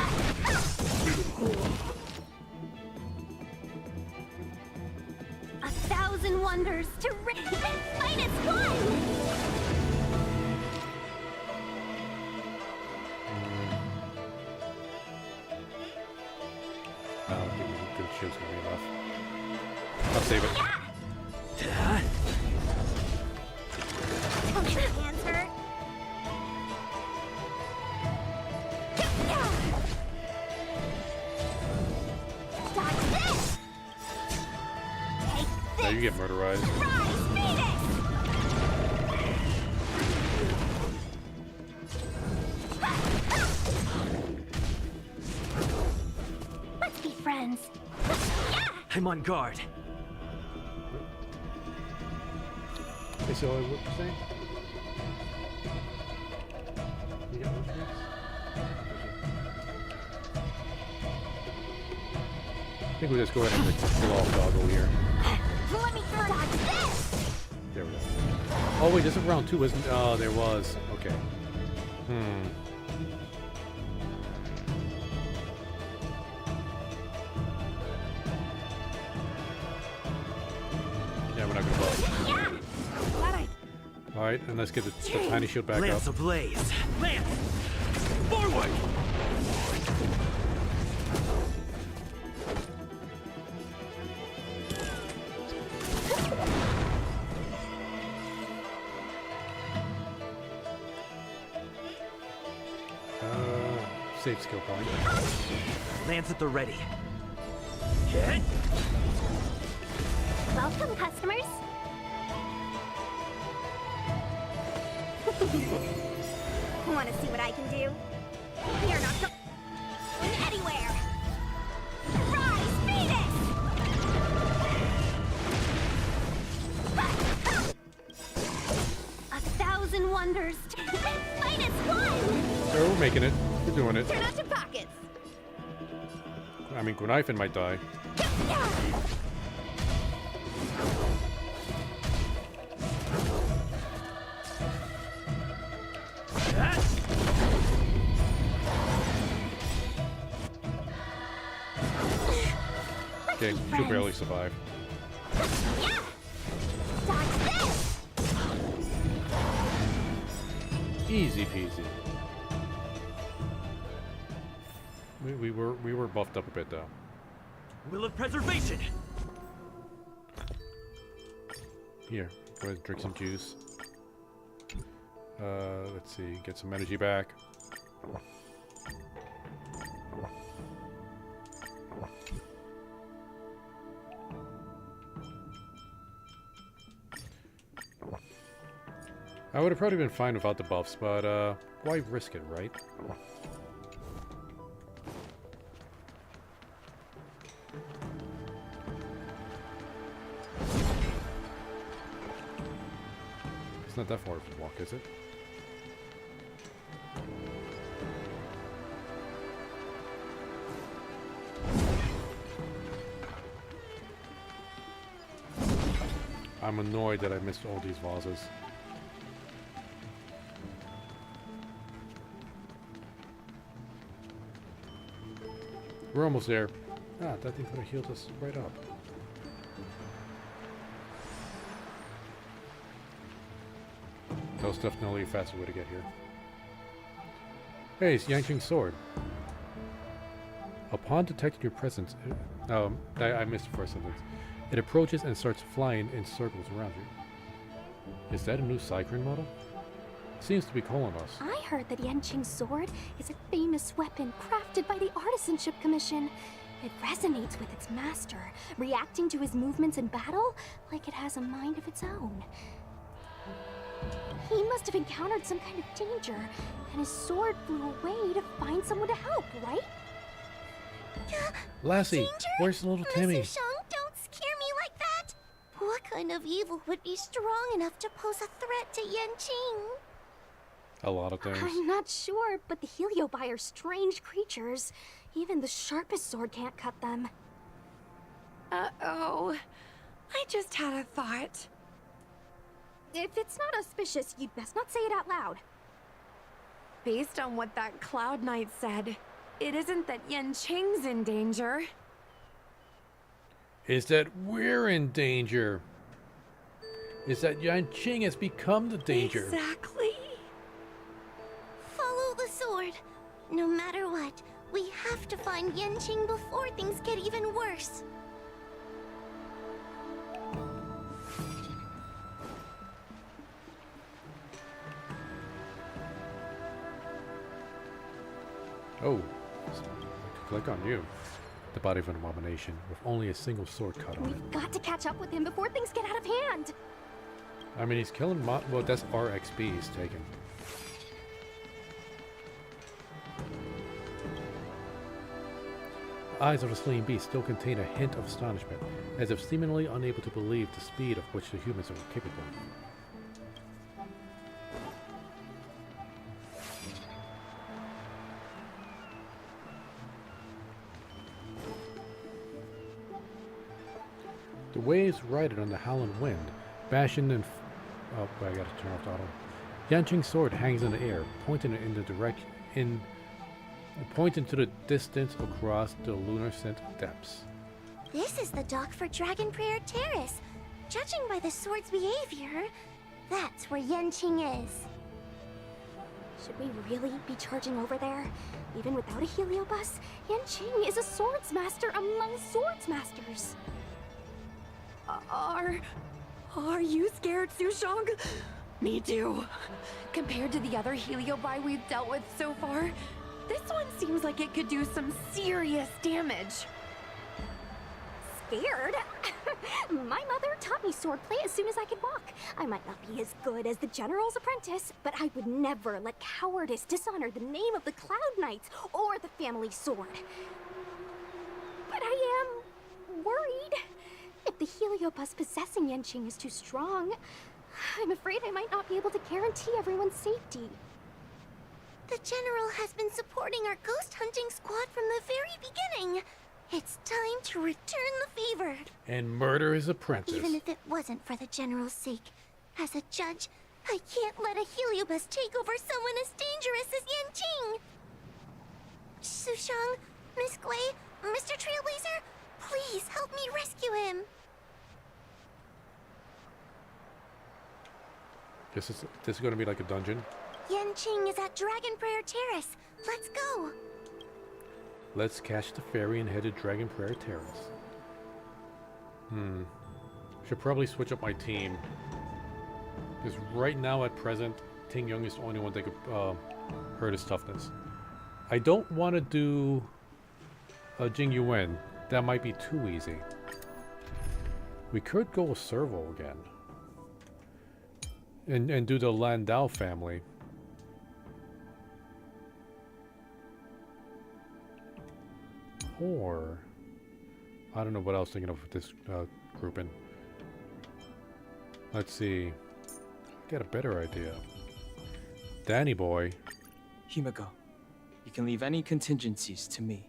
S3: 1,000 wonders to minus one!
S1: I don't think the shield's gonna be enough. I'll save it.
S3: Don't your hands hurt? Dodge this! Take
S1: Now you get murderized.
S3: Rise, Phoenix! Let's be friends.
S17: I'm on guard.
S1: Hey, so what you saying? You got one for us? I think we just go ahead and pull off doggo here.
S3: Let me dodge this!
S1: There we go. Oh wait, this is round 2, isn't it? Oh, there was. Okay. Yeah, we're not gonna bust. Alright, and let's get the tiny shield back
S17: Lance
S1: up.
S17: ablaze. Lance! Forward!
S1: Save skill point.
S17: Lance at the ready.
S3: Welcome, customers. Want to see what I can do? You're not going anywhere. Rise, Phoenix! 1,000 wonders. Minus one.
S1: Sure, we're making it. We're doing it.
S3: Turn out your pockets.
S1: I mean, Gunaifen might die. Okay, she'll barely survive. Easy peasy. We were buffed up a bit though.
S17: Will of preservation.
S1: Here, go ahead and drink some juice. Let's see, get some energy back. I would have probably been fine without the buffs, but why risk it, right? It's not that far to walk, is it? I'm annoyed that I missed all these vases. We're almost there. Ah, that thing could have healed us right up. That was definitely a faster way to get here. Hey, it's Yanqing's sword. Upon detecting your presence, I missed the first sentence. It approaches and starts flying in circles around you. Is that a new Cyclone model? Seems to be calling us.
S13: I heard that Yanqing's sword is a famous weapon crafted by the Artisanship Commission. It resonates with its master, reacting to his movements in battle like it has a mind of its own. He must have encountered some kind of danger, and his sword flew away to find someone to help, right?
S1: Lassie,
S3: Danger?
S1: where's little Timmy?
S3: Mrs. Shang, don't scare me like that! What kind of evil would be strong enough to pose a threat to Yanqing?
S1: A lot of things.
S13: I'm not sure, but the Heliobi are strange creatures. Even the sharpest sword can't cut them.
S15: Uh-oh. I just had a thought.
S13: If it's not auspicious, you'd best not say it out loud.
S15: Based on what that Cloud Knight said, it isn't that Yanqing's in danger.
S1: Is that we're in danger. Is that Yanqing has become the danger.
S15: Exactly.
S3: Follow the sword. No matter what, we have to find Yanqing before things get even worse.
S1: Oh, click on you. The body of an abomination with only a single sword cut on it.
S13: We've got to catch up with him before things get out of hand.
S1: I mean, he's killing well, that's RXB he's taken. The eyes of the slain beast still contain a hint of astonishment, as if seemingly unable to believe the speed of which the humans are capable. The waves righted on the howling wind, bashing and... oh, wait, I gotta turn off the auto. Yanqing's sword hangs in the air, pointing in the direction... pointing to the distance across the lunar-sent depths.
S3: This is the dock for Dragon Prayer Terrace. Judging by the sword's behavior, that's where Yanqing is.
S13: Should we really be charging over there? Even without a heliobus, Yanqing is a swordsmaster among swordsmasters.
S15: Are you scared, Sushong? Me too. Compared to the other heliobi we've dealt with so far, this one seems like it could do some serious damage.
S13: Scared? My mother taught me swordplay as soon as I could walk. I might not be as good as the General's apprentice, but I would never let cowardice dishonor the name of the Cloud Knights or the family sword. But I am worried. If the heliobus possessing Yanqing is too strong, I'm afraid I might not be able to guarantee everyone's safety.
S3: The General has been supporting our ghost hunting squad from the very beginning. It's time to return the favor.
S1: And murder his apprentice.
S3: Even if it wasn't for the General's sake. As a judge, I can't let a heliobus take over someone as dangerous as Yanqing. Sushang, Miss Gui, Mr. Trailblazer, please help me rescue him.
S1: This is going to be like a dungeon.
S3: Yanqing is at Dragon Prayer Terrace. Let's go.
S1: Let's catch the ferry and head to Dragon Prayer Terrace. Should probably switch up my team. Because right now at present, Ting Yong is the only one that could hurt his toughness. I don't want to do Jing Yuan. That might be too easy. We could go with Servo again. And do the Landau family. Or I don't know what I was thinking of with this grouping. Let's see. Get a better idea. Danny boy.
S17: Himiko, you can leave any contingencies to me.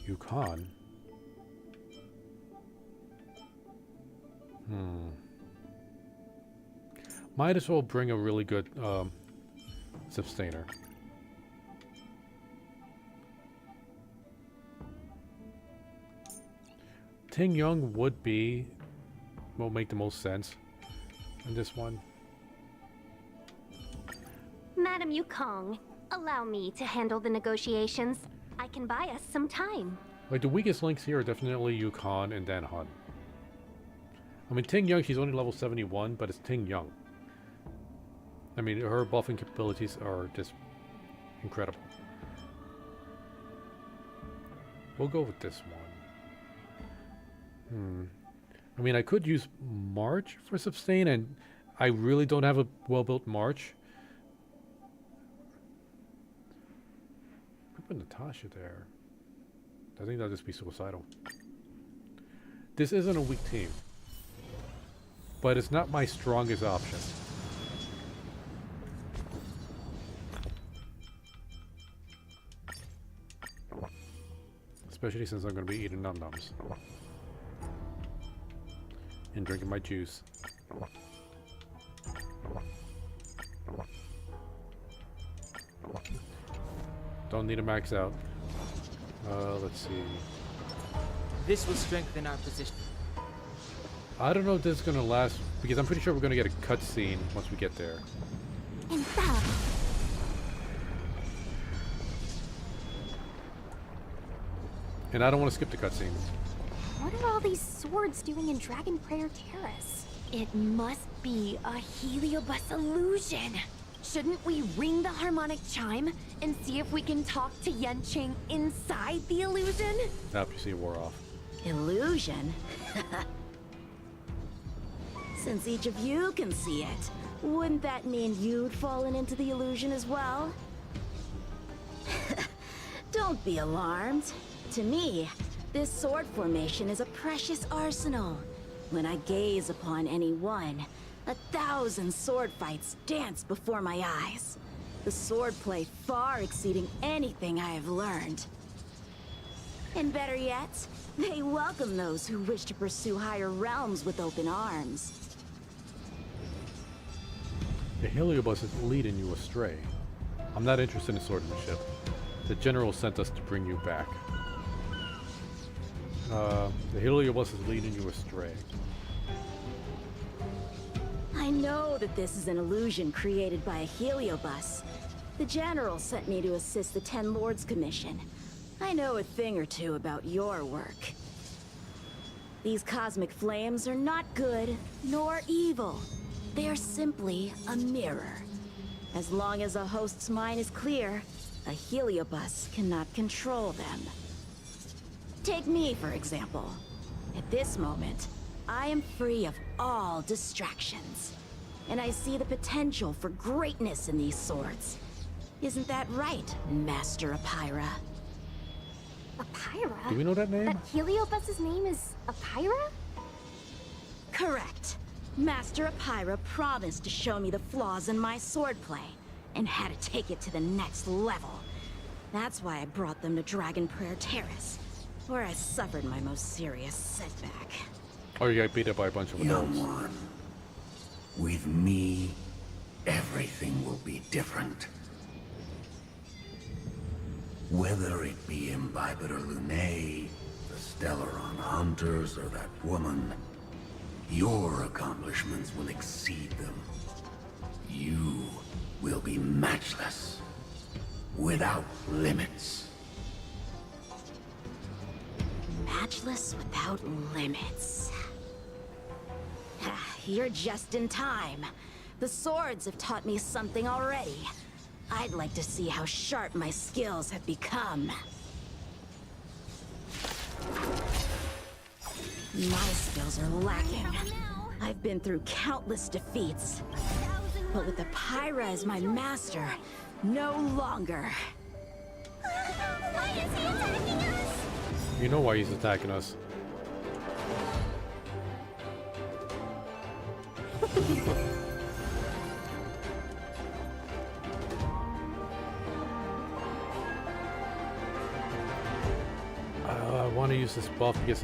S1: Yukon. Might as well bring a really good sustainer. Ting Yong will make the most sense in this one.
S13: Madam Yukong, allow me to handle the negotiations. I can buy us some time.
S1: Like, the weakest links here are definitely Yukon and Dan Hun. I mean, Ting Yong, she's only level 71, but it's Ting Yong. I mean, her buffing capabilities are just incredible. We'll go with this one. I mean, I could use March for sustain, and I really don't have a well-built March. Could put Natasha there. I think that'll just be suicidal. This isn't a weak team, but it's not my strongest option. Especially since I'm going to be eating num-nums. and drinking my juice. Don't need to max out. Let's see.
S17: This will strengthen our position.
S1: I don't know if this is gonna last because I'm pretty sure we're gonna get a cutscene once we get there.
S2: Infallible.
S1: And I don't want to skip the cutscene.
S13: What are all these swords doing in Dragon Prayer Terrace?
S15: It must be a Heliobus illusion. Shouldn't we ring the harmonic chime and see if we can talk to Yenching inside the illusion?
S1: Nope, you see it wore off.
S18: Illusion? Since each of you can see it, wouldn't that mean you'd fallen into the illusion as well? Don't be alarmed. To me, this sword formation is a precious arsenal. When I gaze upon any one, 1,000 sword fights dance before my eyes. The swordplay far exceeding anything I have learned. And better yet, they welcome those who wish to pursue higher realms with open arms.
S1: The Heliobus is leading you astray. I'm not interested in swordsmanship. The general sent us to bring you back. The Heliobus is leading you astray.
S18: I know that this is an illusion created by a Heliobus. The General sent me to assist the Ten Lords Commission. I know a thing or two about your work. These cosmic flames are not good, nor evil. They are simply a mirror. As long as a host's mind is clear, a Heliobus cannot control them. Take me, for example. At this moment, I am free of all distractions. And I see the potential for greatness in these swords. Isn't that right, Master Apira?
S13: Apira?
S1: Do we know that name?
S13: That Heliobus's name is Apira?
S18: Correct. Master Apira promised to show me the flaws in my swordplay, and had to take it to the next level. That's why I brought them to Dragon Prayer Terrace, where I suffered my most serious setback.
S1: Oh, you got beat up by a bunch of adults.
S19: Young one, with me, everything will be different. Whether it be Imbibitor Lunae, the Stellaron Hunters, or that woman, your accomplishments will exceed them. You will be matchless, without limits.
S18: Matchless without limits. You're just in time. The swords have taught me something already. I'd like to see how sharp my skills have become. My skills are lacking. I've been through countless defeats. But with Apira as my master, no longer.
S3: Why is he attacking us?
S1: You know why he's attacking us. I want to use this buff because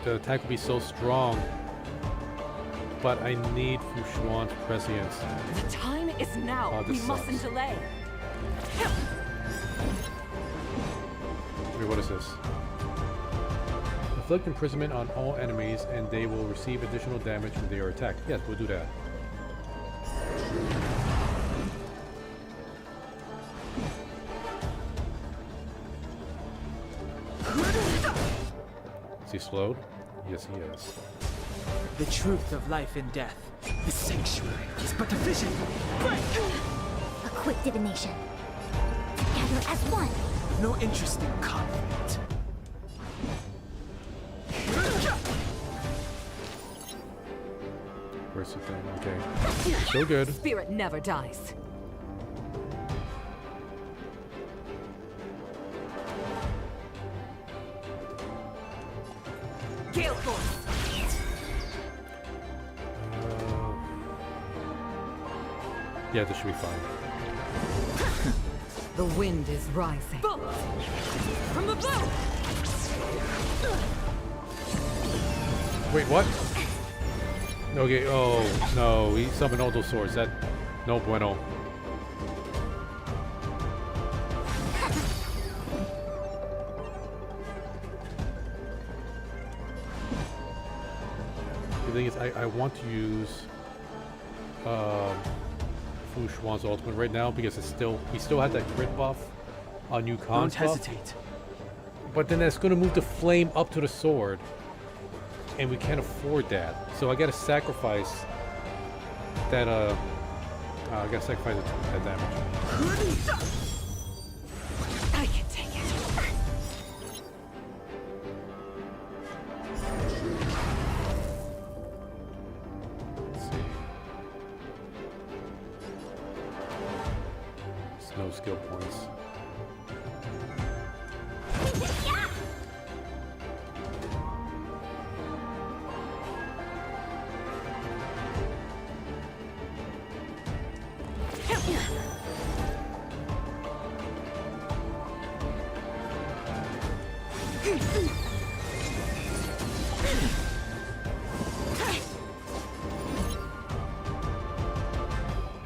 S1: the attack will be so strong. But I need Fushuan's prescience.
S11: The time is now.
S1: Oh,
S11: We
S1: this
S11: mustn't
S1: sucks.
S11: delay.
S1: Wait, what is this? Inflict imprisonment on all enemies and they will receive additional damage when they are attacked. Yes, we'll do that. Is he slowed? Yes, he is.
S17: The truth of life and death. The sanctuary is but a vision. Break!
S2: A quick divination. Together as one.
S17: No interest in conflict.
S1: Where's the thing? Okay. Still good.
S11: Spirit never dies. Gale Force.
S1: Yeah, this should be fine.
S11: The wind is rising. Bolt! From the bow!
S1: Wait, what? Okay, oh no, he summoned all those swords. That, no bueno. The thing is, I want to use Fu Xuan's ultimate right now because it's still, he still has that crit buff on Yukong's
S17: Don't
S1: buff.
S17: hesitate.
S1: But then that's going to move the flame up to the sword, and we can't afford that. So I got to sacrifice that. I got to sacrifice that damage.
S11: I can take it.
S1: Let's see. It's no skill points.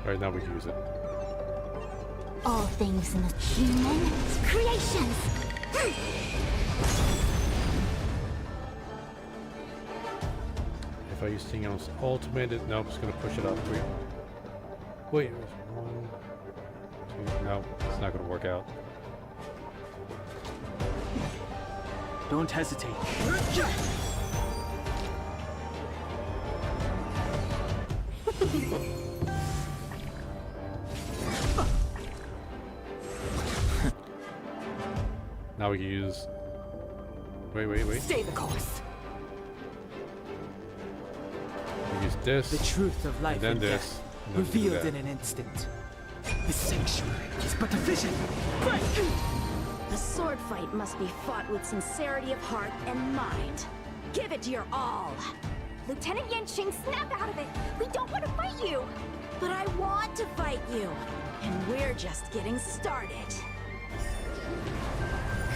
S1: Alright, now we can use it.
S2: All things in the human creations.
S1: If I use Ting's ultimate, nope, it's gonna push it up. Wait, there's 1, 2, no, it's not gonna work out.
S17: Don't hesitate.
S1: Now we can use... Wait.
S11: Stay the course.
S1: We use this.
S17: The truth of life
S1: and
S17: and
S1: then
S17: death,
S1: this. And then do
S17: revealed
S1: that.
S17: in an instant. The sanctuary is but a vision.
S18: A sword fight must be fought with sincerity of heart and mind. Give it your all.
S13: Lieutenant Yanqing, snap out of it! We don't want to fight you!
S18: But I want to fight you, and we're just getting started.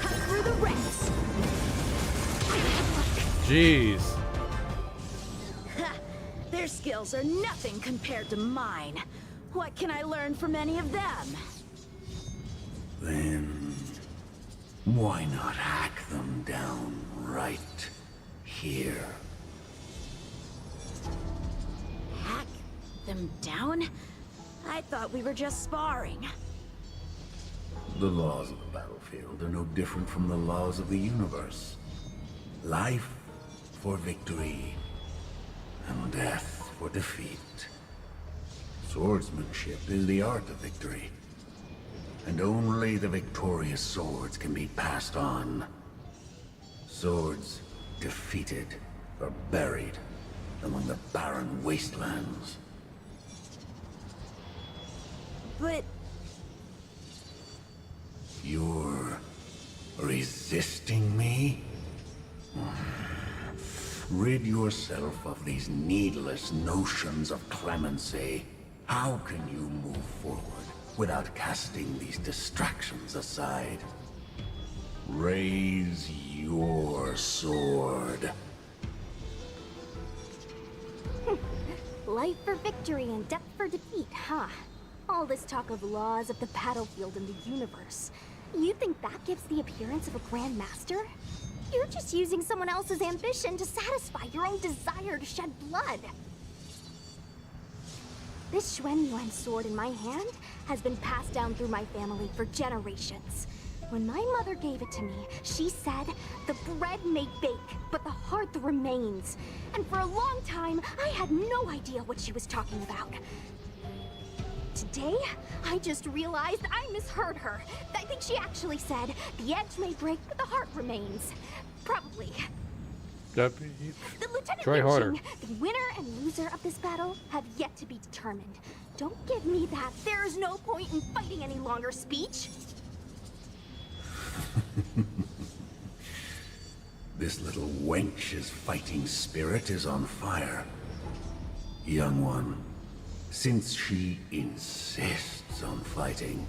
S18: Cut through the ranks.
S1: Jeez.
S18: Ha! Their skills are nothing compared to mine. What can I learn from any of them?
S19: Then why not hack them down right here?
S18: Hack them down? I thought we were just sparring.
S19: The laws of the battlefield are no different from the laws of the universe. Life for victory, and death for defeat. Swordsmanship is the art of victory, and only the victorious swords can be passed on. Swords defeated are buried among the barren wastelands.
S18: But
S19: You're resisting me? Rid yourself of these needless notions of clemency. How can you move forward without casting these distractions aside? Raise your sword.
S13: Life for victory and death for defeat, huh? All this talk of laws of the battlefield and the universe. You think that gives the appearance of a Grand Master? You're just using someone else's ambition to satisfy your own desire to shed blood. This Xuan Yuan sword in my hand has been passed down through my family for generations. When my mother gave it to me, she said, the bread may bake, but the heart remains. And for a long time, I had no idea what she was talking about. Today, I just realized I misheard her. I think she actually said, the edge may break, but the heart remains. Probably. The Lieutenant
S1: Try harder.
S13: Yanqing, the winner and loser of this battle have yet to be determined. Don't give me that "there's no point in fighting any longer" speech.
S19: This little wench's fighting spirit is on fire. Young one, since she insists on fighting,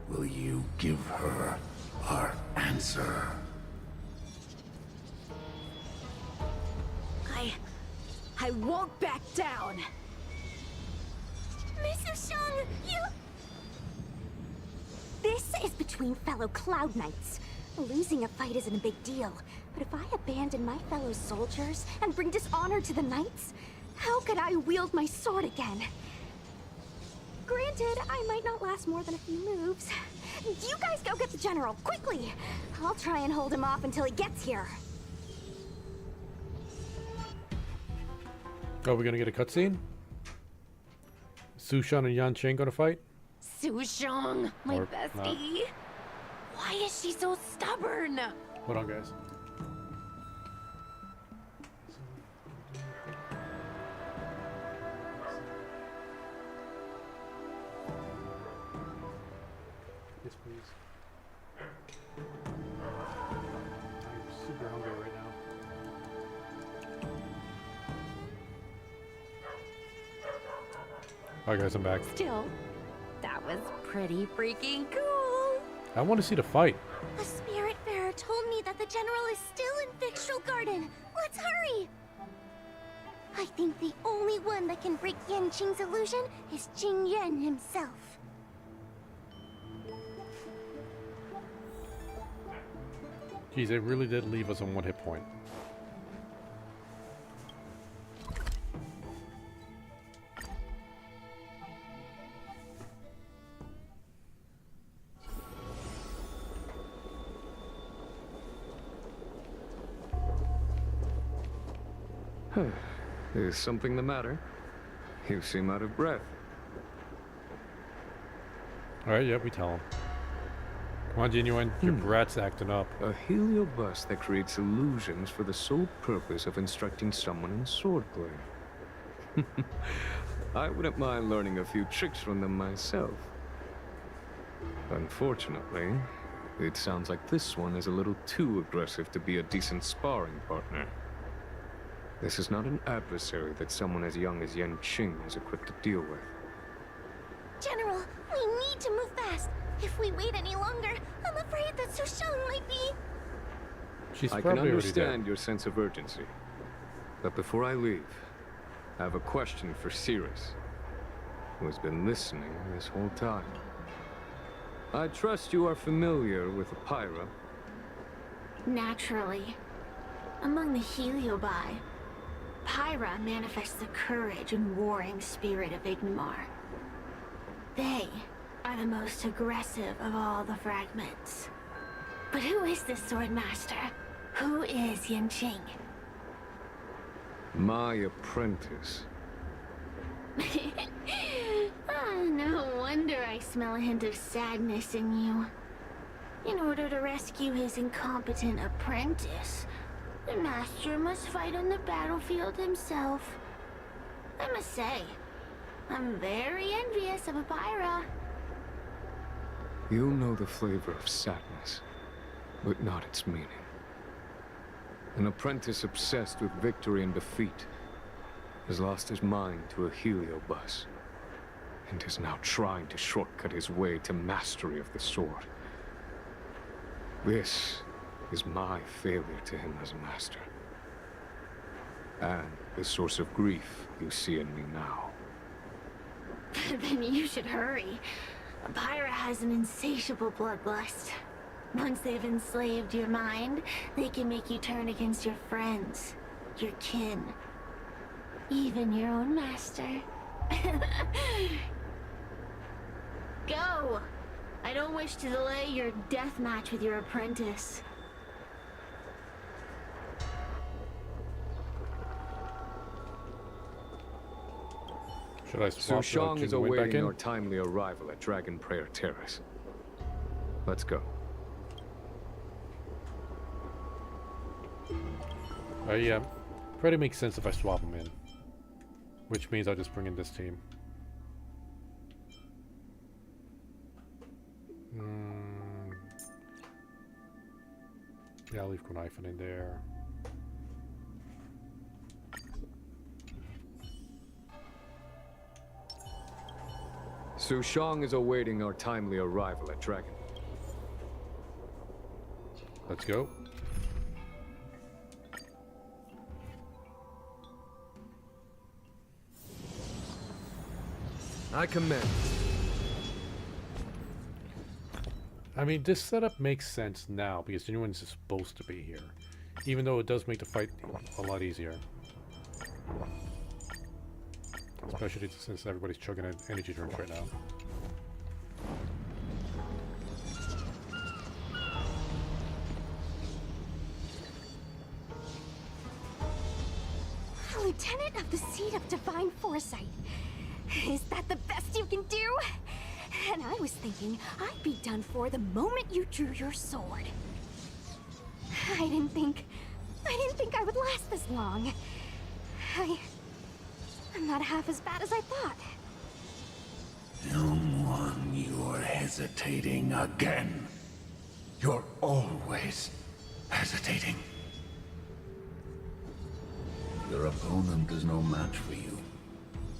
S19: will you give her our answer?
S18: I won't back down!
S3: Miss Sushang, you...
S13: This is between fellow Cloud Knights. Losing a fight isn't a big deal, but if I abandon my fellow soldiers and bring dishonor to the Knights, how could I wield my sword again? Granted, I might not last more than a few moves. You guys go get the General, quickly! I'll try and hold him off until he gets here.
S1: Oh, we're gonna get a cutscene? Sushan and Yanqing gonna fight?
S15: Sushang, my
S1: Or
S15: bestie. Why is she so stubborn?
S1: Hold on, guys. Yes, please. I'm super hungry right now. Alright, guys, I'm back.
S15: Still, that was pretty freaking cool.
S1: I want to see the fight.
S3: A spirit bearer told me that the General is still in Victual Garden. Let's hurry! I think the only one that can break Yanqing's illusion is Jing Yuan himself.
S1: Geez, it really did leave us on 1 hit point.
S10: Is something the matter? You seem out of breath.
S1: Alright, yeah, we tell him. Come on, Genuine. Your brat's acting up.
S10: A heliobus that creates illusions for the sole purpose of instructing someone in swordplay. I wouldn't mind learning a few tricks from them myself. Unfortunately, it sounds like this one is a little too aggressive to be a decent sparring partner. This is not an adversary that someone as young as Yanqing is equipped to deal with.
S3: General, we need to move fast. If we wait any longer, I'm afraid that Sushang might be...
S1: She's
S10: I
S1: probably
S10: can
S1: already dead.
S10: understand your sense of urgency. But before I leave, I have a question for Cirrus, who has been listening this whole time. I trust you are familiar with the Pyra.
S20: Naturally. Among the Heliobi, Pyra manifests the courage and warring spirit of Ignomar. They are the most aggressive of all the fragments. But who is this Swordmaster? Who is Yanqing?
S10: My apprentice.
S20: No wonder I smell a hint of sadness in you. In order to rescue his incompetent apprentice, the master must fight on the battlefield himself. I must say, I'm very envious of a Pyra.
S10: You know the flavor of sadness, but not its meaning. An apprentice obsessed with victory and defeat has lost his mind to a heliobus, and is now trying to shortcut his way to mastery of the sword. This is my failure to him as a master, and the source of grief you see in me now.
S20: Then you should hurry. Pyra has an insatiable bloodlust. Once they've enslaved your mind, they can make you turn against your friends, your kin, even your own master. Go! I don't wish to delay your death match with your apprentice.
S1: Should I swap
S10: Sushang is
S1: Genuine back
S10: awaiting
S1: in?
S10: our timely arrival at Dragon Prayer Terrace. Let's go.
S1: Yeah, probably makes sense if I swap them in. Which means I'll just bring in this team. Yeah, I'll leave Knifen in there.
S10: Sushang is awaiting our timely arrival at Dragon.
S1: Let's go.
S10: I commend.
S1: I mean, this setup makes sense now because Genuine's is supposed to be here. Even though it does make the fight a lot easier. Especially since everybody's chugging energy drinks right now.
S13: Lieutenant of the Seat of Divine Foresight. Is that the best you can do? And I was thinking I'd be done for the moment you drew your sword. I didn't think I would last this long. I'm not half as bad as I thought.
S19: Young one, you're hesitating again. You're always hesitating. Your opponent is no match for you.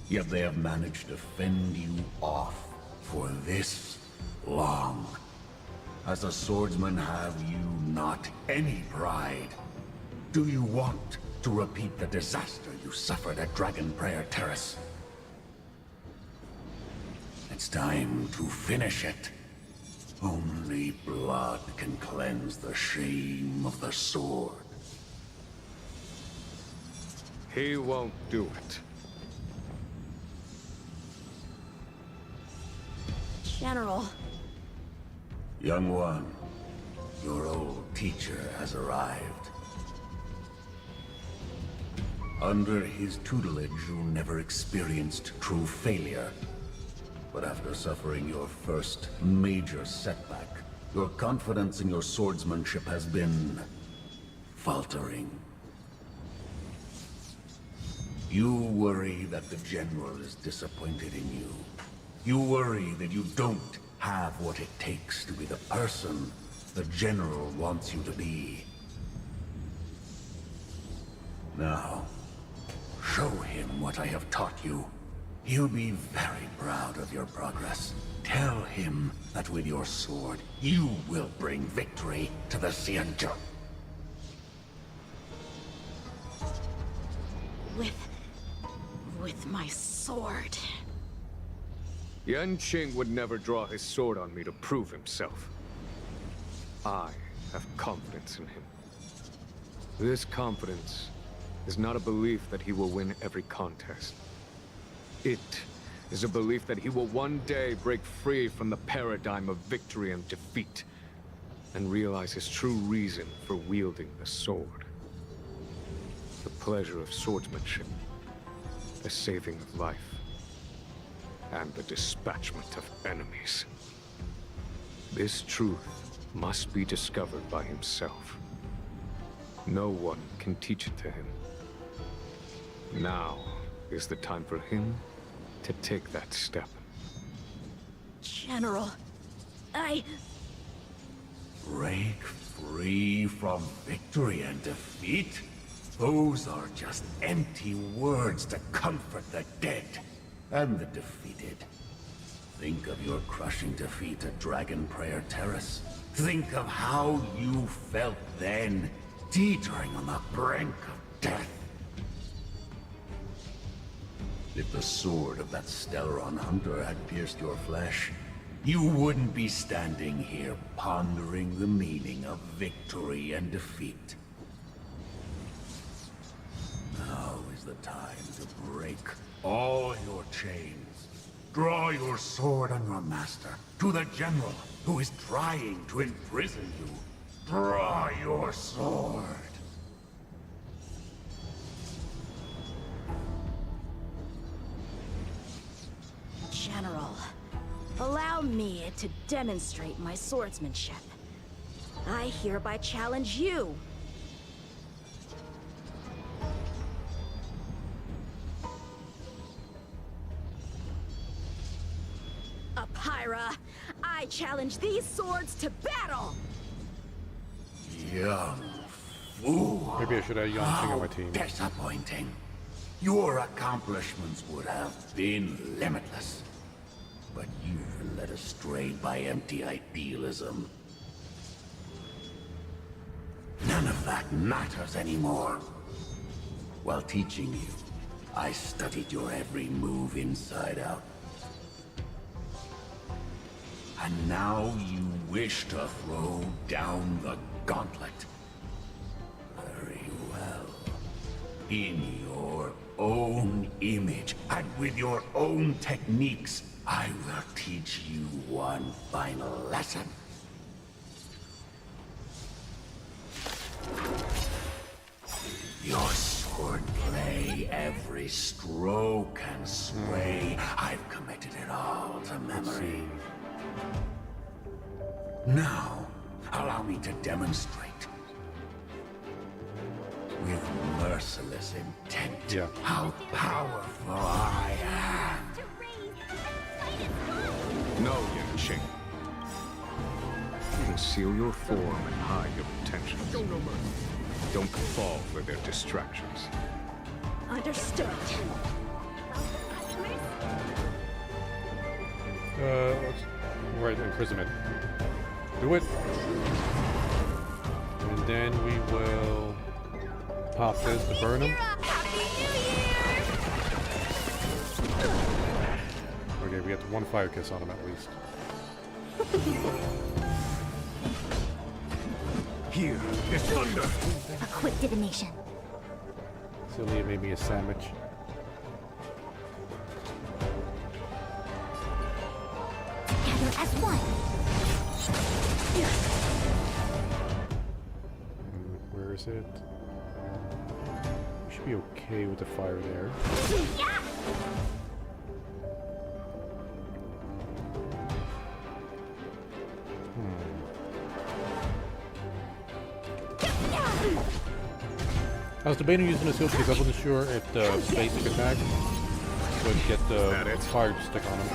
S19: Yet they have managed to fend you off for this long. As a swordsman, have you not any pride? Do you want to repeat the disaster you suffered at Dragon Prayer Terrace? It's time to finish it. Only blood can cleanse the shame of the sword.
S10: He won't do it.
S18: General.
S19: Young one, your old teacher has arrived. Under his tutelage, you never experienced true failure. But after suffering your first major setback, your confidence in your swordsmanship has been faltering. You worry that the General is disappointed in you. You worry that you don't have what it takes to be the person the General wants you to be. Now, show him what I have taught you. He'll be very proud of your progress. Tell him that with your sword, you will bring victory to the Xianzhou.
S18: With my sword.
S10: Yanqing would never draw his sword on me to prove himself. I have confidence in him. This confidence is not a belief that he will win every contest. It is a belief that he will one day break free from the paradigm of victory and defeat, and realize his true reason for wielding the sword. The pleasure of swordsmanship, the saving of life, and the dispatchment of enemies. This truth must be discovered by himself. No one can teach it to him. Now is the time for him to take that step.
S18: General,
S19: Break free from victory and defeat? Those are just empty words to comfort the dead and the defeated. Think of your crushing defeat at Dragon Prayer Terrace. Think of how you felt then, teetering on the brink of death. If the sword of that Stellaron hunter had pierced your flesh, you wouldn't be standing here pondering the meaning of victory and defeat. Now is the time to break all your chains. Draw your sword on your master, to the General who is trying to imprison you. Draw your sword.
S18: General, allow me to demonstrate my swordsmanship. I hereby challenge you. Apyra, I challenge these swords to battle!
S19: Young fool.
S1: Maybe I should have Yanqing on my team.
S19: Disappointing. Your accomplishments would have been limitless. But you've been led astray by empty idealism. None of that matters anymore. While teaching you, I studied your every move inside out. And now you wish to throw down the gauntlet. Very well. In your own image and with your own techniques, I will teach you one final lesson. Your swordplay, every stroke and sway, I've committed it all to memory. Now, allow me to demonstrate. With merciless intent, how powerful I am.
S10: No, Yang-Ching. Conceal your form and hide your intentions. Show no mercy. Don't fall for their distractions.
S18: Understood.
S1: Right, imprisonment. Do it. And then we will pop this to burn him. Okay, we got one fire kiss on him at least.
S9: Here is thunder.
S2: A quick divination.
S1: Celia made me a sandwich.
S2: Together as one.
S1: Where is it? We should be okay with the fire there. I was debating using the shield because I wasn't sure if the basic attack would get the fire to stick on him.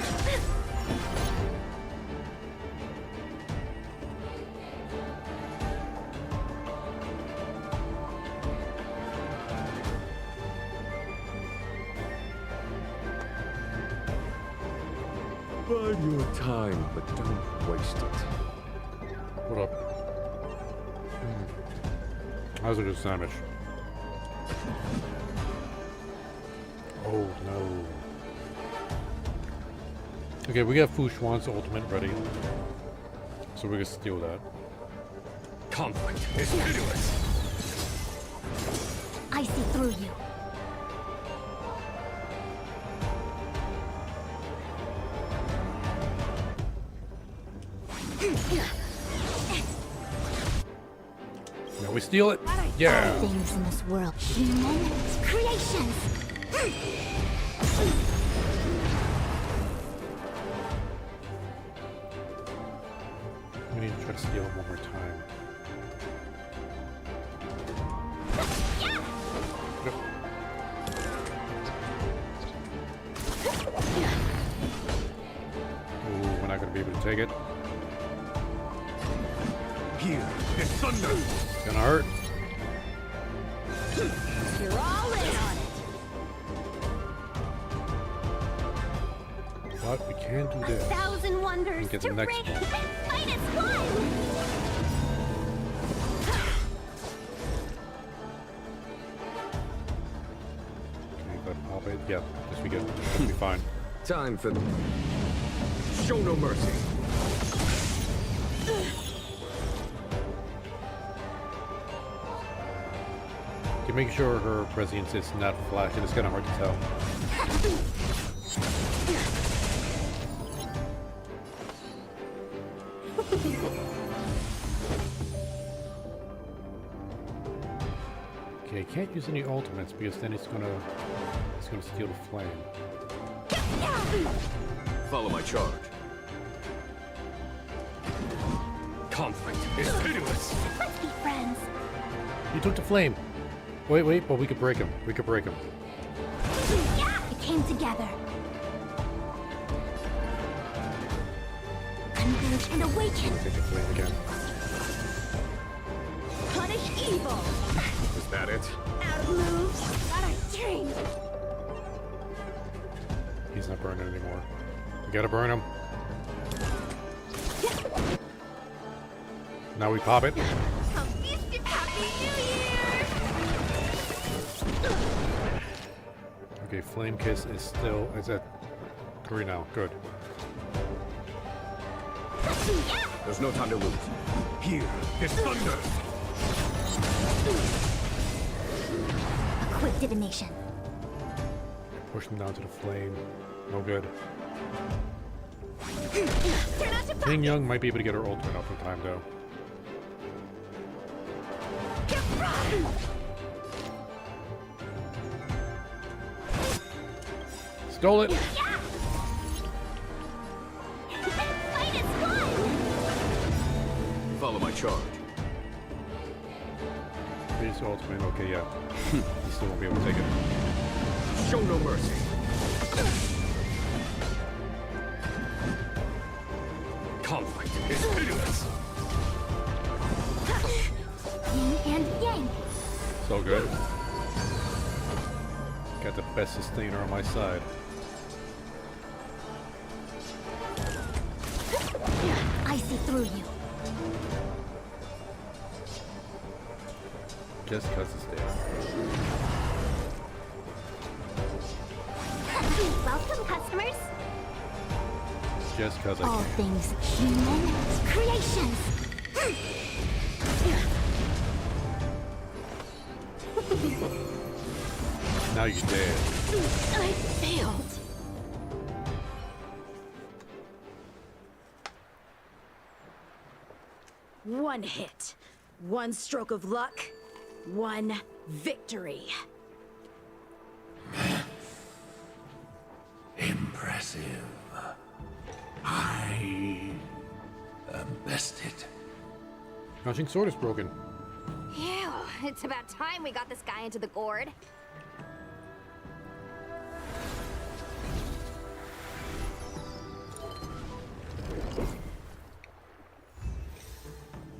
S10: Bide your time, but don't waste it.
S1: What up? How's a good sandwich? Oh no. Okay, we got Fu Xuan's ultimate ready. So we're gonna steal that.
S9: Conflict is pitiless.
S2: I see through you.
S1: Now we steal it. Yeah.
S2: Things in this world. Human creations.
S1: We need to try to steal it one more time. Ooh, we're not gonna be able to take it.
S9: Here is thunder.
S1: It's gonna hurt.
S18: You're all in on it.
S1: But we can do this.
S3: 1,000 wonders
S1: And get
S3: to
S1: the next
S3: rid
S1: one.
S3: minus one.
S1: Okay, but pop it. Yeah, this we get. This will be fine.
S10: Time for the...
S9: Show no mercy.
S1: To make sure her prescience is not flashing, it's kind of hard to tell. Okay, can't use any ultimates because then it's gonna steal the flame.
S9: Follow my charge. Conflict is pitiless.
S3: Let's be friends.
S1: You took the flame. Wait, but we could break him. We could break him.
S2: It came together. Converge and awaken.
S1: Take the flame again.
S18: Punish evil.
S9: Is that it?
S18: Out of moves. Gotta change.
S1: He's not burning anymore. We gotta burn him. Now we pop it. Okay, Flame Kiss is at 3 now. Good.
S9: There's no time to lose. Here is thunder!
S2: A quick divination.
S1: Push them down to the flame. No good. King Young might be able to get her ultimate up in time, though. Stole it!
S9: Follow my charge.
S1: His ultimate, okay, yeah. He still won't be able to take it.
S9: Show no mercy. Conflict is pitiless.
S2: Yin and yang.
S1: So good. Got the best sustainer on my side.
S2: I see through you.
S1: Just cause it's there.
S2: Welcome, customers.
S1: Just cause I
S2: All
S1: can.
S2: things human creations.
S1: Now you're dead.
S2: I failed.
S18: One hit, one stroke of luck, one victory.
S19: Impressive. I am bested.
S1: Punching sword is broken.
S13: Ew, it's about time we got this guy into the gourd.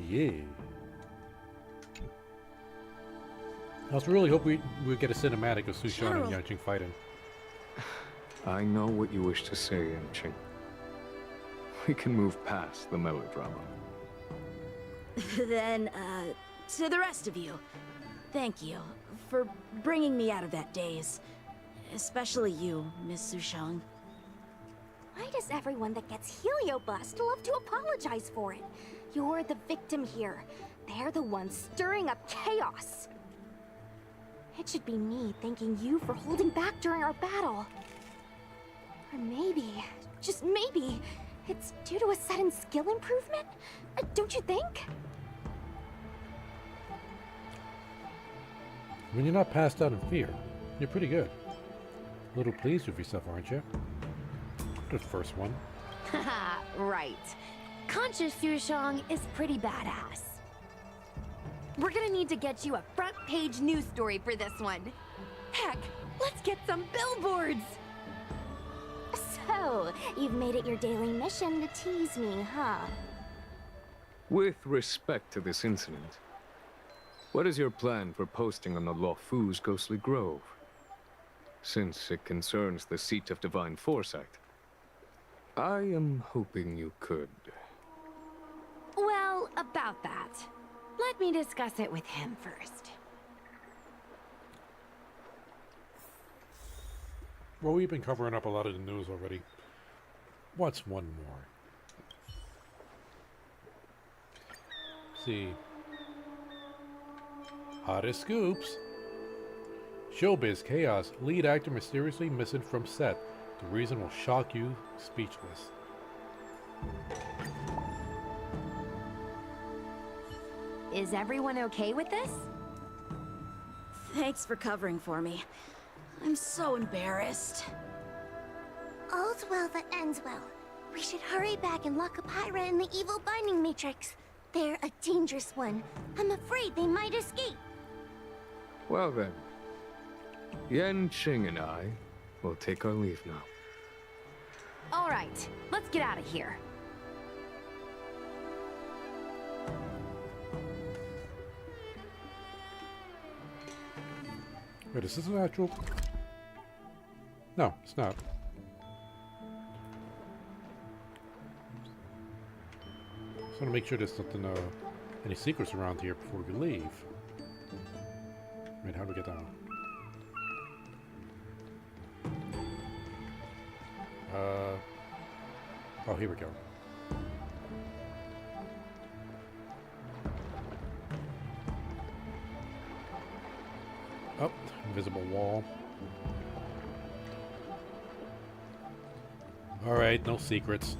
S1: Yeah. I also really hope we get a cinematic of Sushan and Yanqing fighting.
S10: I know what you wish to say, Yanqing. We can move past the melodrama.
S18: Then, to the rest of you, thank you for bringing me out of that daze. Especially you, Miss Sushang.
S13: Why does everyone that gets heliobust love to apologize for it? You're the victim here. They're the ones stirring up chaos. It should be me thanking you for holding back during our battle. Or maybe, just maybe, it's due to a sudden skill improvement? Don't you think?
S1: When you're not passed out in fear, you're pretty good. A little pleased with yourself, aren't you? The first one.
S15: Haha, right. Conscious Sushang is pretty badass. We're gonna need to get you a front page news story for this one. Heck, let's get some billboards!
S13: So, you've made it your daily mission to tease me, huh?
S10: With respect to this incident, what is your plan for posting on the Luofu's Ghostly Grove? Since it concerns the seat of divine foresight, I am hoping you could.
S15: Well, about that. Let me discuss it with him first.
S1: Well, we've been covering up a lot of the news already. What's one more? Let's see. Hottest scoops. Showbiz chaos. Lead actor mysteriously missing from set. The reason will shock you speechless.
S15: Is everyone okay with this?
S18: Thanks for covering for me. I'm so embarrassed.
S3: All's well that ends well. We should hurry back and lock up Hyra in the evil binding matrix. They're a dangerous one. I'm afraid they might escape.
S10: Well then, Yanqing and I will take our leave now.
S15: All right, let's get out of here.
S1: Wait, is this an actual? No, it's not. Just want to make sure there's nothing, any secrets around here before we leave. Wait, how do we get down? Oh, here we go. Oh, invisible wall. Alright, no secrets.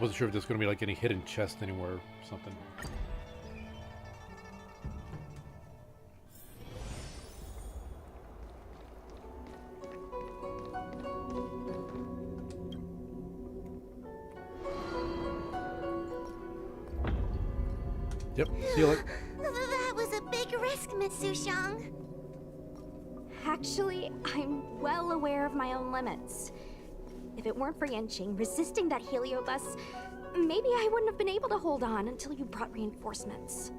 S1: Wasn't sure if there's going to be like any hidden chest anywhere or something. Yep, see you later.
S3: That was a big risk, Miss Sushang.
S13: Actually, I'm well aware of my own limits. If it weren't for Yanqing resisting that heliobus, maybe I wouldn't have been able to hold on until you brought reinforcements.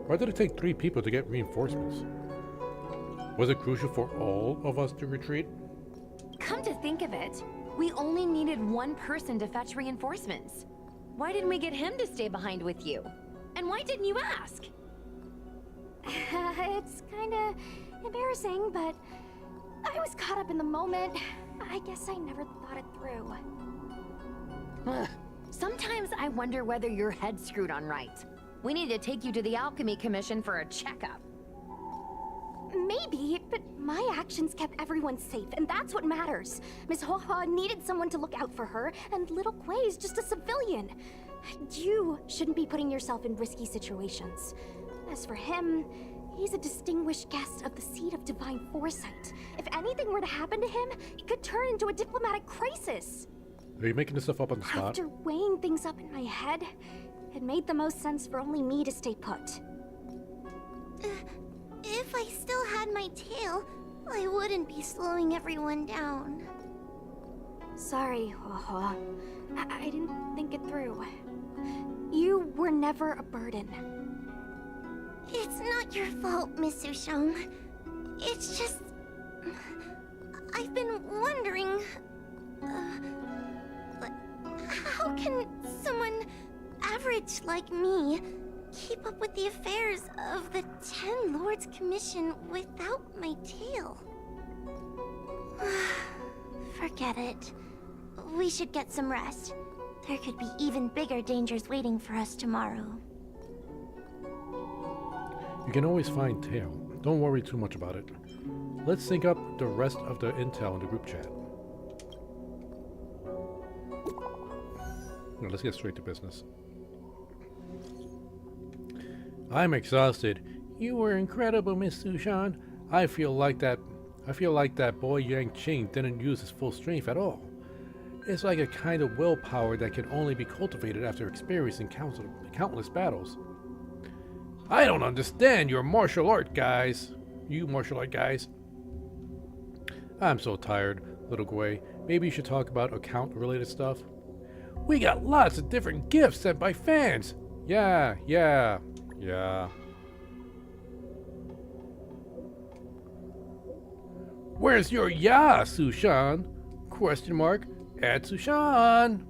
S1: Why did it take 3 people to get reinforcements? Was it crucial for all of us to retreat?
S15: Come to think of it, we only needed one person to fetch reinforcements. Why didn't we get him to stay behind with you? And why didn't you ask?
S13: It's kinda embarrassing, but I was caught up in the moment. I guess I never thought it through.
S15: Ugh. Sometimes I wonder whether your head's screwed on right. We need to take you to the Alchemy Commission for a checkup.
S13: Maybe, but my actions kept everyone safe, and that's what matters. Miss Hoa needed someone to look out for her, and little Kuei's just a civilian. You shouldn't be putting yourself in risky situations. As for him, he's a distinguished guest of the Seat of Divine Foresight. If anything were to happen to him, it could turn into a diplomatic crisis.
S1: Are you making this stuff up on the spot?
S13: After weighing things up in my head, it made the most sense for only me to stay put.
S3: If I still had my tail, I wouldn't be slowing everyone down.
S13: Sorry, Hoa. I didn't think it through. You were never a burden.
S3: It's not your fault, Miss Sushang. It's just... I've been wondering... how can someone average like me keep up with the affairs of the Ten Lords Commission without my tail? Forget it. We should get some rest. There could be even bigger dangers waiting for us tomorrow.
S1: You can always find Tail. Don't worry too much about it. Let's sync up the rest of the intel in the group chat. Now, let's get straight to business. I'm exhausted. You were incredible, Miss Sushan. I feel like that boy Yanqing didn't use his full strength at all. It's like a kind of willpower that can only be cultivated after experiencing countless battles. I don't understand your martial art guys. You martial art guys. I'm so tired, little Gui. Maybe you should talk about account-related stuff. We got lots of different gifts sent by fans. Yeah. Where's your Sushan? Question mark. At Sushan.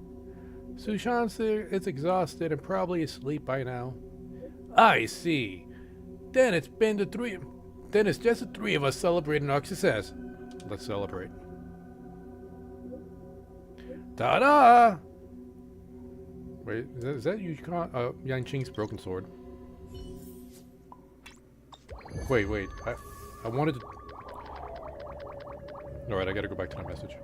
S1: Sushan is exhausted and probably asleep by now. I see. Then it's just the 3 of us celebrating our success. Let's celebrate. Ta-da! Wait, is that Yanqing's broken sword? Wait. I wanted to... Alright, I gotta go back to my message.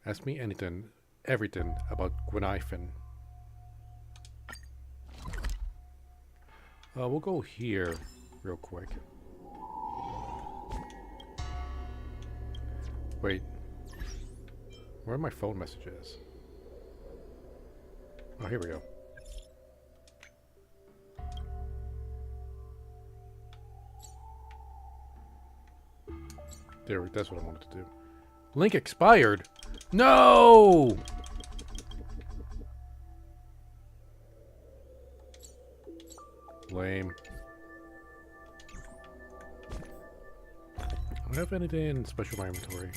S1: Ask me everything about Gwenifin. We'll go here real quick. Wait. Where are my phone messages? Oh, here we go. There, that's what I wanted to do. Link expired? No! Lame. I don't have anything special in my inventory.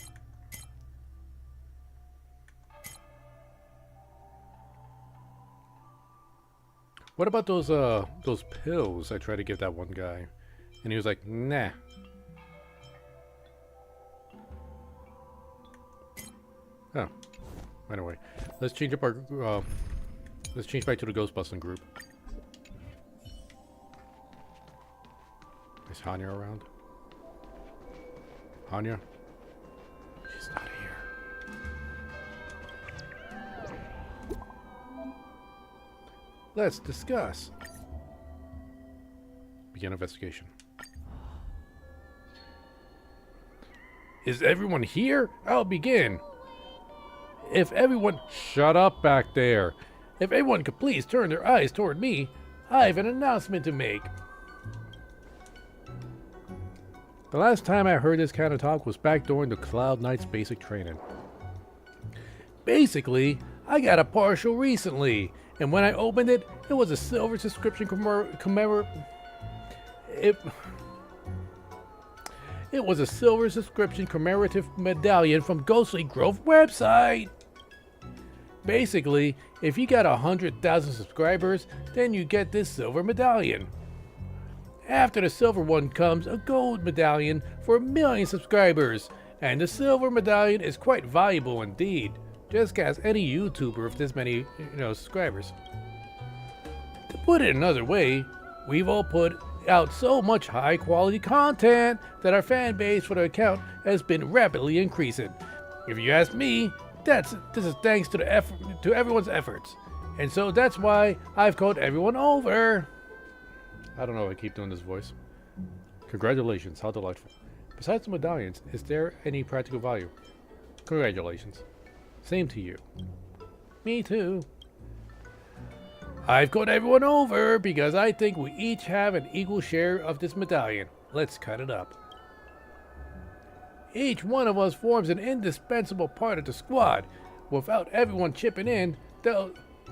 S1: What about those pills I tried to give that one guy? And he was like, nah. Oh, Anyway, let's change up our. Let's change back to the ghost busting group. Is Hanya around? Hanya? She's not here. Let's discuss. Begin investigation. Is everyone here? I'll begin. If everyone... Shut up back there. If everyone could please turn their eyes toward me, I have an announcement to make. The last time I heard this kind of talk was back during the Cloud Knight's basic training. Basically, I got a partial recently, and when I opened it, it was a silver subscription It was a silver subscription commemorative medallion from Ghostly Grove website. Basically, if you got 100,000 subscribers, then you get this silver medallion. After the silver one comes a gold medallion for 1,000,000 subscribers, and the silver medallion is quite valuable indeed. Just ask any YouTuber of this many, subscribers. To put it another way, we've all put out so much high quality content that our fan base for the account has been rapidly increasing. If you ask me, this is thanks to everyone's efforts, and so that's why I've called everyone over. I don't know if I keep doing this voice. Congratulations, how delightful. Besides the medallions, is there any practical value? Congratulations. Same to you. Me too. I've called everyone over because I think we each have an equal share of this medallion. Let's cut it up. Each one of us forms an indispensable part of the squad. Without everyone chipping in,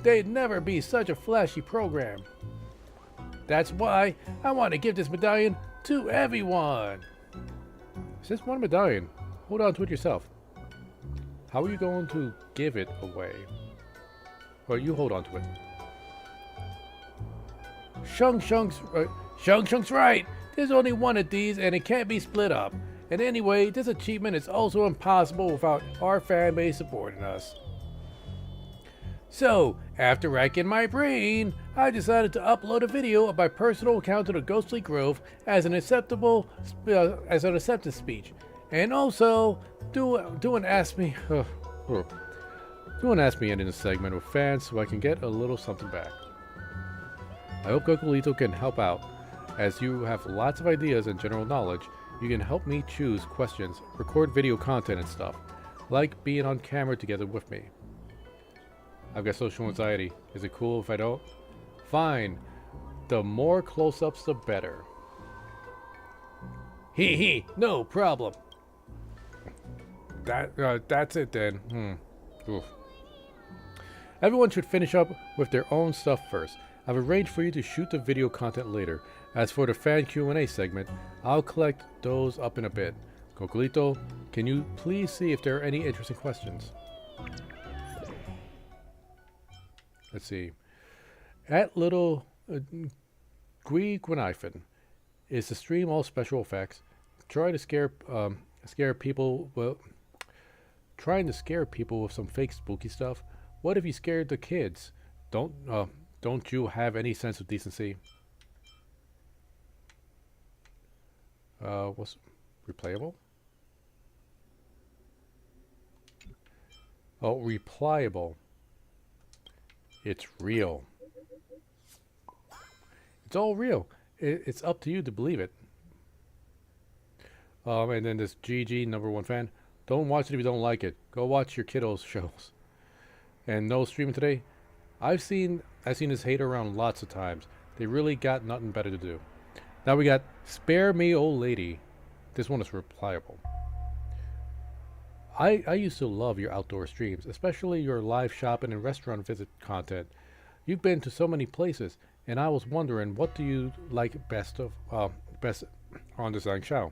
S1: they'd never be such a flashy program. That's why I want to give this medallion to everyone. It's just one medallion. Hold on to it yourself. How are you going to give it away? Well, you hold on to it. Shung Shung's right. There's only one of these and it can't be split up. And anyway, this achievement is also impossible without our fan base supporting us. So, after racking my brain, I decided to upload a video of my personal account to the Ghostly Grove as an acceptance speech, and also do an Ask Me ending segment with fans so I can get a little something back. I hope Gokulito can help out, as you have lots of ideas and general knowledge. You can help me choose questions, record video content and stuff, like being on camera together with me. I've got social anxiety. Is it cool if I don't? Fine. The more close-ups, the better. No problem. That's it then. Oof. Everyone should finish up with their own stuff first. I've arranged for you to shoot the video content later. As for the fan Q&A segment, I'll collect those up in a bit. Gokulito, can you please see if there are any interesting questions? Let's see. At Little Gwynifin, is the stream all special effects? Trying to scare people with some fake spooky stuff. What if you scared the kids? Don't you have any sense of decency? What's replayable? Oh, replyable. It's real. It's all real. It's up to you to believe it. And then this GG #1 fan. Don't watch it if you don't like it. Go watch your kiddos' shows. And no streaming today. I've seen this hate around lots of times. They really got nothing better to do. Now we got Spare Me Old Lady. This one is replyable. I used to love your outdoor streams, especially your live shopping and restaurant visit content. You've been to so many places, and I was wondering, what do you like best on the Zhang Shao?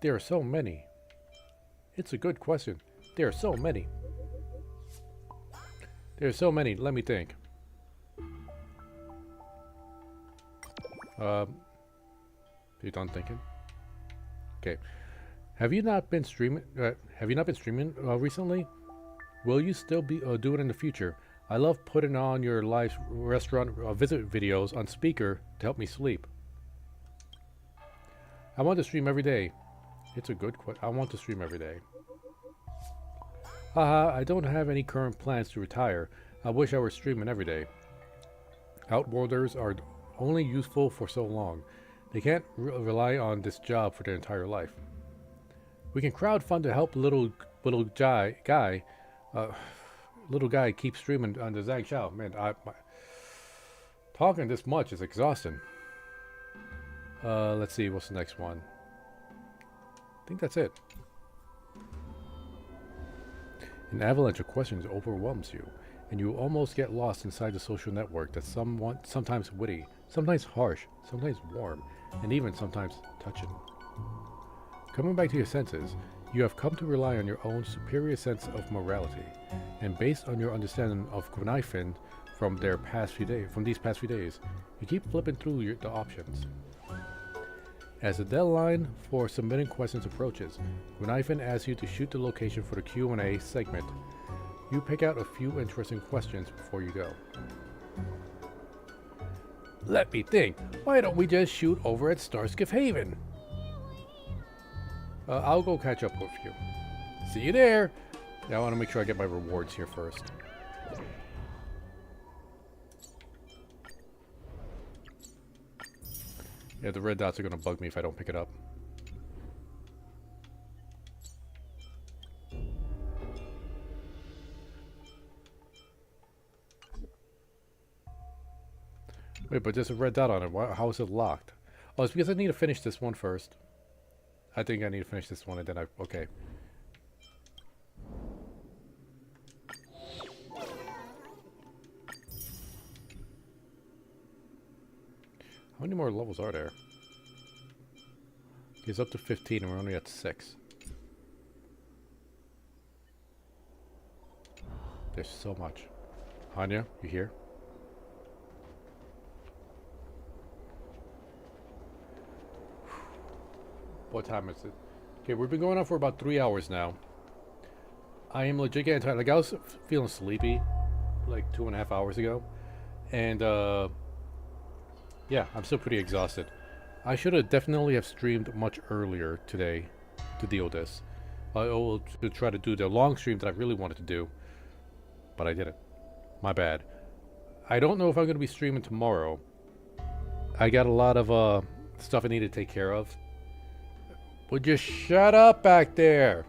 S1: There are so many. It's a good question. There are so many. There's so many. Let me think. You done thinking? Okay. Have you not been streaming? Recently? Will you still be do it in the future? I love putting on your live restaurant visit videos on speaker to help me sleep. I want to stream every day. It's a good question. I want to stream every day. Haha, I don't have any current plans to retire. I wish I were streaming every day. Outworlders are only useful for so long. They can't rely on this job for their entire life. We can crowdfund to help little guy keep streaming on the Zhang Xiao. Man, talking this much is exhausting. Let's see, what's the next one? I think that's it. An avalanche of questions overwhelms you, and you almost get lost inside the social network that's sometimes witty, sometimes harsh, sometimes warm, and even sometimes touching. Coming back to your senses, you have come to rely on your own superior sense of morality, and based on your understanding of Gwenifin from these past few days, you keep flipping through the options. As the deadline for submitting questions approaches, Gwenifin asks you to shoot the location for the Q&A segment. You pick out a few interesting questions before you go. Let me think. Why don't we just shoot over at Starskiff Haven? I'll go catch up with you. See you there. Now I want to make sure I get my rewards here first. Yeah, the red dots are going to bug me if I don't pick it up. Wait, but there's a red dot on it. How is it locked? Oh, it's because I need to finish this one first. I think I need to finish this one and then okay. How many more levels are there? It's up to 15 and we're only at 6. There's so much. Anya, you here? What time is it? Okay, we've been going on for about 3 hours now. I am legit getting tired. Like, I was feeling sleepy like 2.5 hours ago. And, yeah, I'm still pretty exhausted. I should have definitely have streamed much earlier today to deal with this. To try to do the long stream that I really wanted to do. But I didn't. My bad. I don't know if I'm going to be streaming tomorrow. I got a lot of stuff I need to take care of. Would you shut up back there?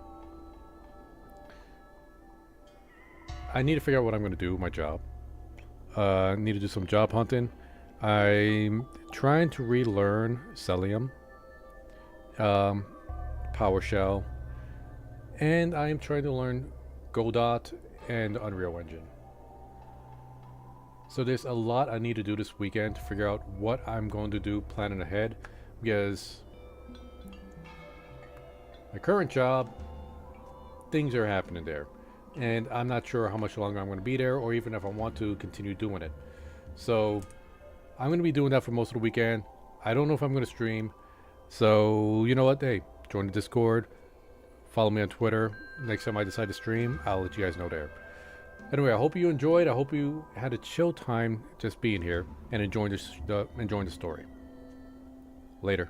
S1: I need to figure out what I'm going to do with my job. I need to do some job hunting. I'm trying to relearn Celium, PowerShell, and I am trying to learn Godot and Unreal Engine. So there's a lot I need to do this weekend to figure out what I'm going to do planning ahead, because my current job, things are happening there, and I'm not sure how much longer I'm going to be there or even if I want to continue doing it. So I'm going to be doing that for most of the weekend. I don't know if I'm going to stream. So, you know what? Hey, join the Discord. Follow me on Twitter. Next time I decide to stream, I'll let you guys know there. Anyway, I hope you enjoyed. I hope you had a chill time just being here and enjoying the story. Later.